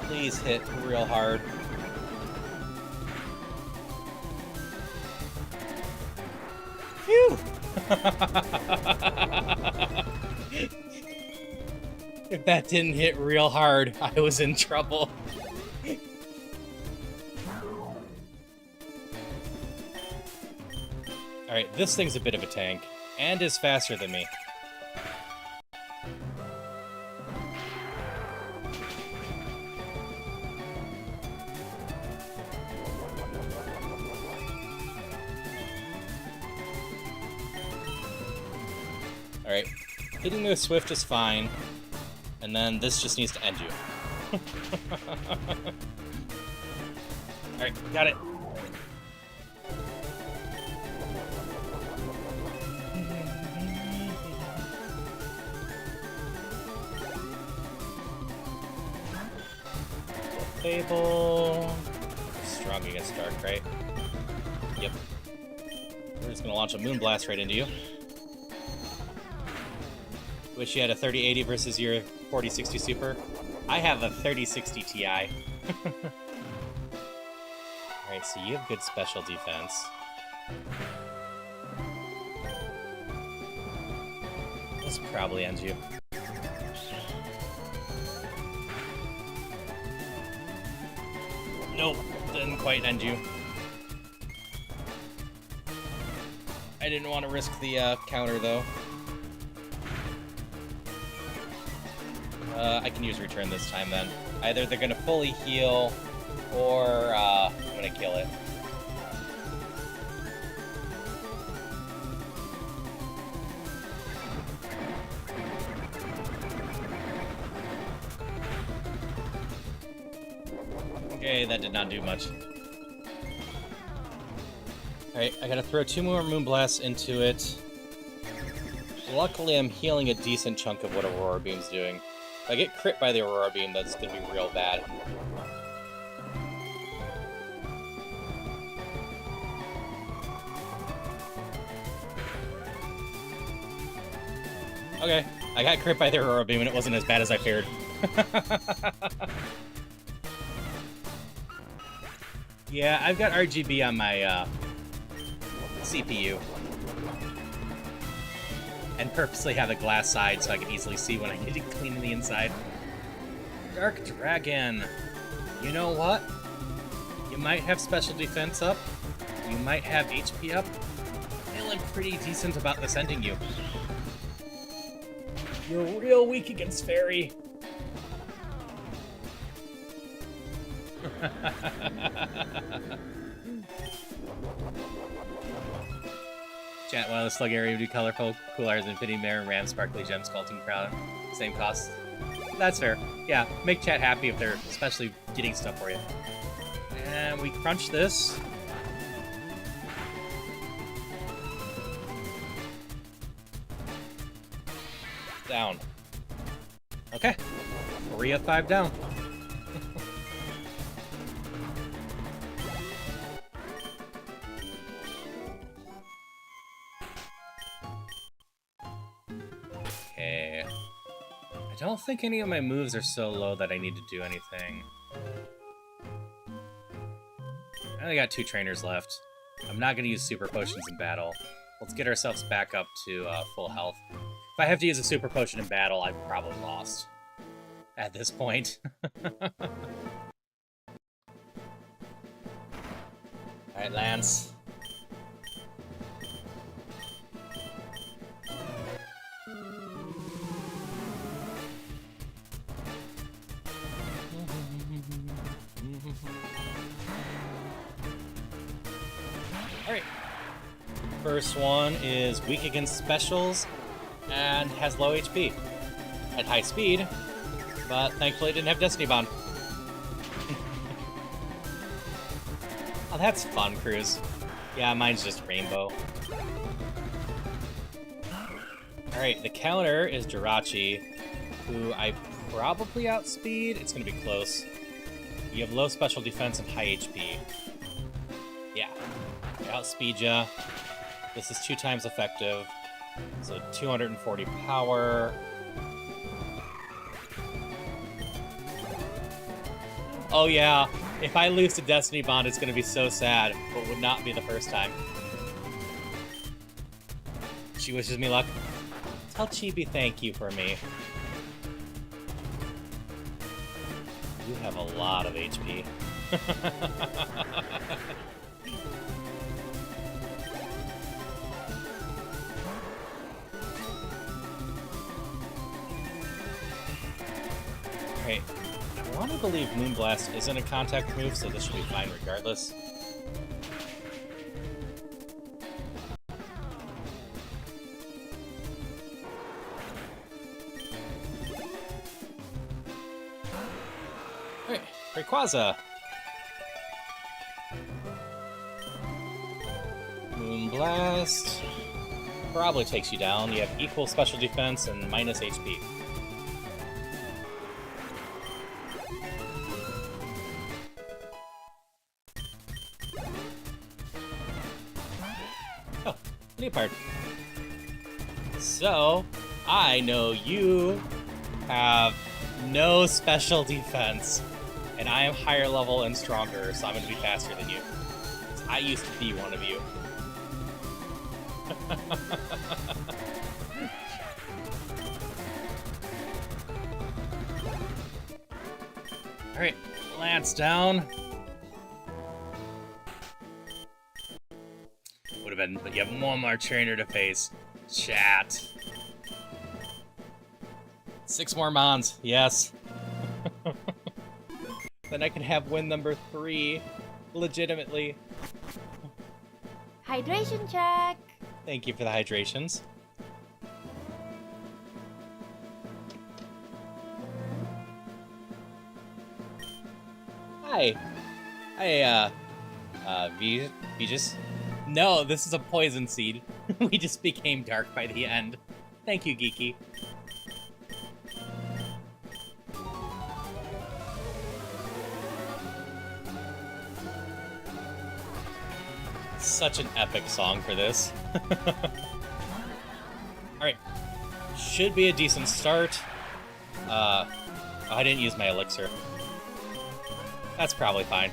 A: Please hit real hard. Phew! If that didn't hit real hard, I was in trouble. Alright, this thing's a bit of a tank, and is faster than me. Alright, hitting me with Swift is fine, and then this just needs to end you. Alright, got it. Fable. Strong against Dark, right? Yep. We're just gonna launch a Moonblast right into you. Wish you had a 3080 versus your 4060 Super. I have a 3060 Ti. Alright, so you have good special defense. This probably ends you. Nope, didn't quite end you. I didn't want to risk the counter, though. I can use return this time, then. Either they're gonna fully heal, or I'm gonna kill it. Okay, that did not do much. Alright, I gotta throw 2 more Moonblasts into it. Luckily, I'm healing a decent chunk of what Aurora Beam's doing. If I get crit by the Aurora Beam, that's gonna be real bad. Okay, I got crit by the Aurora Beam and it wasn't as bad as I feared. Yeah, I've got RGB on my CPU. And purposely have a glass side so I can easily see when I need to clean the inside. Dark Dragon. You know what? You might have special defense up. You might have HP up. Feeling pretty decent about this ending you. You're real weak against Fairy. Chat, while the slug area would be colorful, cool eyes, Infinity Mirror, Ram, Sparkly Gems, Sculpting Crown, same cost. That's fair. Yeah, make chat happy if they're especially getting stuff for you. And we crunch this. down. Okay. 3 of 5 down. Okay. I don't think any of my moves are so low that I need to do anything. I only got 2 trainers left. I'm not going to use super potions in battle. Let's get ourselves back up to full health. If I have to use a super potion in battle, I've probably lost at this point. Alright, Lance. Alright. First one is weak against specials and has low HP. At high speed, but thankfully it didn't have Destiny Bond. Oh, that's fun, Cruz. Yeah, mine's just Rainbow. Alright, the counter is Jirachi, who I probably outspeed. It's gonna be close. You have low special defense and high HP. Yeah, I outspeed ya. This is 2 times effective, so 240 power. Oh yeah, if I lose to Destiny Bond, it's gonna be so sad, but would not be the first time. She wishes me luck. Tell Chibi thank you for me. You have a lot of HP. Alright. I want to believe Moonblast isn't a contact move, so this should be fine regardless. Alright, Rayquaza. Moonblast probably takes you down. You have equal special defense and minus HP. Oh, Leopard. So, I know you have no special defense, and I am higher level and stronger, so I'm going to be faster than you. I used to be one of you. Alright, Lance down. Would have been, but you have one more trainer to face. Chat. 6 more Mons, yes. Then I can have win number 3, legitimately.
E: Hydration check.
A: Thank you for the hydrations. Hi. Hi, Vegis. No, this is a poison seed. We just became dark by the end. Thank you, Geeky. Such an epic song for this. Alright. Should be a decent start. Oh, I didn't use my elixir. That's probably fine.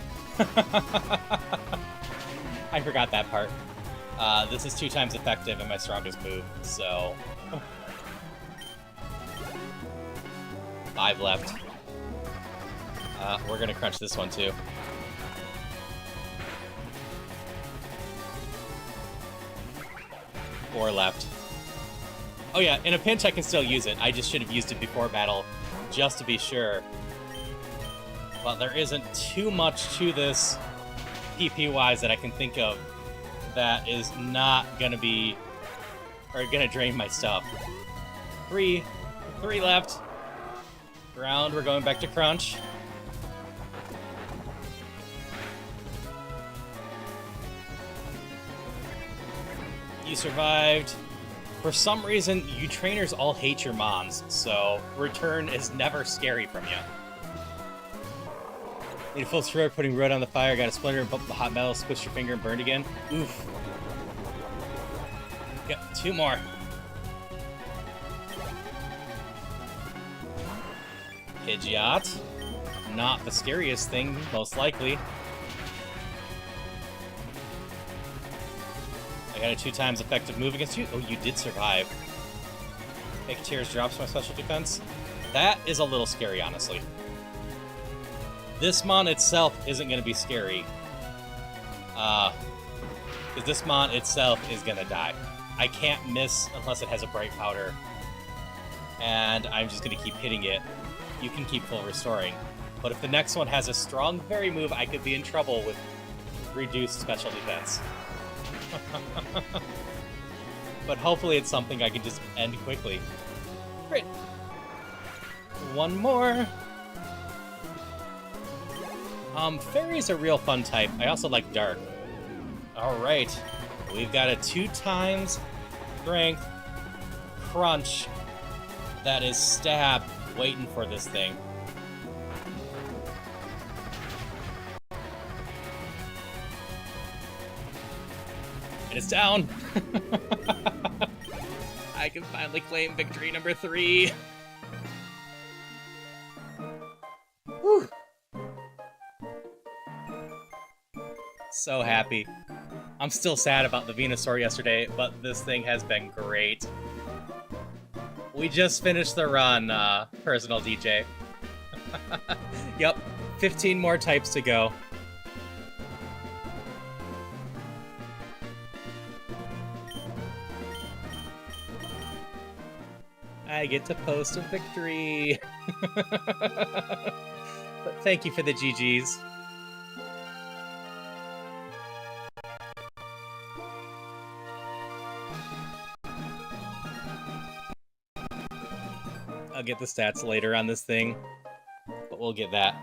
A: I forgot that part. This is 2 times effective and my strongest move, so... 5 left. We're gonna crunch this one too. Four left. Oh yeah, in a pinch I can still use it. I just should have used it before battle, just to be sure. But there isn't too much to this PP-wise that I can think of that is not gonna be, or gonna drain my stuff. 3 left. Ground, we're going back to crunch. You survived. For some reason, you trainers all hate your mons, so return is never scary from you. Need a full throat, putting wood on the fire, got a splinter and bump the hot metal, squish your finger and burned again. Oof. Yep, 2 more. Pidgeot. Not the scariest thing, most likely. I got a 2 times effective move against you. Oh, you did survive. Make tears drops my special defense. That is a little scary, honestly. This mon itself isn't going to be scary. Because this mon itself is going to die. I can't miss unless it has a bright powder. And I'm just going to keep hitting it. You can keep full restoring. But if the next one has a strong fairy move, I could be in trouble with reduced special defense. But hopefully it's something I can just end quickly. Great. 1 more. Fairy's a real fun type. I also like dark. Alright. We've got a 2 times strength crunch that is stab waiting for this thing. And it's down. I can finally claim victory number 3. Whew. So happy. I'm still sad about the Venusaur yesterday, but this thing has been great. We just finished the run, personal DJ. Yep, 15 more types to go. I get to post a victory. But thank you for the GGs. I'll get the stats later on this thing, but we'll get that.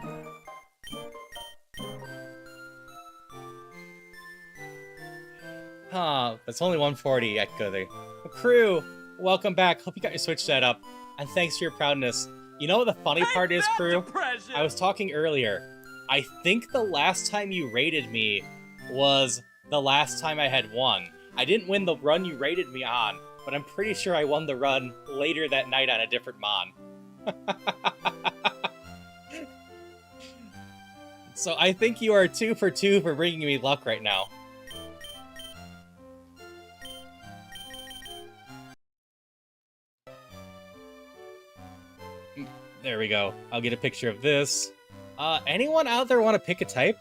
A: Huh, it's only 140. I could go there. Crew, welcome back. Hope you got your Switch set up, and thanks for your proudness. You know what the funny part is, crew? I was talking earlier. I think the last time you rated me was the last time I had won. I didn't win the run you rated me on, but I'm pretty sure I won the run later that night on a different mon. So I think you are 2 for 2 for bringing me luck right now. There we go. I'll get a picture of this. Anyone out there want to pick a type?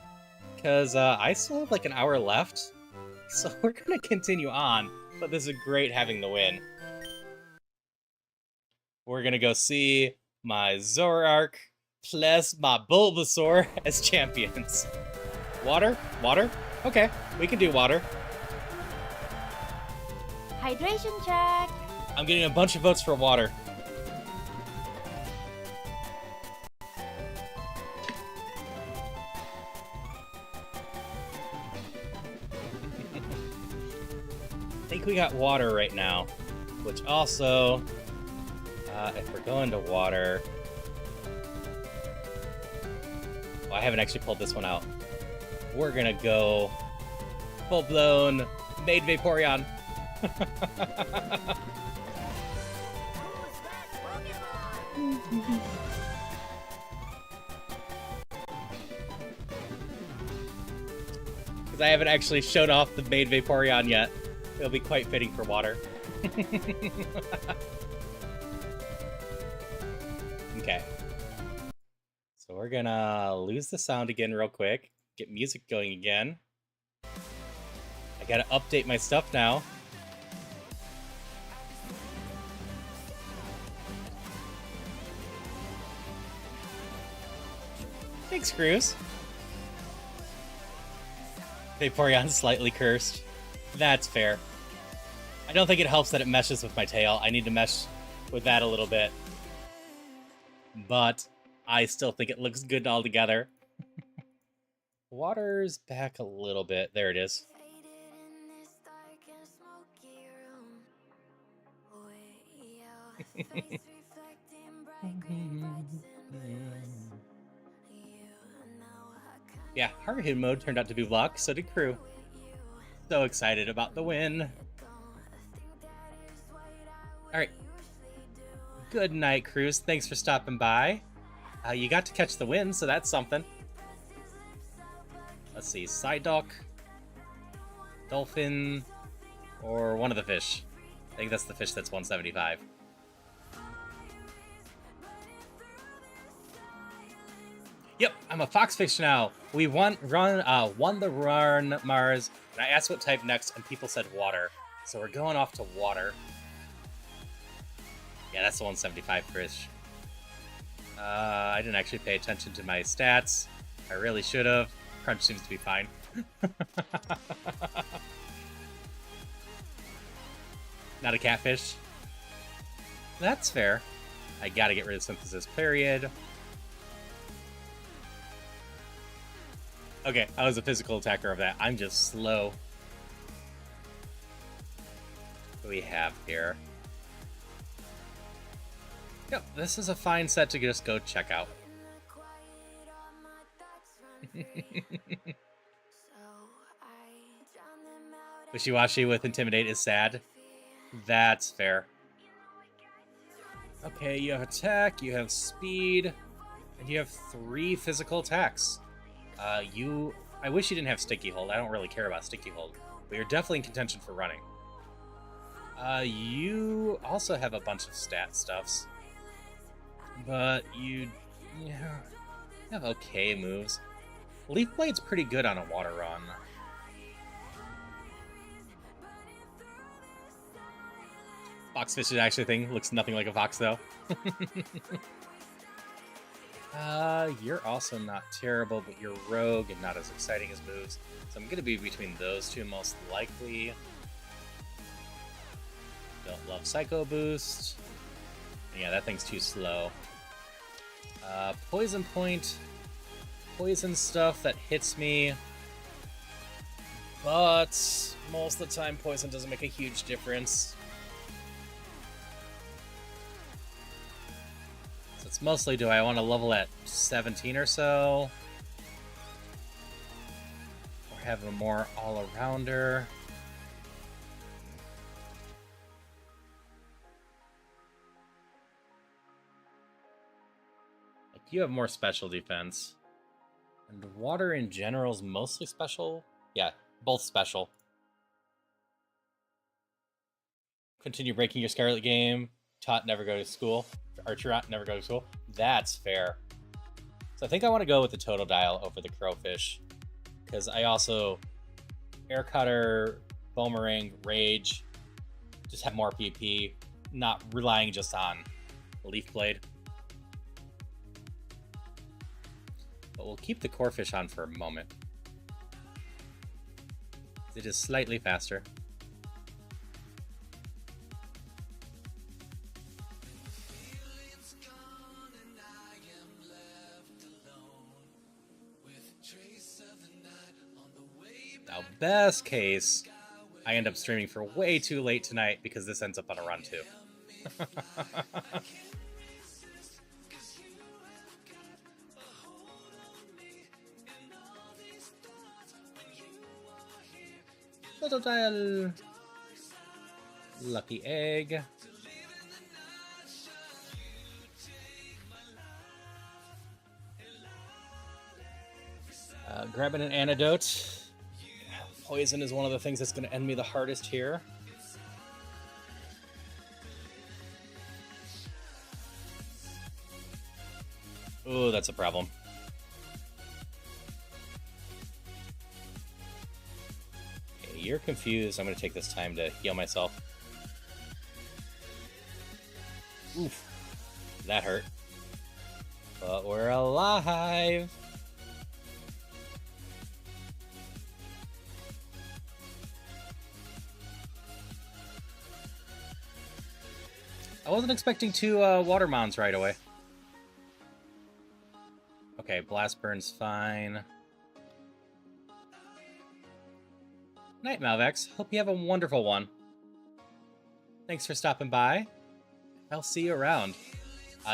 A: Because I still have like an hour left. So we're going to continue on. But this is great having the win. We're going to go see my Zoroark plus my Bulbasaur as champions. Water? Water? Okay, we can do water.
E: Hydration check.
A: I'm getting a bunch of votes for water. I think we got water right now, which also, if we're going to water, well, I haven't actually pulled this one out. We're gonna go full-blown Maid Vaporeon. Because I haven't actually shown off the Maid Vaporeon yet. It'll be quite fitting for water. Okay. So we're gonna lose the sound again real quick. Get music going again. I gotta update my stuff now. Thanks, Cruz. Vaporeon's slightly cursed. That's fair. I don't think it helps that it meshes with my tail. I need to mesh with that a little bit. But I still think it looks good all together. Water's back a little bit. There it is. Yeah, hard hit mode turned out to be luck, so did crew. So excited about the win. Alright. Good night, crews. Thanks for stopping by. You got to catch the win, so that's something. Let's see, side dock, dolphin, or one of the fish. I think that's the fish that's 175. Yep, I'm a foxfish now. We won the run, Mars, and I asked what type next, and people said water. So we're going off to water. Yeah, that's the 175 fish. I didn't actually pay attention to my stats. I really should have. Crunch seems to be fine. Not a catfish. That's fair. I gotta get rid of synthesis, period. Okay, I was a physical attacker of that. I'm just slow. What do we have here? Yep, this is a fine set to just go check out. Wishy-washy with Intimidate is sad. That's fair. Okay, you have attack, you have speed, and you have 3 physical attacks. I wish you didn't have Sticky Hold. I don't really care about Sticky Hold. But you're definitely in contention for running. You also have a bunch of stat stuffs. But you have okay moves. Leaf Blade's pretty good on a water run. Foxfish is actually a thing. Looks nothing like a fox, though. You're also not terrible, but you're rogue and not as exciting as moves. So I'm going to be between those two most likely. Don't love Psycho Boost. Yeah, that thing's too slow. Poison Point. Poison stuff that hits me. But most of the time, poison doesn't make a huge difference. So it's mostly, do I want to level at 17 or so? Or have a more all-arounder? Like, you have more special defense. And water in general is mostly special. Yeah, both special. Continue breaking your Scarlet game. Tot never go to school. Archerot never go to school. That's fair. So I think I want to go with the total dial over the Crowfish. Because I also Air Cutter, Boomerang, Rage. Just have more PP. Not relying just on Leaf Blade. But we'll keep the Corefish on for a moment. It is slightly faster. Now, best case, I end up streaming for way too late tonight because this ends up on a run too. Little dial. Lucky egg. Grabbing an antidote. Poison is one of the things that's going to end me the hardest here. Oh, that's a problem. Okay, you're confused. I'm going to take this time to heal myself. Oof. That hurt. But we're alive. I wasn't expecting 2 water mons right away. Okay, Blast Burn's fine. Night, Malvex. Hope you have a wonderful one. Thanks for stopping by. I'll see you around.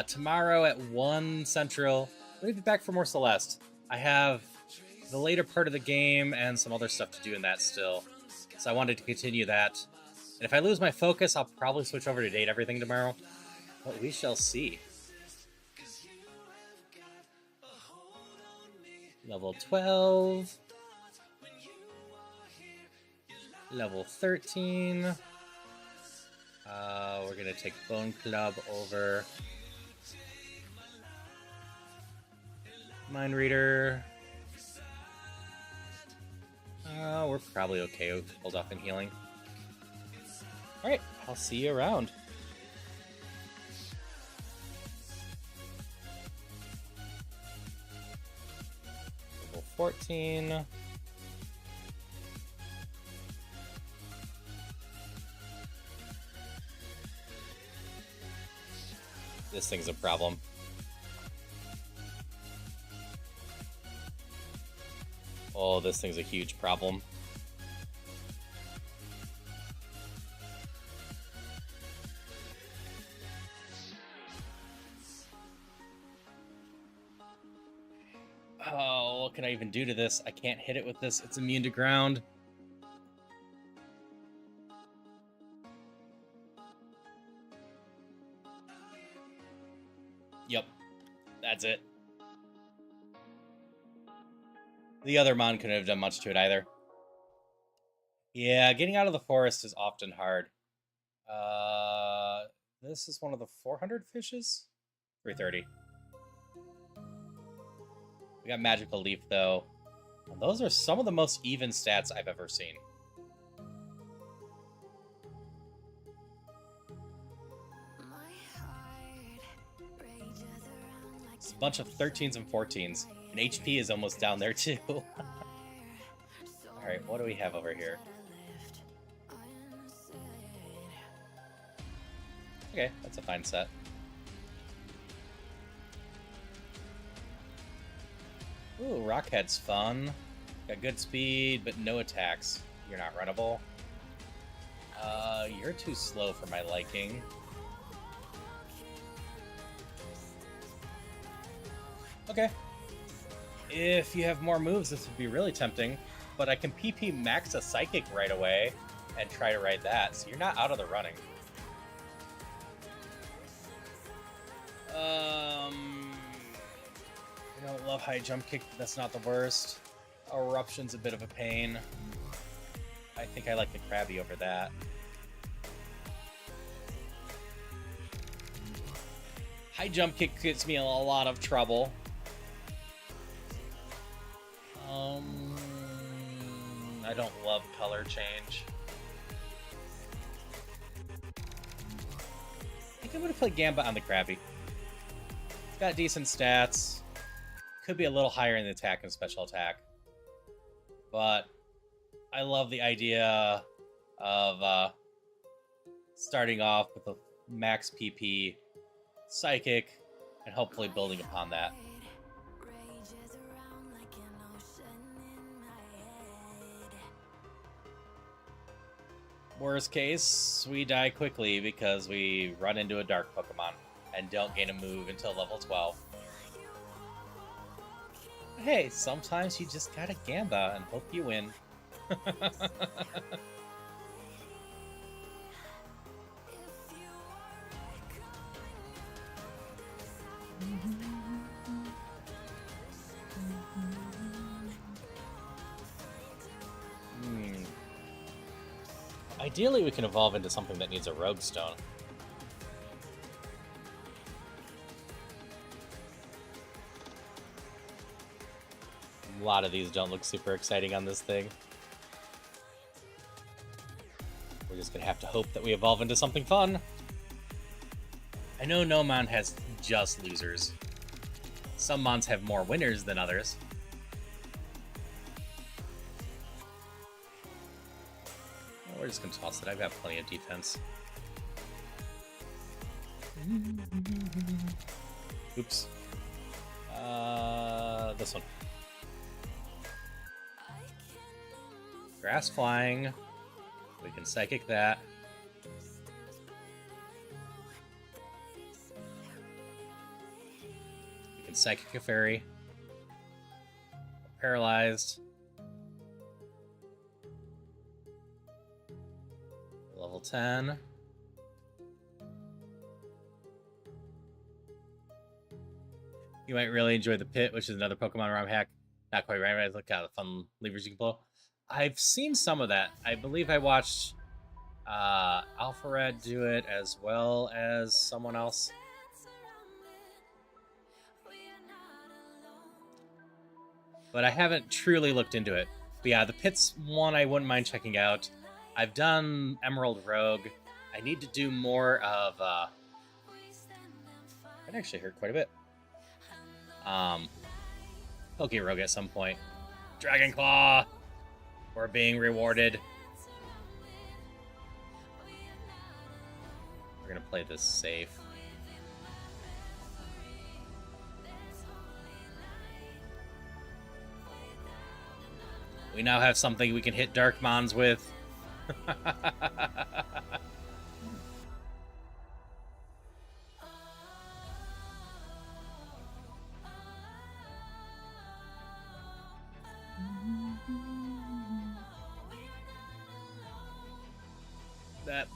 A: Tomorrow at 1 Central, we'll be back for more Celeste. I have the later part of the game and some other stuff to do in that still. So I wanted to continue that. And if I lose my focus, I'll probably switch over to Date Everything tomorrow. But we shall see. Level 12. Level 13. We're going to take Bone Club over. Mind Reader. We're probably okay with hold off and healing. Alright, I'll see you around. Level 14. This thing's a problem. Oh, this thing's a huge problem. Oh, what can I even do to this? I can't hit it with this. It's immune to ground. Yep, that's it. The other Mon couldn't have done much to it either. Yeah, getting out of the forest is often hard. This is one of the 400 fishes? 330. We got Magical Leaf, though. Those are some of the most even stats I've ever seen. It's a bunch of 13s and 14s. And HP is almost down there, too. Alright, what do we have over here? Okay, that's a fine set. Ooh, Rockhead's fun. Got good speed, but no attacks. You're not runnable. You're too slow for my liking. Okay. If you have more moves, this would be really tempting, but I can PP max a Psychic right away and try to ride that, so you're not out of the running. I don't love High Jump Kick, but that's not the worst. Eruption's a bit of a pain. I think I like the Krabby over that. High Jump Kick gets me in a lot of trouble. I don't love color change. I think I'm going to play Gambit on the Krabby. It's got decent stats. Could be a little higher in the attack and special attack. But I love the idea of starting off with a max PP Psychic and hopefully building upon that. Worst case, we die quickly because we run into a dark Pokemon and don't gain a move until level 12. Hey, sometimes you just gotta Gamba and hope you win. Ideally, we can evolve into something that needs a Rogue Stone. A lot of these don't look super exciting on this thing. We're just gonna have to hope that we evolve into something fun. I know no Mon has just losers. Some Mons have more winners than others. We're just gonna toss it. I've got plenty of defense. Oops. This one. Grass flying. We can Psychic that. can Psychic a Fairy. Paralyzed. Level 10. You might really enjoy the Pit, which is another Pokemon ROM hack. Not quite right, but look at the fun levers you can pull. I've seen some of that. I believe I watched Alpha Red do it as well as someone else. But I haven't truly looked into it. But yeah, the Pit's one I wouldn't mind checking out. I've done Emerald Rogue. I need to do more of... That actually hurt quite a bit. Poke Rogue at some point. Dragon Claw! We're being rewarded. We're gonna play this safe. We now have something we can hit Darkmons with. That,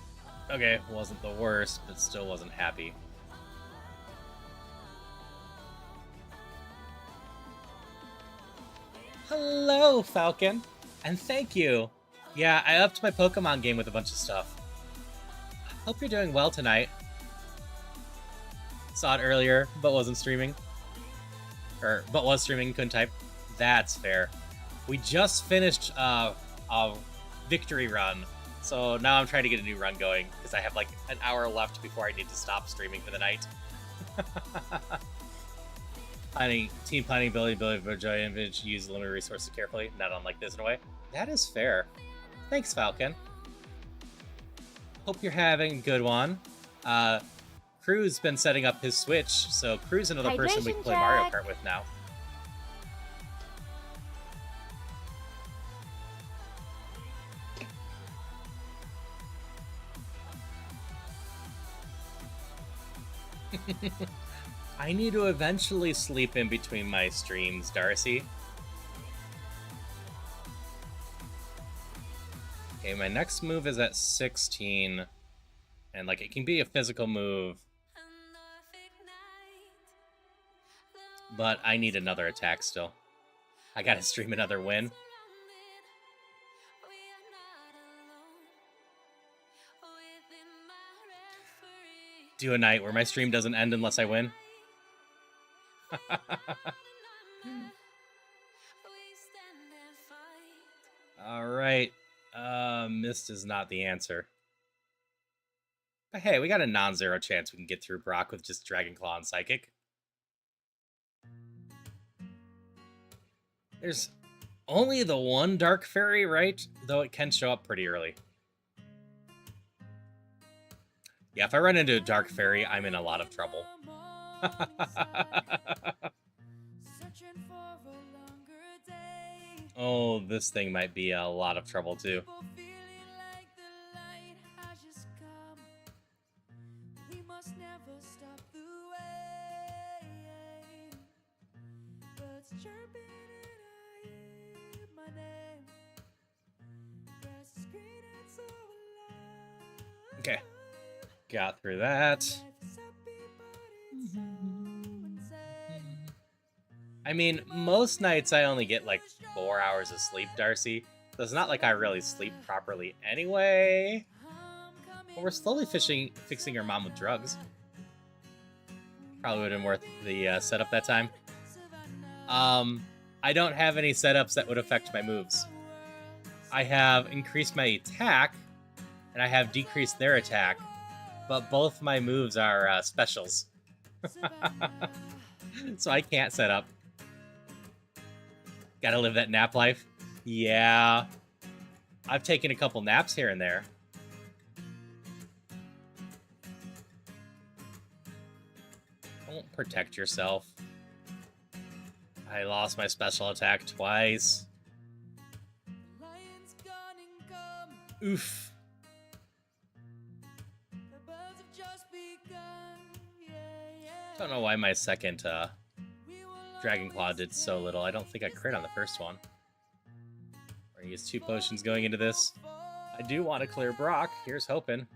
A: okay, wasn't the worst, but still wasn't happy. Hello, Falcon, and thank you. Yeah, I upped my Pokemon game with a bunch of stuff. Hope you're doing well tonight. Saw it earlier, but wasn't streaming. But was streaming, couldn't type. That's fair. We just finished a victory run, so now I'm trying to get a new run going, because I have like an hour left before I need to stop streaming for the night. Team planning, ability, joy, image, use limited resources carefully, not unlike this in a way. That is fair. Thanks, Falcon. Hope you're having a good one. Crew's been setting up his Switch, so Crew's another person we can play Mario Kart with now. I need to eventually sleep in between my streams, Darcy. Okay, my next move is at 16. And, like, it can be a physical move. But I need another attack still. I gotta stream another win. Do a night where my stream doesn't end unless I win. Alright. Mist is not the answer. But hey, we got a non-zero chance we can get through Brock with just Dragon Claw and Psychic. There's only the one Dark Fairy, right? Though it can show up pretty early. Yeah, if I run into a Dark Fairy, I'm in a lot of trouble. Oh, this thing might be a lot of trouble, too. Okay. Got through that. I mean, most nights I only get like 4 hours of sleep, Darcy. So it's not like I really sleep properly anyway. But we're slowly fixing her mom with drugs. Probably would have been worth the setup that time. I don't have any setups that would affect my moves. I have increased my attack, and I have decreased their attack. But both my moves are specials. So I can't set up. Gotta live that nap life. Yeah. I've taken a couple naps here and there. Don't protect yourself. I lost my special attack twice. Oof. Don't know why my second Dragon Claw did so little. I don't think I crit on the first one. We're gonna use 2 potions going into this. I do want to clear Brock. Here's hoping.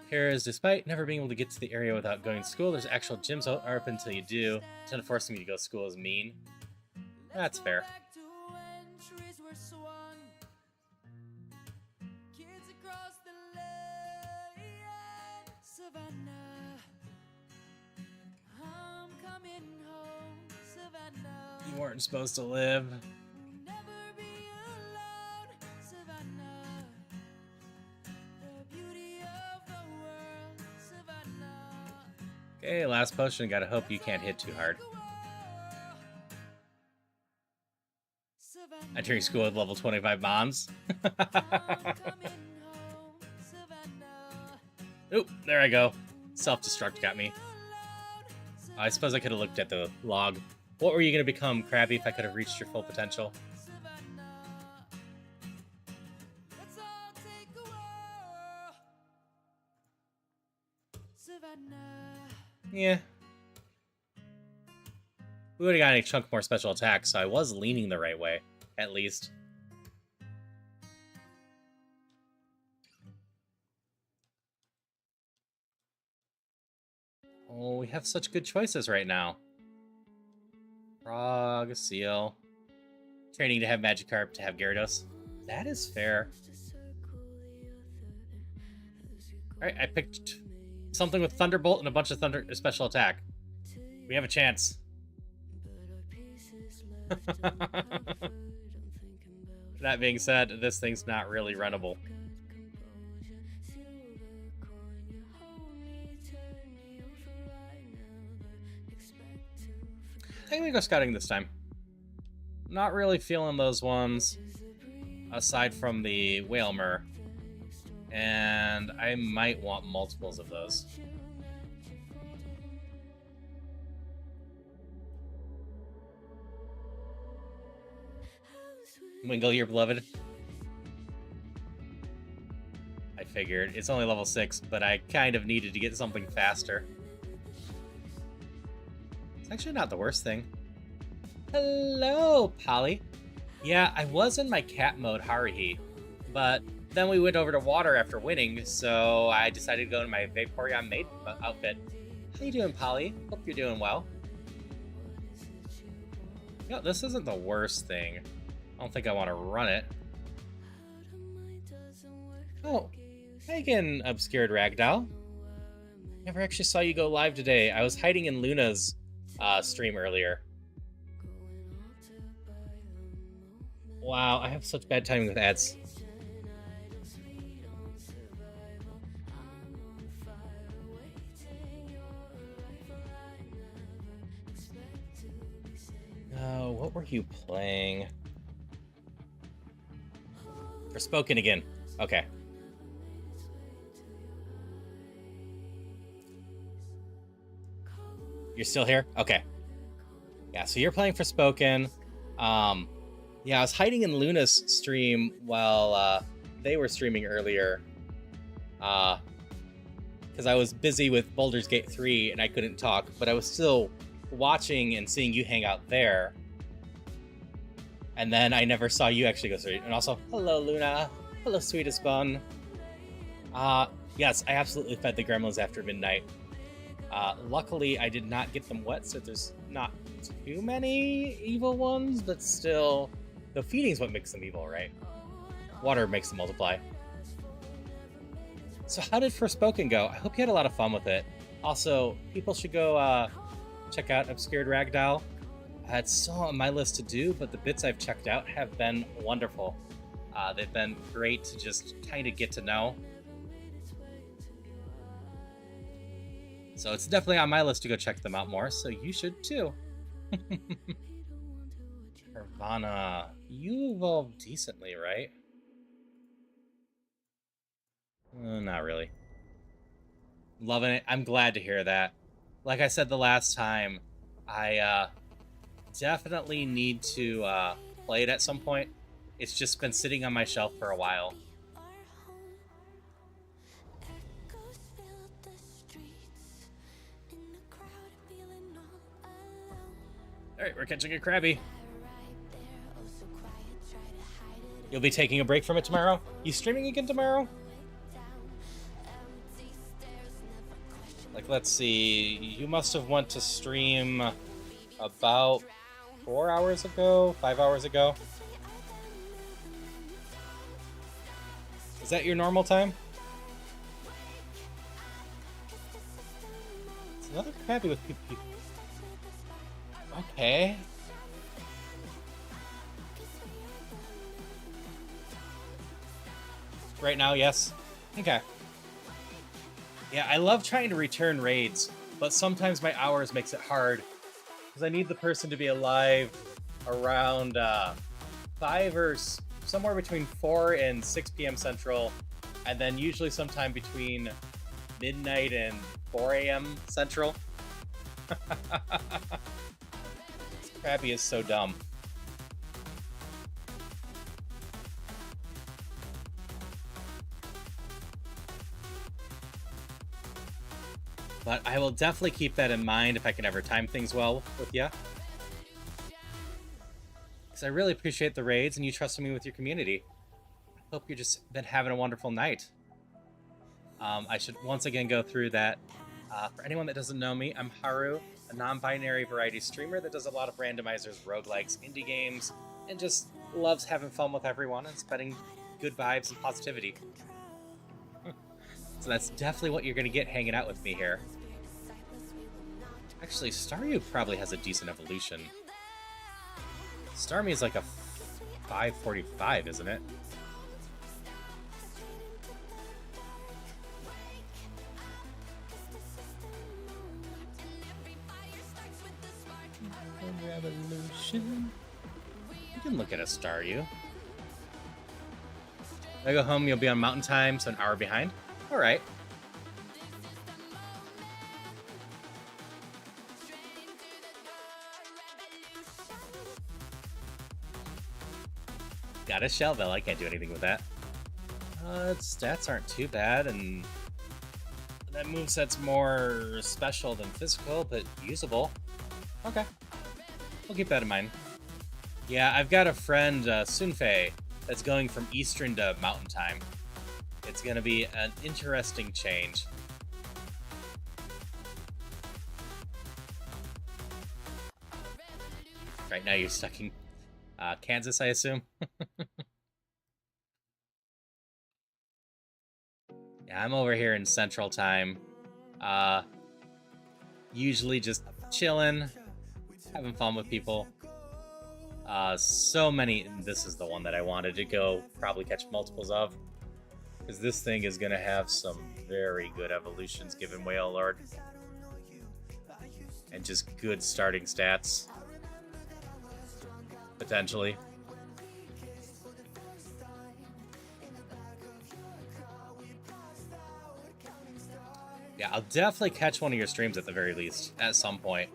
A: Here is, despite never being able to get to the area without going to school, there's actual gyms are open until you do. Trying to force me to go to school is mean. That's fair. You weren't supposed to live. Okay, last potion. Gotta hope you can't hit too hard. Entering school with level 25 bombs. Oop, there I go. Self-destruct got me. I suppose I could have looked at the log. What were you going to become, Krabby, if I could have reached your full potential? Yeah. We would have got a chunk more special attacks, so I was leaning the right way, at least. Oh, we have such good choices right now. Frog, Seal. Training to have Magikarp, to have Gyarados. That is fair. Alright, I picked something with Thunderbolt and a bunch of special attack. We have a chance. That being said, this thing's not really runnable. I'm gonna go scouting this time. Not really feeling those ones, aside from the Whalmer. And I might want multiples of those. Wingle, your beloved. I figured. It's only level 6, but I kind of needed to get something faster. It's actually not the worst thing. Hello, Polly. Yeah, I was in my cat mode, Haruhi, but then we went over to water after winning, so I decided to go in my Vaporeon maid outfit. How you doing, Polly? Hope you're doing well. You know, this isn't the worst thing. I don't think I want to run it. Oh, hey again, Obscured Ragdoll. Never actually saw you go live today. I was hiding in Luna's stream earlier. Wow, I have such bad timing with ads. Oh, what were you playing? Forspoken again. Okay. You're still here? Okay. Yeah, so you're playing Forspoken. Yeah, I was hiding in Luna's stream while they were streaming earlier. Because I was busy with Baldur's Gate 3 and I couldn't talk, but I was still watching and seeing you hang out there. And then I never saw you actually go through. And also, hello, Luna. Hello, sweetest bun. Yes, I absolutely fed the gremlins after midnight. Luckily, I did not get them wet, so there's not too many evil ones, but still, the feeding's what makes them evil, right? Water makes them multiply. So how did Forspoken go? I hope you had a lot of fun with it. Also, people should go check out Obscured Ragdoll. It's still on my list to do, but the bits I've checked out have been wonderful. They've been great to just kind of get to know. So it's definitely on my list to go check them out more, so you should too. Nirvana, you evolved decently, right? Not really. Loving it. I'm glad to hear that. Like I said the last time, I definitely need to play it at some point. It's just been sitting on my shelf for a while. Alright, we're catching a Krabby. You'll be taking a break from it tomorrow? You streaming again tomorrow? Like, let's see. You must have went to stream about 4 hours ago? 5 hours ago? Is that your normal time? It's another Krabby with PP. Okay. Right now, yes. Okay. Yeah, I love trying to return raids, but sometimes my hours makes it hard because I need the person to be alive around 5 or somewhere between 4 and 6 p.m. Central, and then usually sometime between midnight and 4 a.m. Central. Krabby is so dumb. But I will definitely keep that in mind if I can ever time things well with you. Because I really appreciate the raids and you trusting me with your community. Hope you've just been having a wonderful night. I should once again go through that. For anyone that doesn't know me, I'm Haru, a non-binary variety streamer that does a lot of randomizers, roguelikes, indie games, and just loves having fun with everyone and spreading good vibes and positivity. So that's definitely what you're going to get hanging out with me here. Actually, Staryu probably has a decent evolution. Starmie is like a 545, isn't it? Revolution. You can look at a Staryu. When I go home, you'll be on mountain time, so an hour behind. Alright. Got a shell bell, I can't do anything with that. Its stats aren't too bad, and that moveset's more special than physical, but usable. Okay. We'll keep that in mind. Yeah, I've got a friend, Sunfei, that's going from Eastern to Mountain Time. It's going to be an interesting change. Right now you're stuck in Kansas, I assume? Yeah, I'm over here in Central Time. Usually just chilling, having fun with people. So many... This is the one that I wanted to go probably catch multiples of. Because this thing is going to have some very good evolutions given Whale Lord. And just good starting stats. Potentially. Yeah, I'll definitely catch one of your streams at the very least, at some point.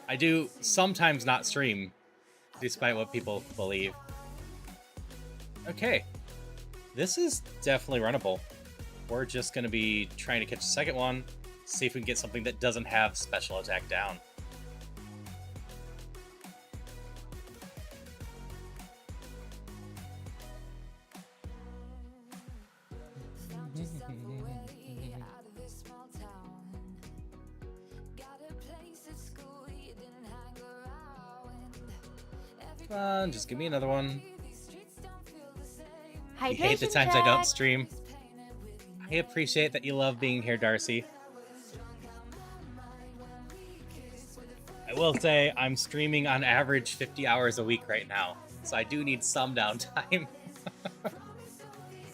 A: I do sometimes not stream, despite what people believe. Okay. This is definitely runnable. We're just going to be trying to catch the second one, see if we can get something that doesn't have special attack down. Come on, just give me another one. You hate the times I don't stream. I appreciate that you love being here, Darcy. I will say I'm streaming on average 50 hours a week right now, so I do need some downtime.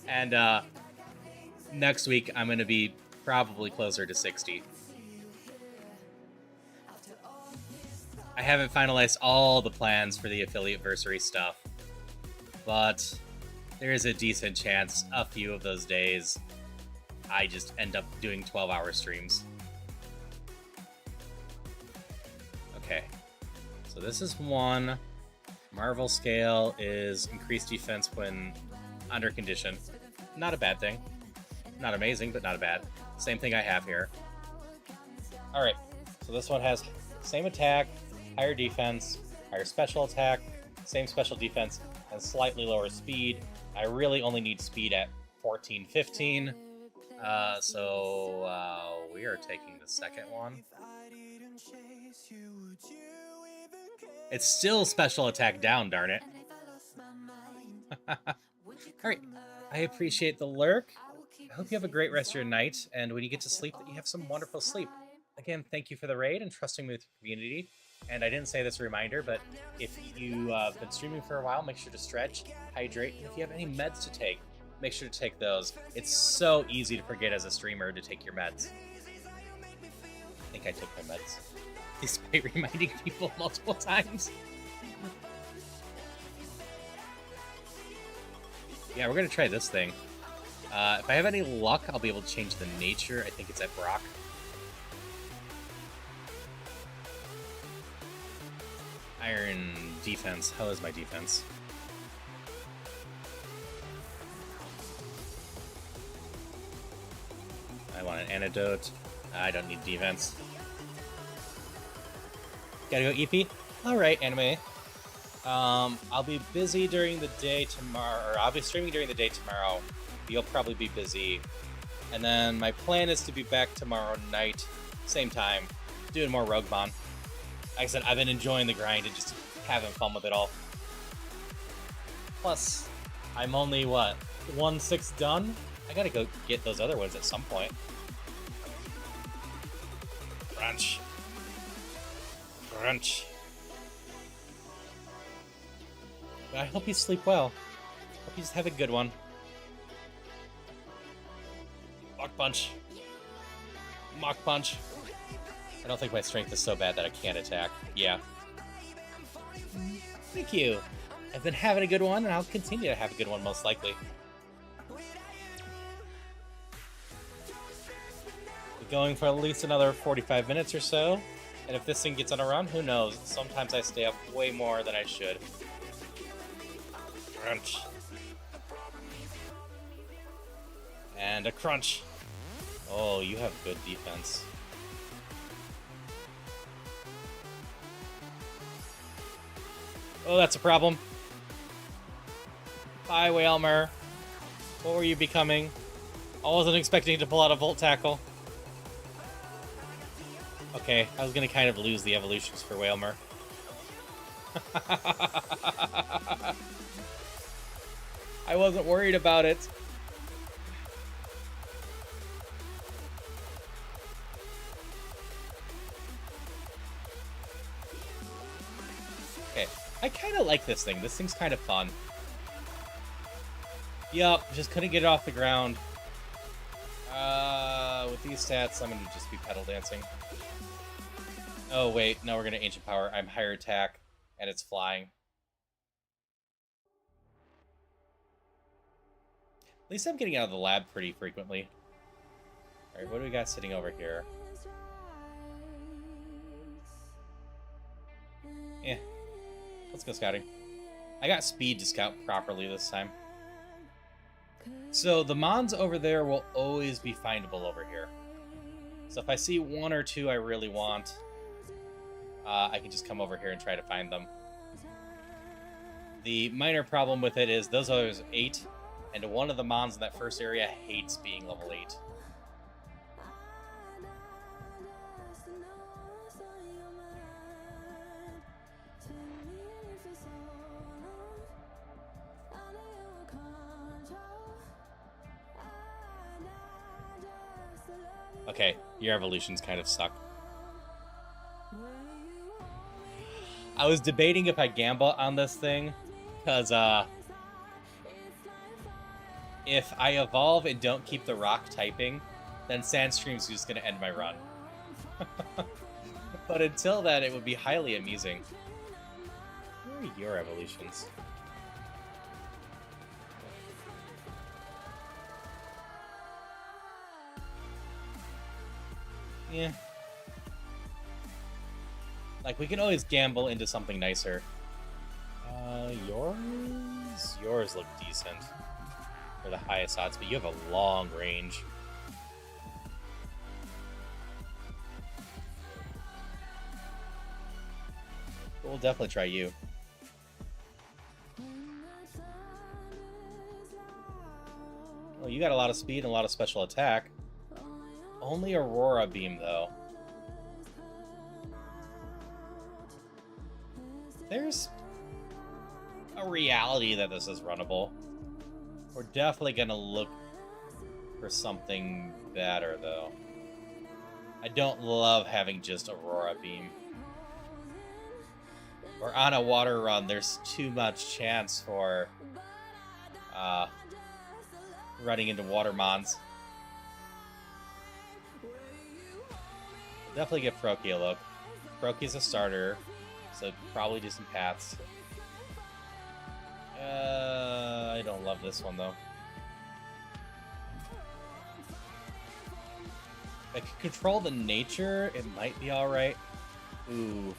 A: And next week I'm going to be probably closer to 60. I haven't finalized all the plans for the affiliate-versary stuff, but there is a decent chance a few of those days I just end up doing 12-hour streams. Okay, so this is one. Marvel scale is increased defense when under condition. Not a bad thing. Not amazing, but not a bad. Same thing I have here. Alright, so this one has same attack, higher defense, higher special attack, same special defense, and slightly lower speed. I really only need speed at 14, 15. So we are taking the second one. It's still special attack down, darn it. Alright, I appreciate the lurk. I hope you have a great rest of your night, and when you get to sleep, that you have some wonderful sleep. Again, thank you for the raid and trusting me with your community. And I didn't say this reminder, but if you've been streaming for a while, make sure to stretch, hydrate, and if you have any meds to take, make sure to take those. It's so easy to forget as a streamer to take your meds. I think I took my meds, despite reminding people multiple times. Yeah, we're going to try this thing. If I have any luck, I'll be able to change the nature. I think it's at Brock. Iron defense. How is my defense? I want an antidote. I don't need defense. Gotta go EP? Alright, anime. I'll be busy during the day tomorrow, or I'll be streaming during the day tomorrow. You'll probably be busy. And then my plan is to be back tomorrow night, same time, doing more Roguemon. Like I said, I've been enjoying the grind and just having fun with it all. Plus, I'm only, what, 1/6 done? I gotta go get those other ones at some point. Crunch. Crunch. But I hope you sleep well. Hope you just have a good one. Mach punch. Mach punch. I don't think my strength is so bad that I can't attack. Yeah. Thank you. I've been having a good one, and I'll continue to have a good one, most likely. We're going for at least another 45 minutes or so. And if this thing gets on a run, who knows? Sometimes I stay up way more than I should. Crunch. And a crunch. Oh, you have good defense. Oh, that's a problem. Bye, Whalmer. What were you becoming? I wasn't expecting to pull out a Volt Tackle. Okay, I was gonna kind of lose the evolutions for Whalmer. I wasn't worried about it. Okay, I kind of like this thing. This thing's kind of fun. Yup, just couldn't get it off the ground. With these stats, I'm gonna just be pedal dancing. Oh wait, no, we're gonna Ancient Power. I'm higher attack, and it's flying. At least I'm getting out of the lab pretty frequently. Alright, what do we got sitting over here? Yeah, let's go scouting. I got speed to scout properly this time. So the Mons over there will always be findable over here. So if I see one or two I really want, I can just come over here and try to find them. The minor problem with it is those are 8, and one of the Mons in that first area hates being level 8. Okay, your evolutions kind of suck. I was debating if I gamble on this thing, because if I evolve and don't keep the rock typing, then Sandstream's just going to end my run. But until then, it would be highly amusing. Where are your evolutions? Yeah. Like, we can always gamble into something nicer. Yours look decent for the highest odds, but you have a long range. We'll definitely try you. Well, you got a lot of speed and a lot of special attack. Only Aurora Beam, though. There's a reality that this is runnable. We're definitely gonna look for something better, though. I don't love having just Aurora Beam. We're on a water run. There's too much chance for running into water mons. Definitely give Froakie a look. Froakie's a starter, so probably do some paths. I don't love this one, though. If I can control the nature, it might be alright. Ooh.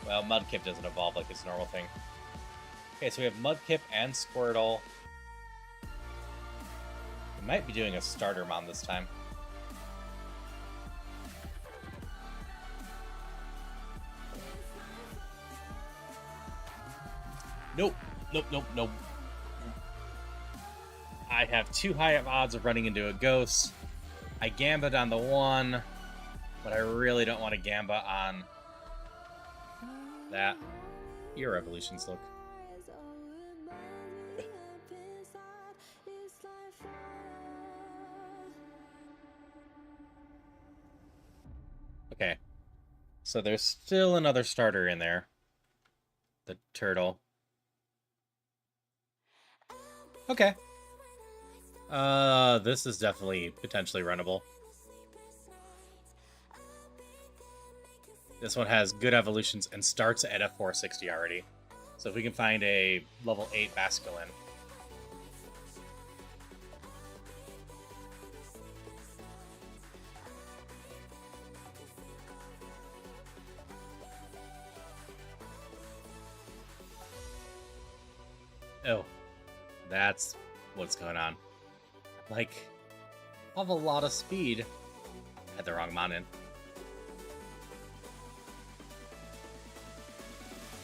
A: Well, Mudkip doesn't evolve like its normal thing. Okay, so we have Mudkip and Squirtle. We might be doing a starter mon this time. Nope. Nope, nope, nope. I have too high of odds of running into a ghost. I gambit on the one, but I really don't want to gambit on that. Your evolutions look. Okay. So there's still another starter in there. The turtle. Okay. This is definitely potentially runnable. This one has good evolutions and starts at a 460 already. So if we can find a level 8 Basculin. Oh, that's what's going on. Like, I have a lot of speed. Had the wrong mon in.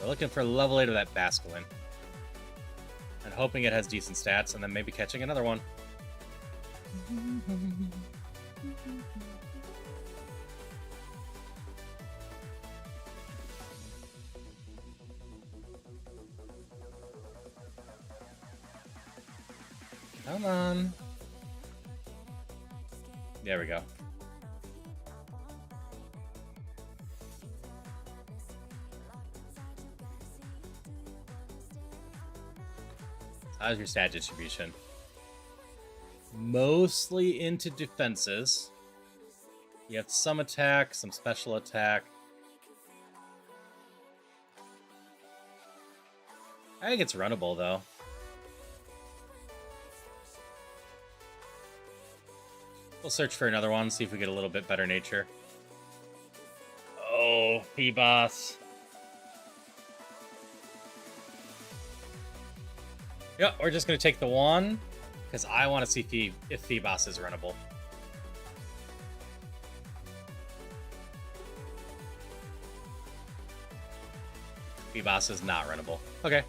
A: We're looking for level 8 of that Basculin. And hoping it has decent stats, and then maybe catching another one. Come on. There we go. How's your stat distribution? Mostly into defenses. You have some attack, some special attack. I think it's runnable, though. We'll search for another one, see if we get a little bit better nature. Oh, P-Boss. Yep, we're just going to take the one, because I want to see if P-Boss is runnable. P-Boss is not runnable. Okay,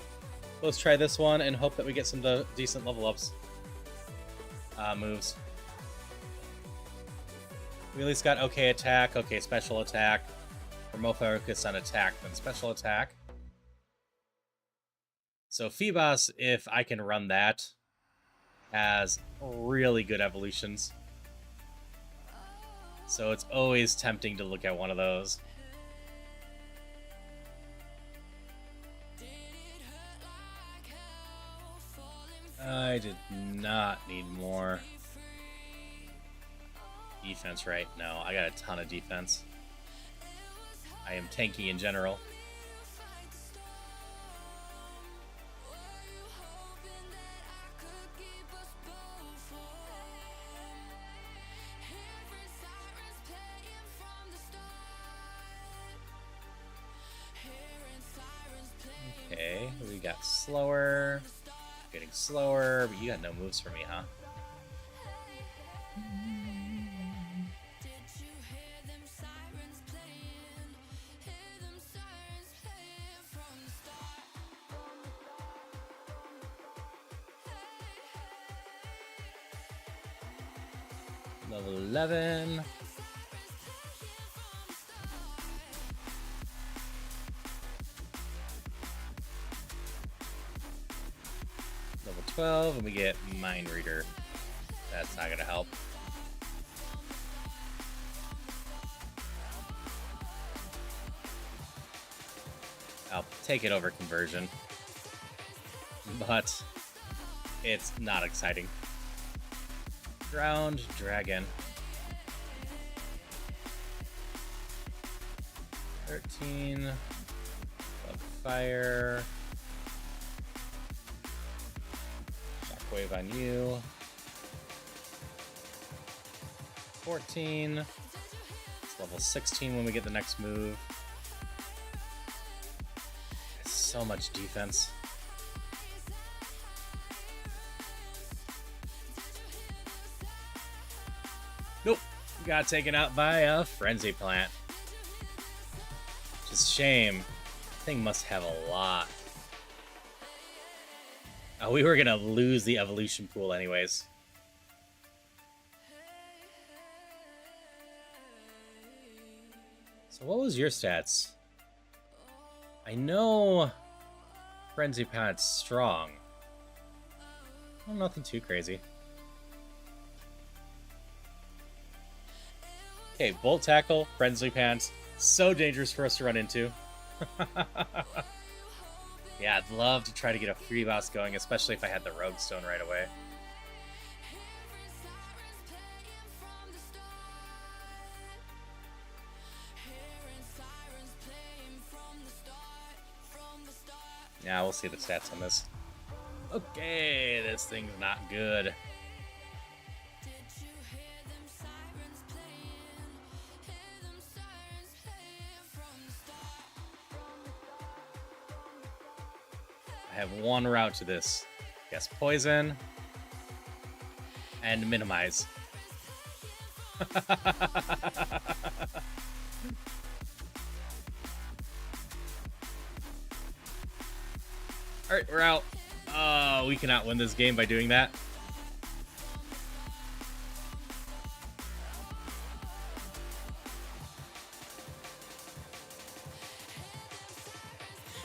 A: let's try this one and hope that we get some decent level ups. Moves. We at least got okay attack, okay special attack. We're more focused on attack than special attack. So Phoebos, if I can run that, has really good evolutions. So it's always tempting to look at one of those. I did not need more defense right now. I got a ton of defense. I am tanky in general. Okay, we got slower. Getting slower, but you got no moves for me, huh? Level 11. Level 12, and we get Mind Reader. That's not gonna help. I'll take it over Conversion. But it's not exciting. Drowned Dragon. 13. Bug Fire. Shockwave on you. 14. It's level 16 when we get the next move. It's so much defense. Nope. Got taken out by a Frenzy Plant. Just shame. Thing must have a lot. Oh, we were gonna lose the evolution pool anyways. So what was your stats? I know Frenzy Plant's strong. Well, nothing too crazy. Okay, Bolt Tackle, Frenzy Pants. So dangerous for us to run into. Yeah, I'd love to try to get a free boss going, especially if I had the Rogue Stone right away. Yeah, we'll see the stats on this. Okay, this thing's not good. I have one route to this. Yes, poison. And minimize. Alright, we're out. Oh, we cannot win this game by doing that.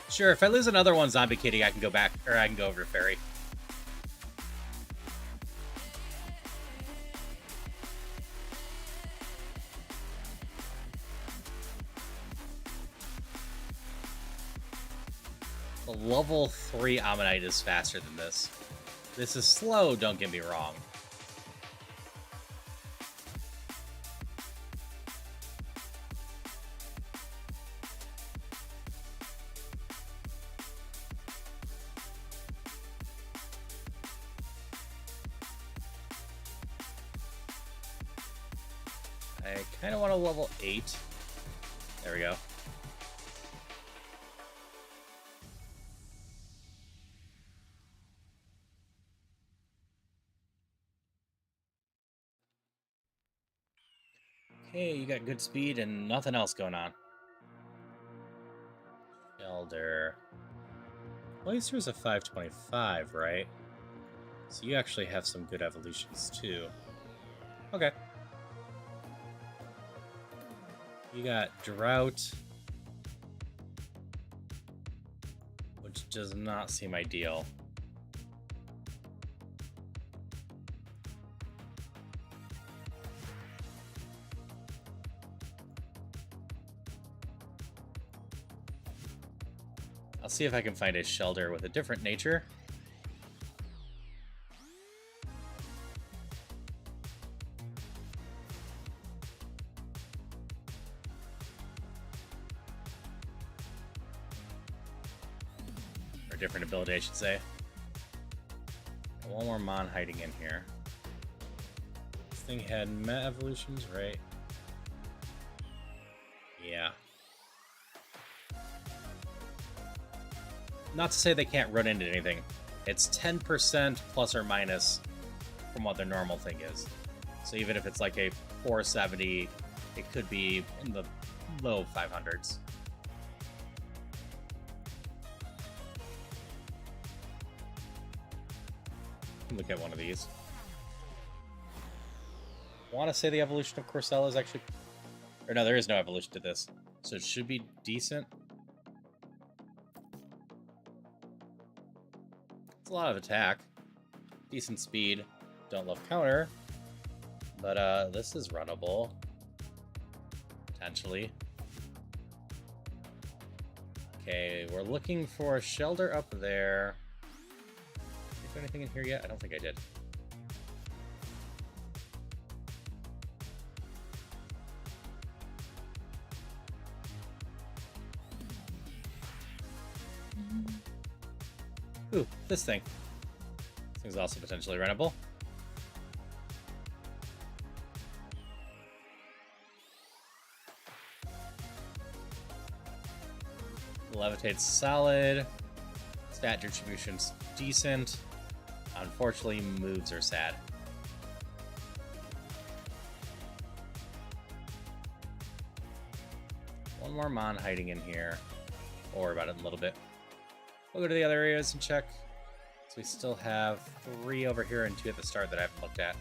A: Sure, if I lose another one Zombie Kitty, I can go back, or I can go over to Fairy. The level 3 Ammonite is faster than this. This is slow, don't get me wrong. I kind of want to level 8. There we go. Okay, you got good speed and nothing else going on. Elder. Oyster's a 525, right? So you actually have some good evolutions too. Okay. You got Drought, which does not seem ideal. I'll see if I can find a shelter with a different nature. Or a different ability, I should say. One more Mon hiding in here. This thing had Meta evolutions, right? Yeah. Not to say they can't run into anything. It's 10% plus or minus from what their normal thing is. So even if it's like a 470, it could be in the low 500s. Look at one of these. want to say the evolution of Corcella is actually... Or no, there is no evolution to this. So it should be decent. It's a lot of attack. Decent speed. Don't love counter. But this is runnable. Potentially. Okay, we're looking for a shelter up there. Is there anything in here yet? I don't think I did. Ooh, this thing. This thing's also potentially runnable. Levitate's solid. Stat distribution's decent. Unfortunately, moves are sad. One more Mon hiding in here. We'll worry about it in a little bit. We'll go to the other areas and check. So we still have 3 over here and 2 at the start that I haven't looked at.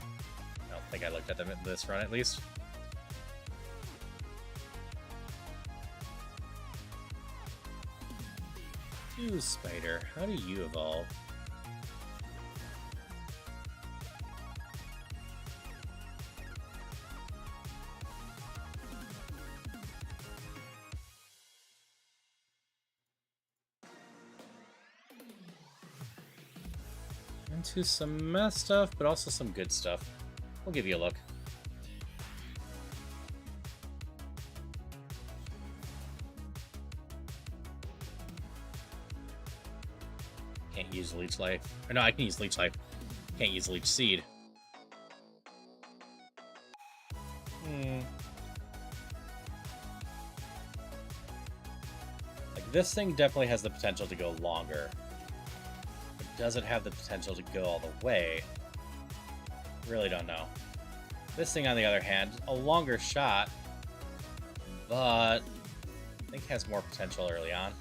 A: I don't think I looked at them in this run, at least. Ooh, Spider, how do you evolve? Into some mess stuff, but also some good stuff. We'll give you a look. Can't use Leech Life. Or no, I can use Leech Life. Can't use Leech Seed. Like, this thing definitely has the potential to go longer. But does it have the potential to go all the way? Really don't know. This thing, on the other hand, a longer shot, but I think has more potential early on.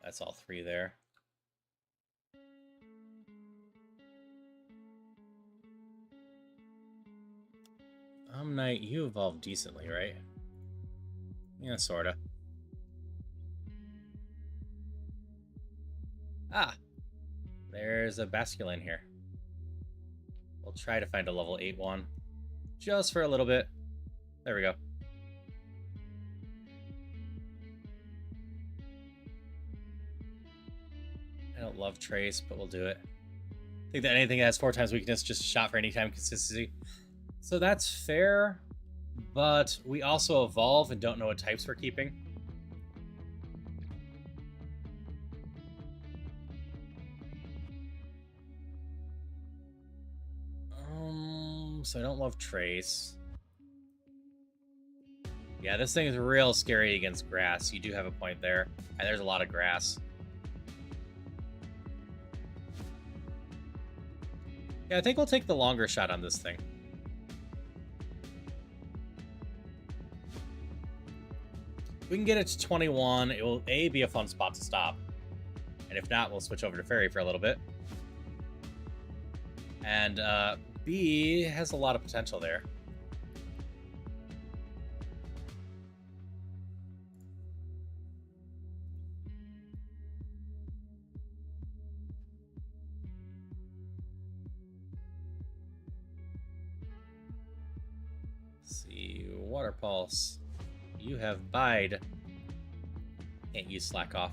A: That's all 3 there. Knight, you evolved decently, right? Yeah, sorta. Ah! There's a Basculin here. We'll try to find a level 8 one. Just for a little bit. There we go. I don't love Trace, but we'll do it. I think that anything that has 4 times weakness, just shot for any time consistency. So that's fair, but we also evolve and don't know what types we're keeping. So I don't love Trace. Yeah, this thing is real scary against grass. You do have a point there. And there's a lot of grass. Yeah, I think we'll take the longer shot on this thing. If we can get it to 21, it will A, be a fun spot to stop. And if not, we'll switch over to Fairy for a little bit. And B has a lot of potential there. Let's see, Water Pulse. You have Bide. Can't use Slack Off.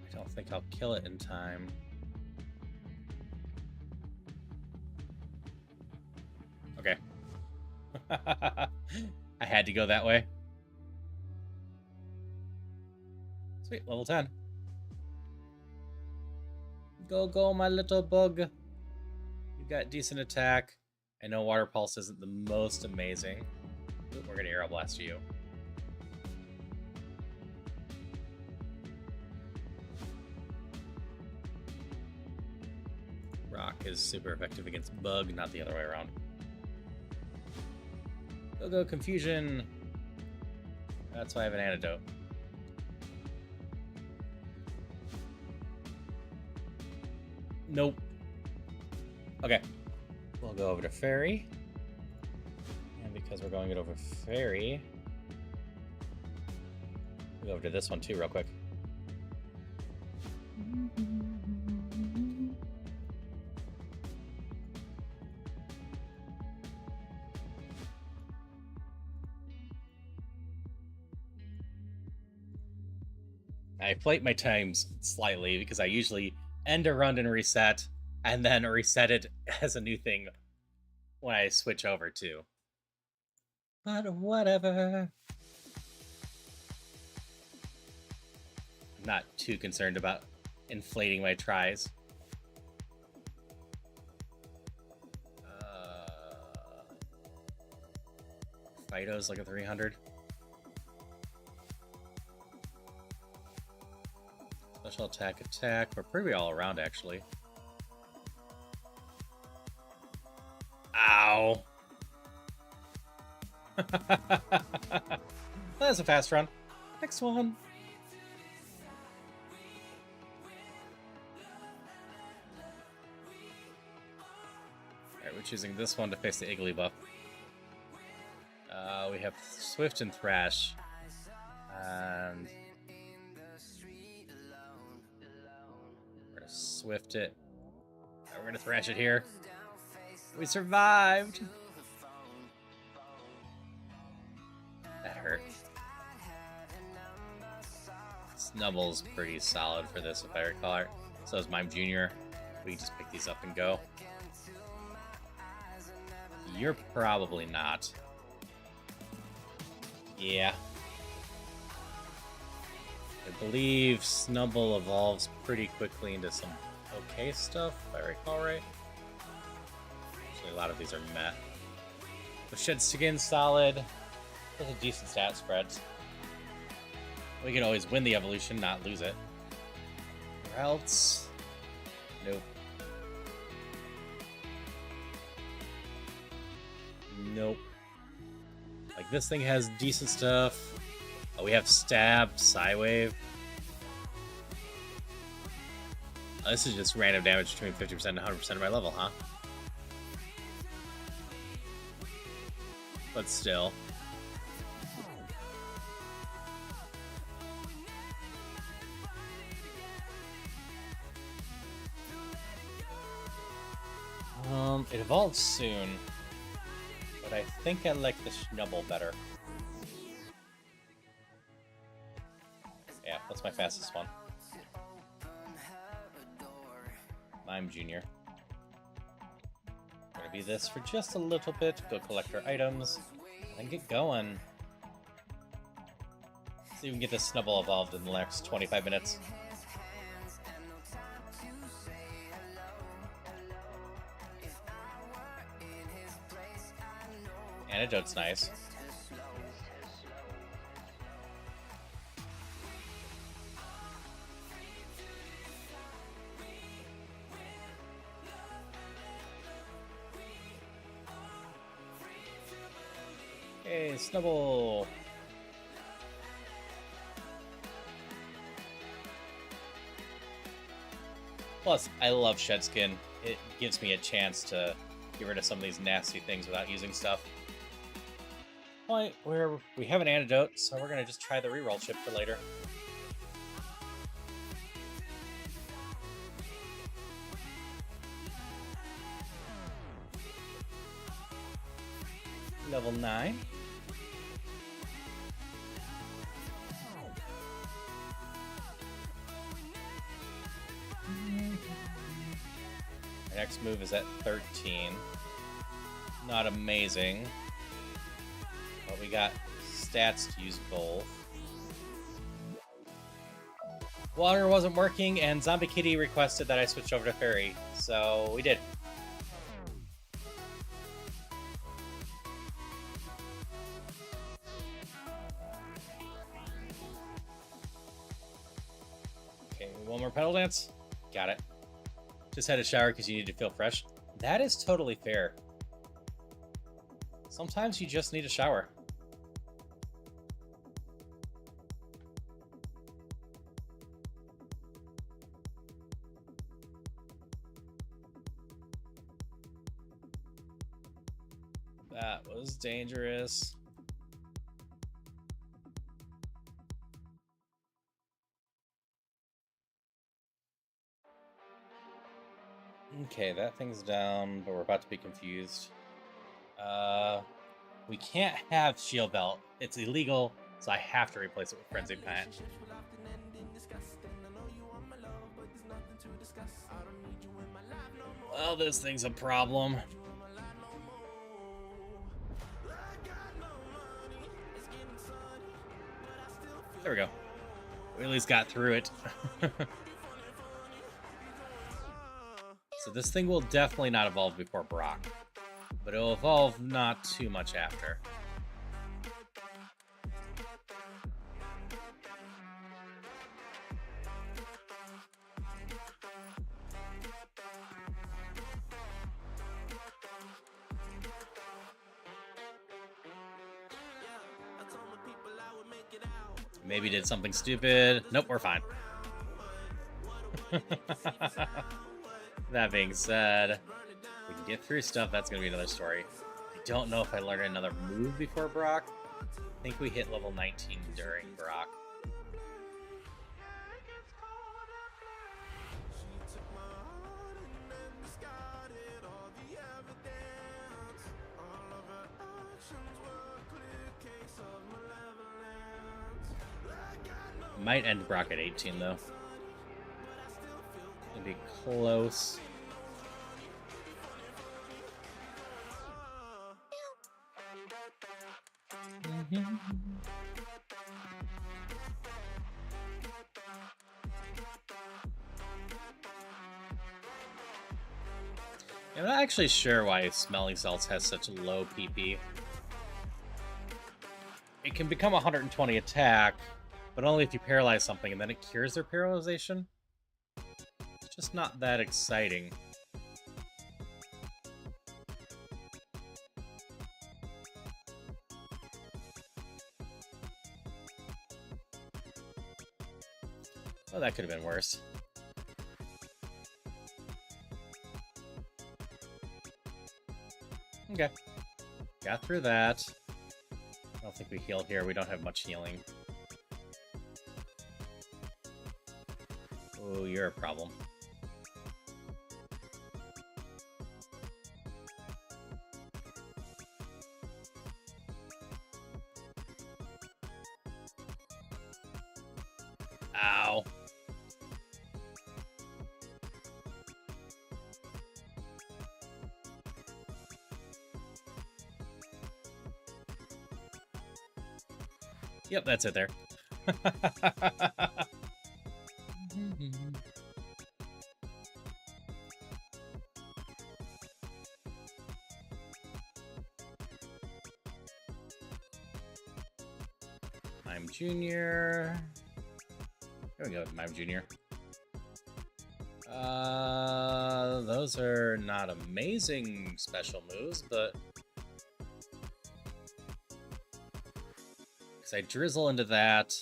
A: I don't think I'll kill it in time. Okay. I had to go that way. Sweet, level 10. Go, go, my little bug. You got decent attack. I know Water Pulse isn't the most amazing. Ooh, we're going to Aero Blast you. Rock is super effective against Bug, not the other way around. Go, go, Confusion. That's why I have an antidote. Nope. Okay. We'll go over to Fairy. And because we're going it over Fairy, we'll go over to this one too real quick. I plate my times slightly because I usually end a run and reset, and then reset it as a new thing when I switch over to. But whatever. I'm not too concerned about inflating my tries. Fido's like a 300. Special attack. We're pretty all around, actually. Ow. That's a fast run. Next one. Alright, we're choosing this one to face the Iggly buff. We have Swift and Thrash. And we're gonna Swift it. We're gonna Thrash it here. We survived! That hurt. Snubble's pretty solid for this, if I recall it. So is Mime Jr. We can just pick these up and go. You're probably not. Yeah. I believe Snubble evolves pretty quickly into some okay stuff, if I recall right. Actually, a lot of these are meh. The Shed Skin solid. There's a decent stat spread. We can always win the evolution, not lose it. Or else... Nope. Nope. Like, this thing has decent stuff. Oh, we have Stab, Psywave. Oh, this is just random damage between 50% and 100% of my level, huh? But still. It evolves soon. But I think I like the Snubble better. Yeah, that's my fastest one. Mime Jr. Gonna be this for just a little bit. Go collect our items. And get going. See if we can get this Snubble evolved in the next 25 minutes. Antidote's nice. Hey, Snubble! Plus, I love Shed Skin. It gives me a chance to get rid of some of these nasty things without using stuff. Point where we have an antidote, so we're gonna just try the reroll chip for later. Level 9. Our next move is at 13. Not amazing. But we got stats to use both. Water wasn't working, and Zombie Kitty requested that I switch over to Fairy, so we did. Okay, one more pedal dance. Got it. Just had a shower because you need to feel fresh. That is totally fair. Sometimes you just need a shower. That was dangerous. Okay, that thing's down, but we're about to be confused. We can't have shield belt. It's illegal, so I have to replace it with frenzy pant. Well, this thing's a problem. There we go. We at least got through it. So this thing will definitely not evolve before Brock, but it'll evolve not too much after. Maybe did something stupid. Nope, we're fine. That being said, we can get through stuff. That's going to be another story. I don't know if I learned another move before Brock. I think we hit level 19 during Brock. Might end Brock at 18, though. It'd be close. I'm not actually sure why Smelling Salts has such low PP. It can become 120 attack, but only if you paralyze something, and then it cures their paralyzation. It's just not that exciting. Oh, that could have been worse. Okay. Got through that. I don't think we heal here. We don't have much healing. Oh, you're a problem. Ow. Yep, that's it there. Mime Junior. There we go, Mime Junior. Those are not amazing special moves, but I drizzle into that.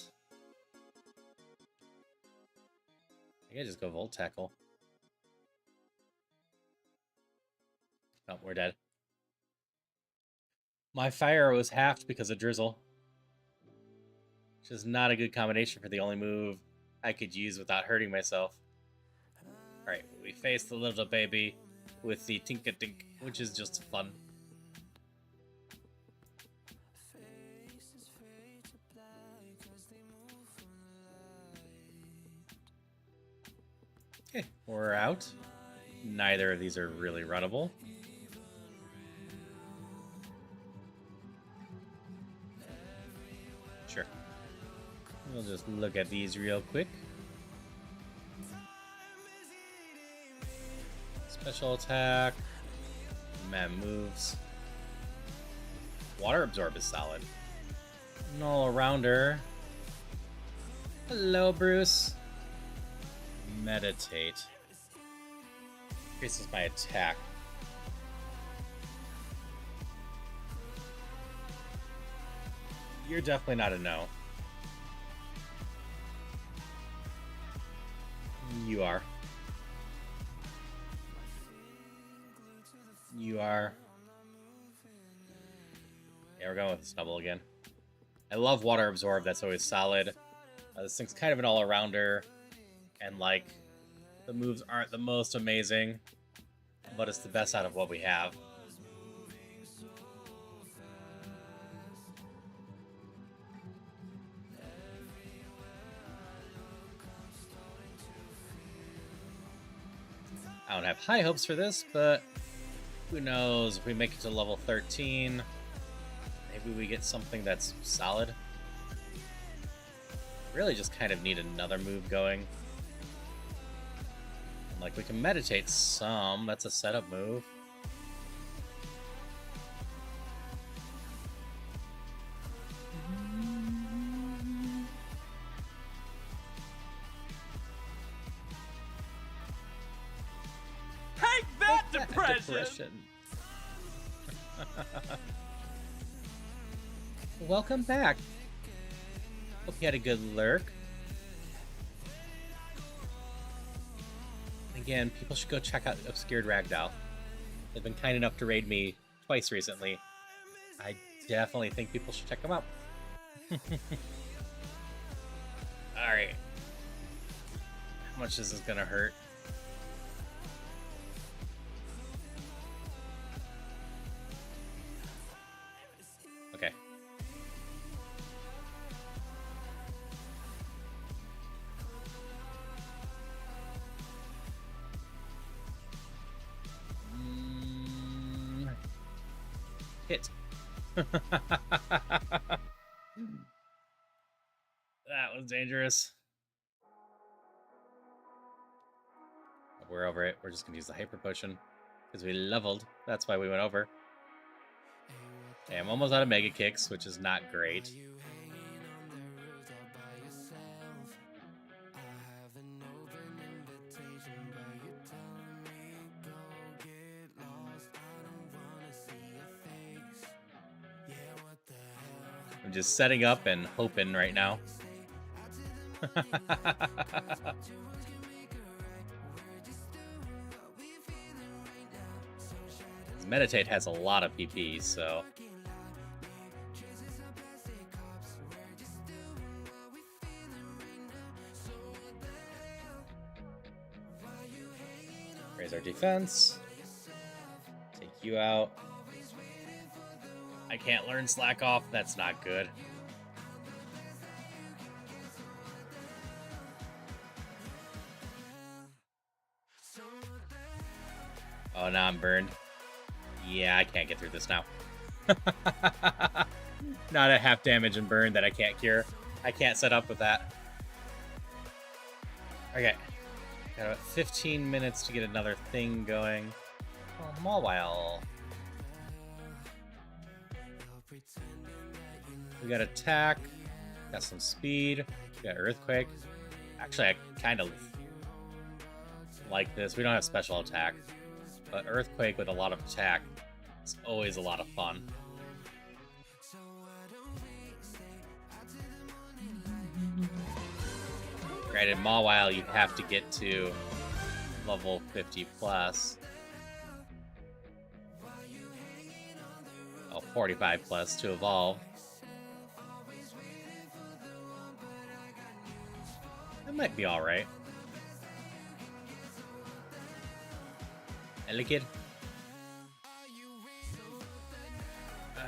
A: I think I just go Volt Tackle. Oh, we're dead. My fire was halved because of drizzle, which is not a good combination for the only move I could use without hurting myself. Alright, we face the little baby with the Tinka-Tink, which is just fun. Okay, we're out. Neither of these are really runnable. Sure. We'll just look at these real quick. Special attack. Man moves. Water Absorb is solid. Null Arounder. Hello, Bruce. Meditate. Increases my attack. You're definitely not a no. You are. You are. Yeah, we're going with the Snubble again. I love Water Absorb. That's always solid. This thing's kind of an all-arounder. And, like, the moves aren't the most amazing. But it's the best out of what we have. I don't have high hopes for this, but who knows? If we make it to level 13, maybe we get something that's solid. Really just kind of need another move going. Like, we can meditate some. That's a setup move.
D: Take that, depression!
A: Welcome back. Hope you had a good lurk. Again, people should go check out Obscured Ragdoll. They've been kind enough to raid me twice recently. I definitely think people should check them out. Alright. How much is this gonna hurt? Okay. Hit. That was dangerous. We're over it. We're just gonna use the hyper potion because we leveled. That's why we went over. Okay, I'm almost out of mega kicks, which is not great. I'm just setting up and hoping right now. Meditate has a lot of PP, so... Raise our defense. Take you out. I can't learn Slack Off. That's not good. Oh, now I'm burned. Yeah, I can't get through this now. Not at half damage and burn that I can't cure. I can't set up with that. Okay. Got about 15 minutes to get another thing going. Oh, Mawile. We got attack. Got some speed. We got earthquake. Actually, I kind of like this. We don't have special attack. But earthquake with a lot of attack is always a lot of fun. Granted, Mawile, you have to get to level 50 plus. Oh, 45 plus to evolve. That might be alright. Hello, kid.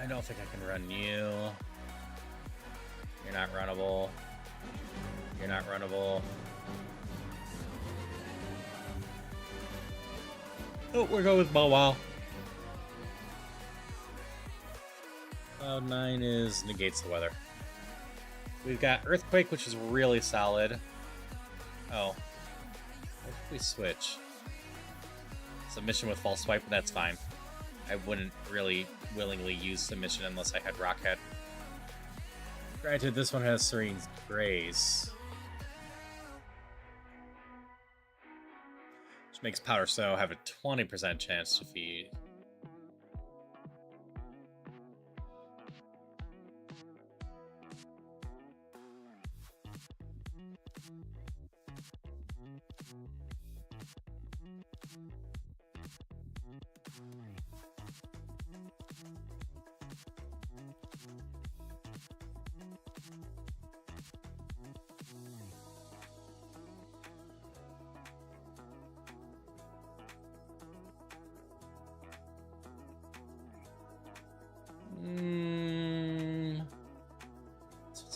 A: I don't think I can run you. You're not runnable. You're not runnable. Oh, we're going with Mawile. Cloud 9 is negates the weather. We've got Earthquake, which is really solid. Oh. What if we switch? Submission with False Swipe, that's fine. I wouldn't really willingly use Submission unless I had Rockhead. Granted, this one has Serene's Grace. Which makes Powder Snow have a 20% chance to feed.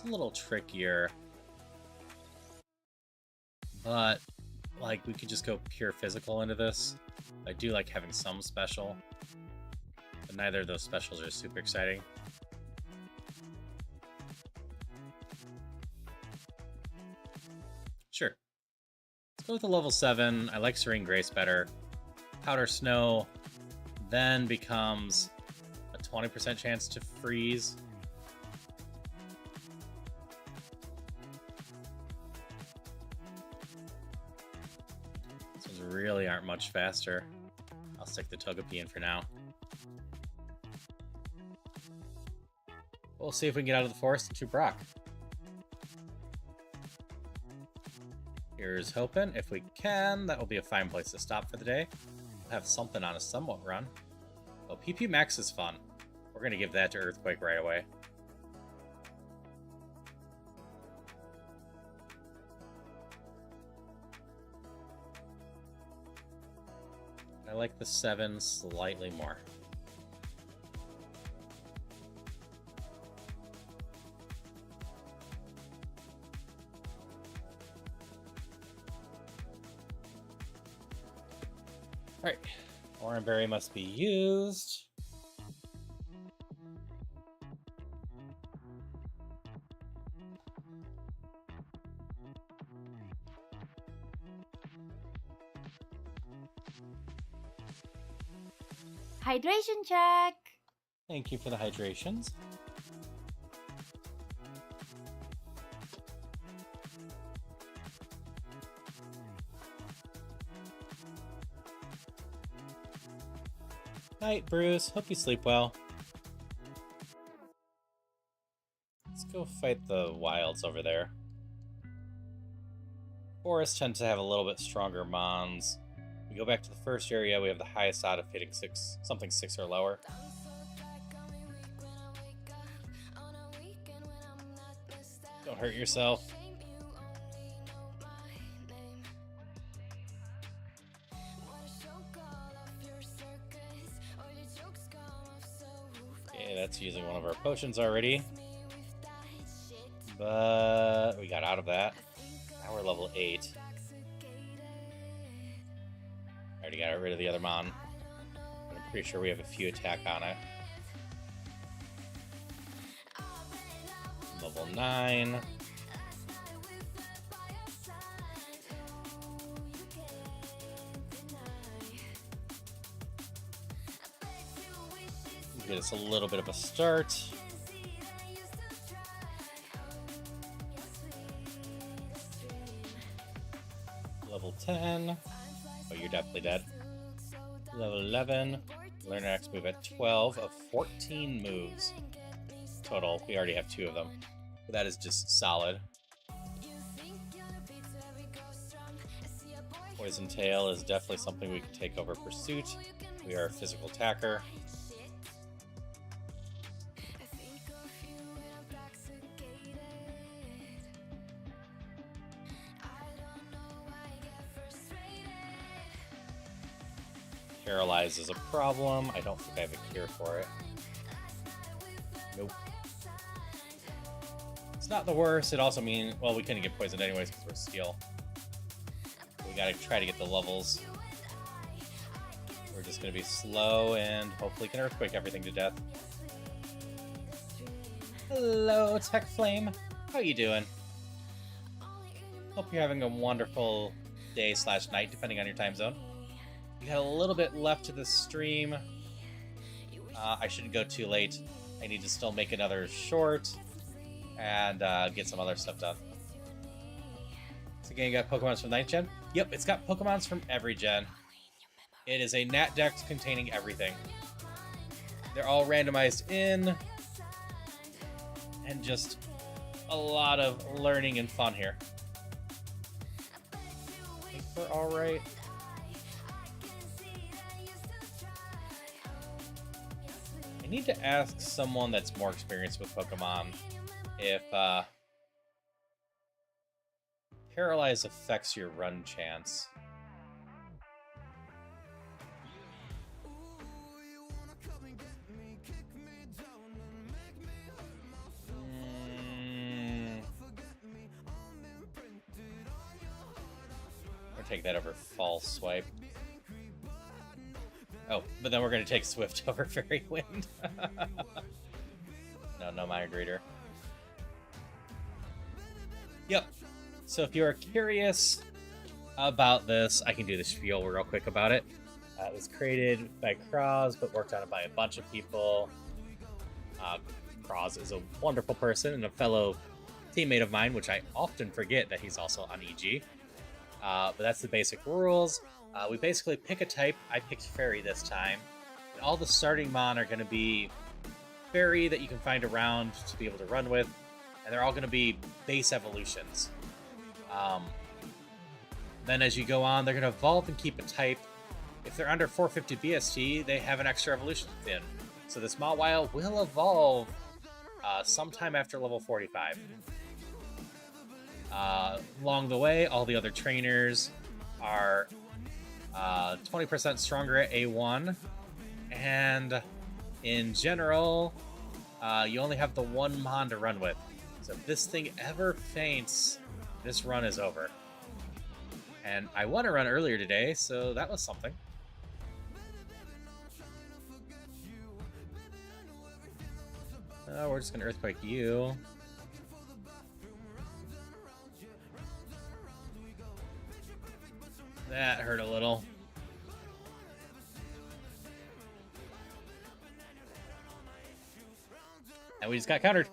A: a little trickier. But, like, we could just go pure physical into this. I do like having some special. But neither of those specials are super exciting. Sure. Let's go with a level 7. I like Serene Grace better. Powder Snow then becomes a 20% chance to freeze. These ones really aren't much faster. I'll stick the Togepi for now. We'll see if we can get out of the forest to Brock. Here's hoping. If we can, that will be a fine place to stop for the day. We'll have something on a somewhat run. Oh, PP Max is fun. We're going to give that to Earthquake right away. I like the 7 slightly more. Alright, Oran Berry must be used.
E: Hydration check.
A: Thank you for the hydrations. Night, Bruce. Hope you sleep well. Let's go fight the wilds over there. Forests tend to have a little bit stronger mons. We go back to the first area, we have the highest odd of hitting 6, something 6 or lower. Don't hurt yourself. Okay, that's using one of our potions already. But we got out of that. Now we're level 8. Already got rid of the other mon. I'm pretty sure we have a few attack on it. Level 9. Get us a little bit of a start. Level 10. Oh, you're definitely dead. Level 11. Learn our next move at 12 of 14 moves total. We already have 2 of them. But that is just solid. Poison Tail is definitely something we can take over Pursuit. We are a physical attacker. Paralyze is a problem. I don't think I have a cure for it. Nope. It's not the worst. It also means, well, we couldn't get poisoned anyways because we're steel. We gotta try to get the levels. We're just gonna be slow and hopefully can earthquake everything to death. Hello, Tech Flame. How you doing? Hope you're having a wonderful day / night, depending on your time zone. We got a little bit left to the stream. I shouldn't go too late. I need to still make another short and get some other stuff done. So again, you got Pokemons from 9th gen? Yep, it's got Pokemons from every gen. It is a Nat Dex containing everything. They're all randomized in. And just a lot of learning and fun here. I think we're alright. I need to ask someone that's more experienced with Pokemon if Paralyze affects your run chance. take that over False Swipe. Oh, but then we're gonna take Swift over Fairy Wind. No Mind Reader. Yep. So if you are curious about this, I can do the spiel real quick about it. It was created by Kraz, but worked on it by a bunch of people. Kraz is a wonderful person and a fellow teammate of mine, which I often forget that he's also on EG. But that's the basic rules. We basically pick a type. I picked Fairy this time. And all the starting mon are going to be Fairy that you can find around to be able to run with. And they're all going to be base evolutions. Then as you go on, they're going to evolve and keep a type. If they're under 450 BST, they have an extra evolution within. So this Mawile will evolve sometime after level 45. Along the way, all the other trainers are 20% stronger at A1. And in general, you only have the one Mon to run with. So if this thing ever faints, this run is over. And I won a run earlier today, so that was something. We're just going to Earthquake you. That hurt a little. And we just got countered.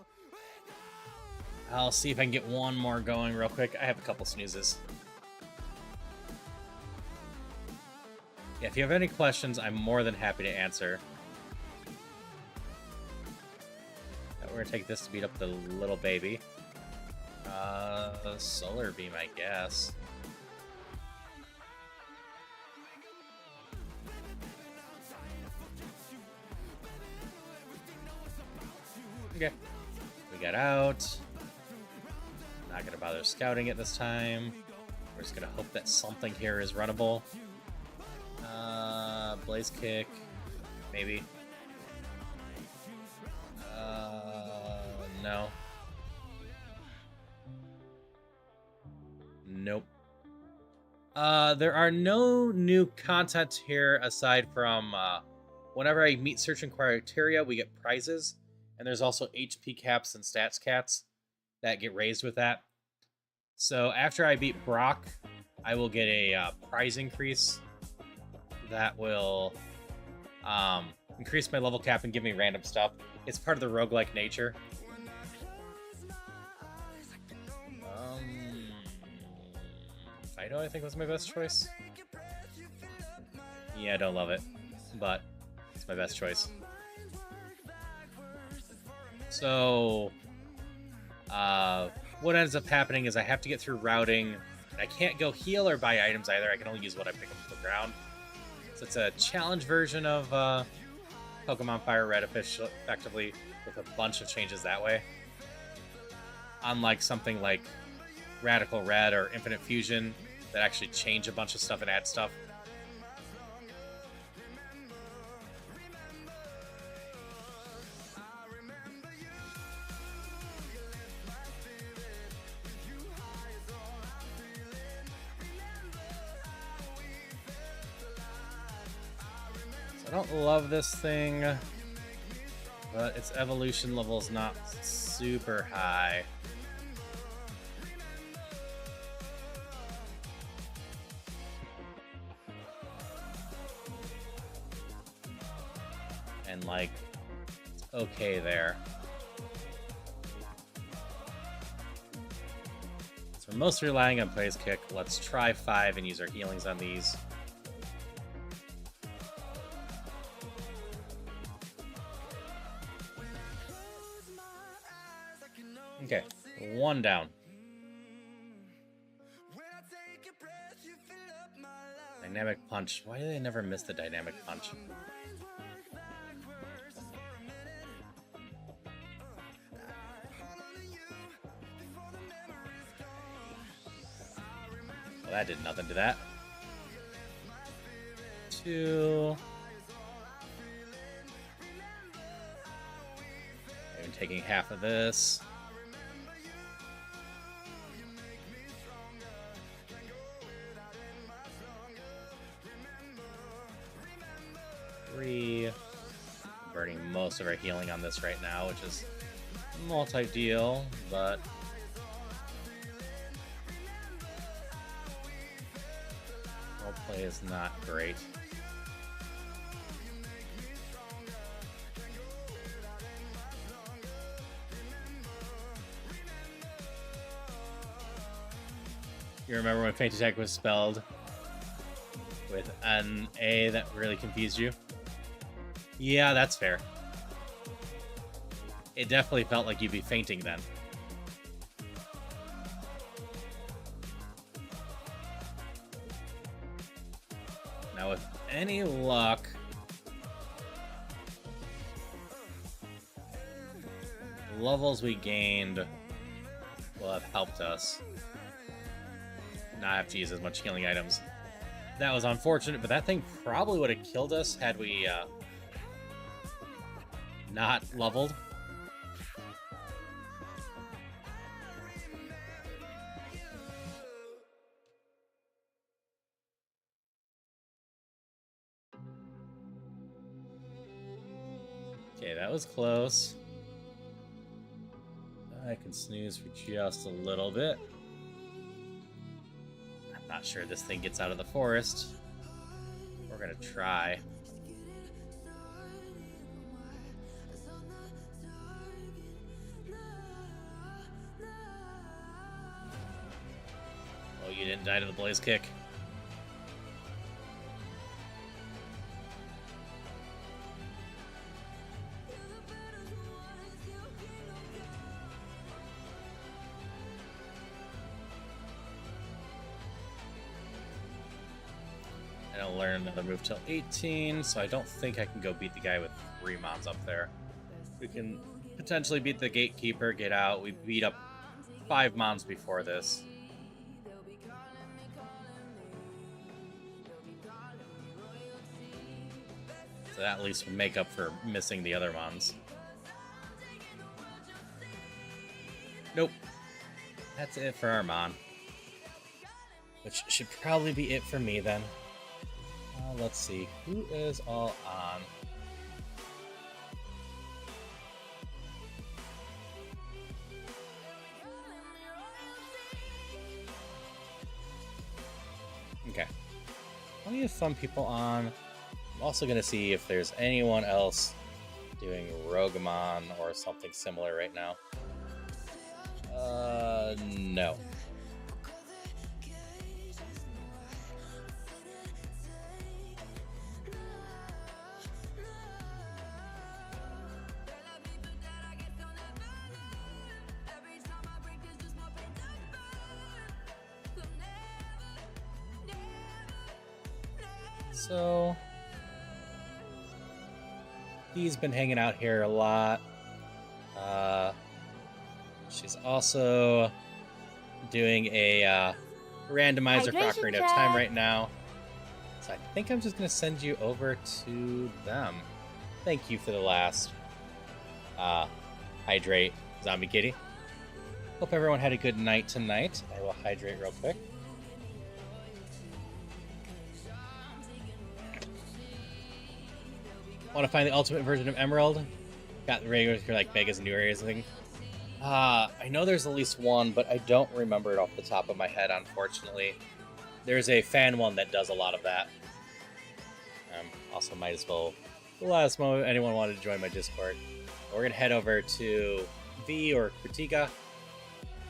A: I'll see if I can get one more going real quick. I have a couple snoozes. Yeah, if you have any questions, I'm more than happy to answer. We're gonna take this to beat up the little baby. Solar Beam, I guess. Okay. We got out. Not gonna bother scouting it this time. We're just gonna hope that something here is runnable. Blaze Kick. Maybe. No. Nope. There are no new content here aside from whenever I meet certain criteria, we get prizes. And there's also HP caps and stats caps that get raised with that. So after I beat Brock, I will get a prize increase that will increase my level cap and give me random stuff. It's part of the roguelike nature. Fido, I think, was my best choice. Yeah, I don't love it, but it's my best choice. So, what ends up happening is I have to get through routing. I can't go heal or buy items either. I can only use what I pick up from the ground. So it's a challenge version of Pokemon Fire Red effectively, with a bunch of changes that way. Unlike something like Radical Red or Infinite Fusion that actually change a bunch of stuff and add stuff. So I don't love this thing, but its evolution level is not super high. And like, okay there. So we're mostly relying on Blaze Kick. Let's try 5 and use our healings on these. Okay, 1 down. Dynamic Punch. Why do they never miss the Dynamic Punch? Well, that did nothing to that. 2. I'm taking half of this. 3. Burning most of our healing on this right now, which is multi-deal, but roleplay is not great. You remember when Feint Attack was spelled with an A that really confused you? Yeah, that's fair. It definitely felt like you'd be fainting then. Now, with any luck, the levels we gained will have helped us not have to use as much healing items. That was unfortunate, but that thing probably would have killed us had we not leveled. Okay, that was close. I can snooze for just a little bit. I'm not sure this thing gets out of the forest. We're gonna try. Oh, you didn't die to the blaze kick. I don't learn another move till 18, so I don't think I can go beat the guy with 3 mons up there. We can potentially beat the gatekeeper, get out. We beat up 5 mons before this. So that at least will make up for missing the other mons. Nope. That's it for our mon. Which should probably be it for me then. Let's see, who is all on? Okay. Plenty of fun people on. I'm also going to see if there's anyone else doing Roguemon or something similar right now. No. So he's been hanging out here a lot. She's also doing a randomizer for Ocarina of Time right now. So I think I'm just going to send you over to them. Thank you for the last hydrate, Zombie Kitty. Hope everyone had a good night tonight. I will hydrate real quick. Want to find the ultimate version of Emerald? Got the regular for like Vegas and New Areas and things. I know there's at least one, but I don't remember it off the top of my head, unfortunately. There's a fan one that does a lot of that. Also, might as well let us know if anyone wanted to join my Discord. We're going to head over to V or Kritika.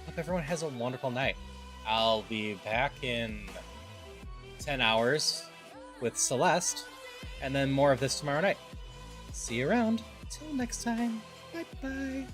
A: Hope everyone has a wonderful night. I'll be back in 10 hours with Celeste, and then more of this tomorrow night. See you around. Till next time. Bye-bye.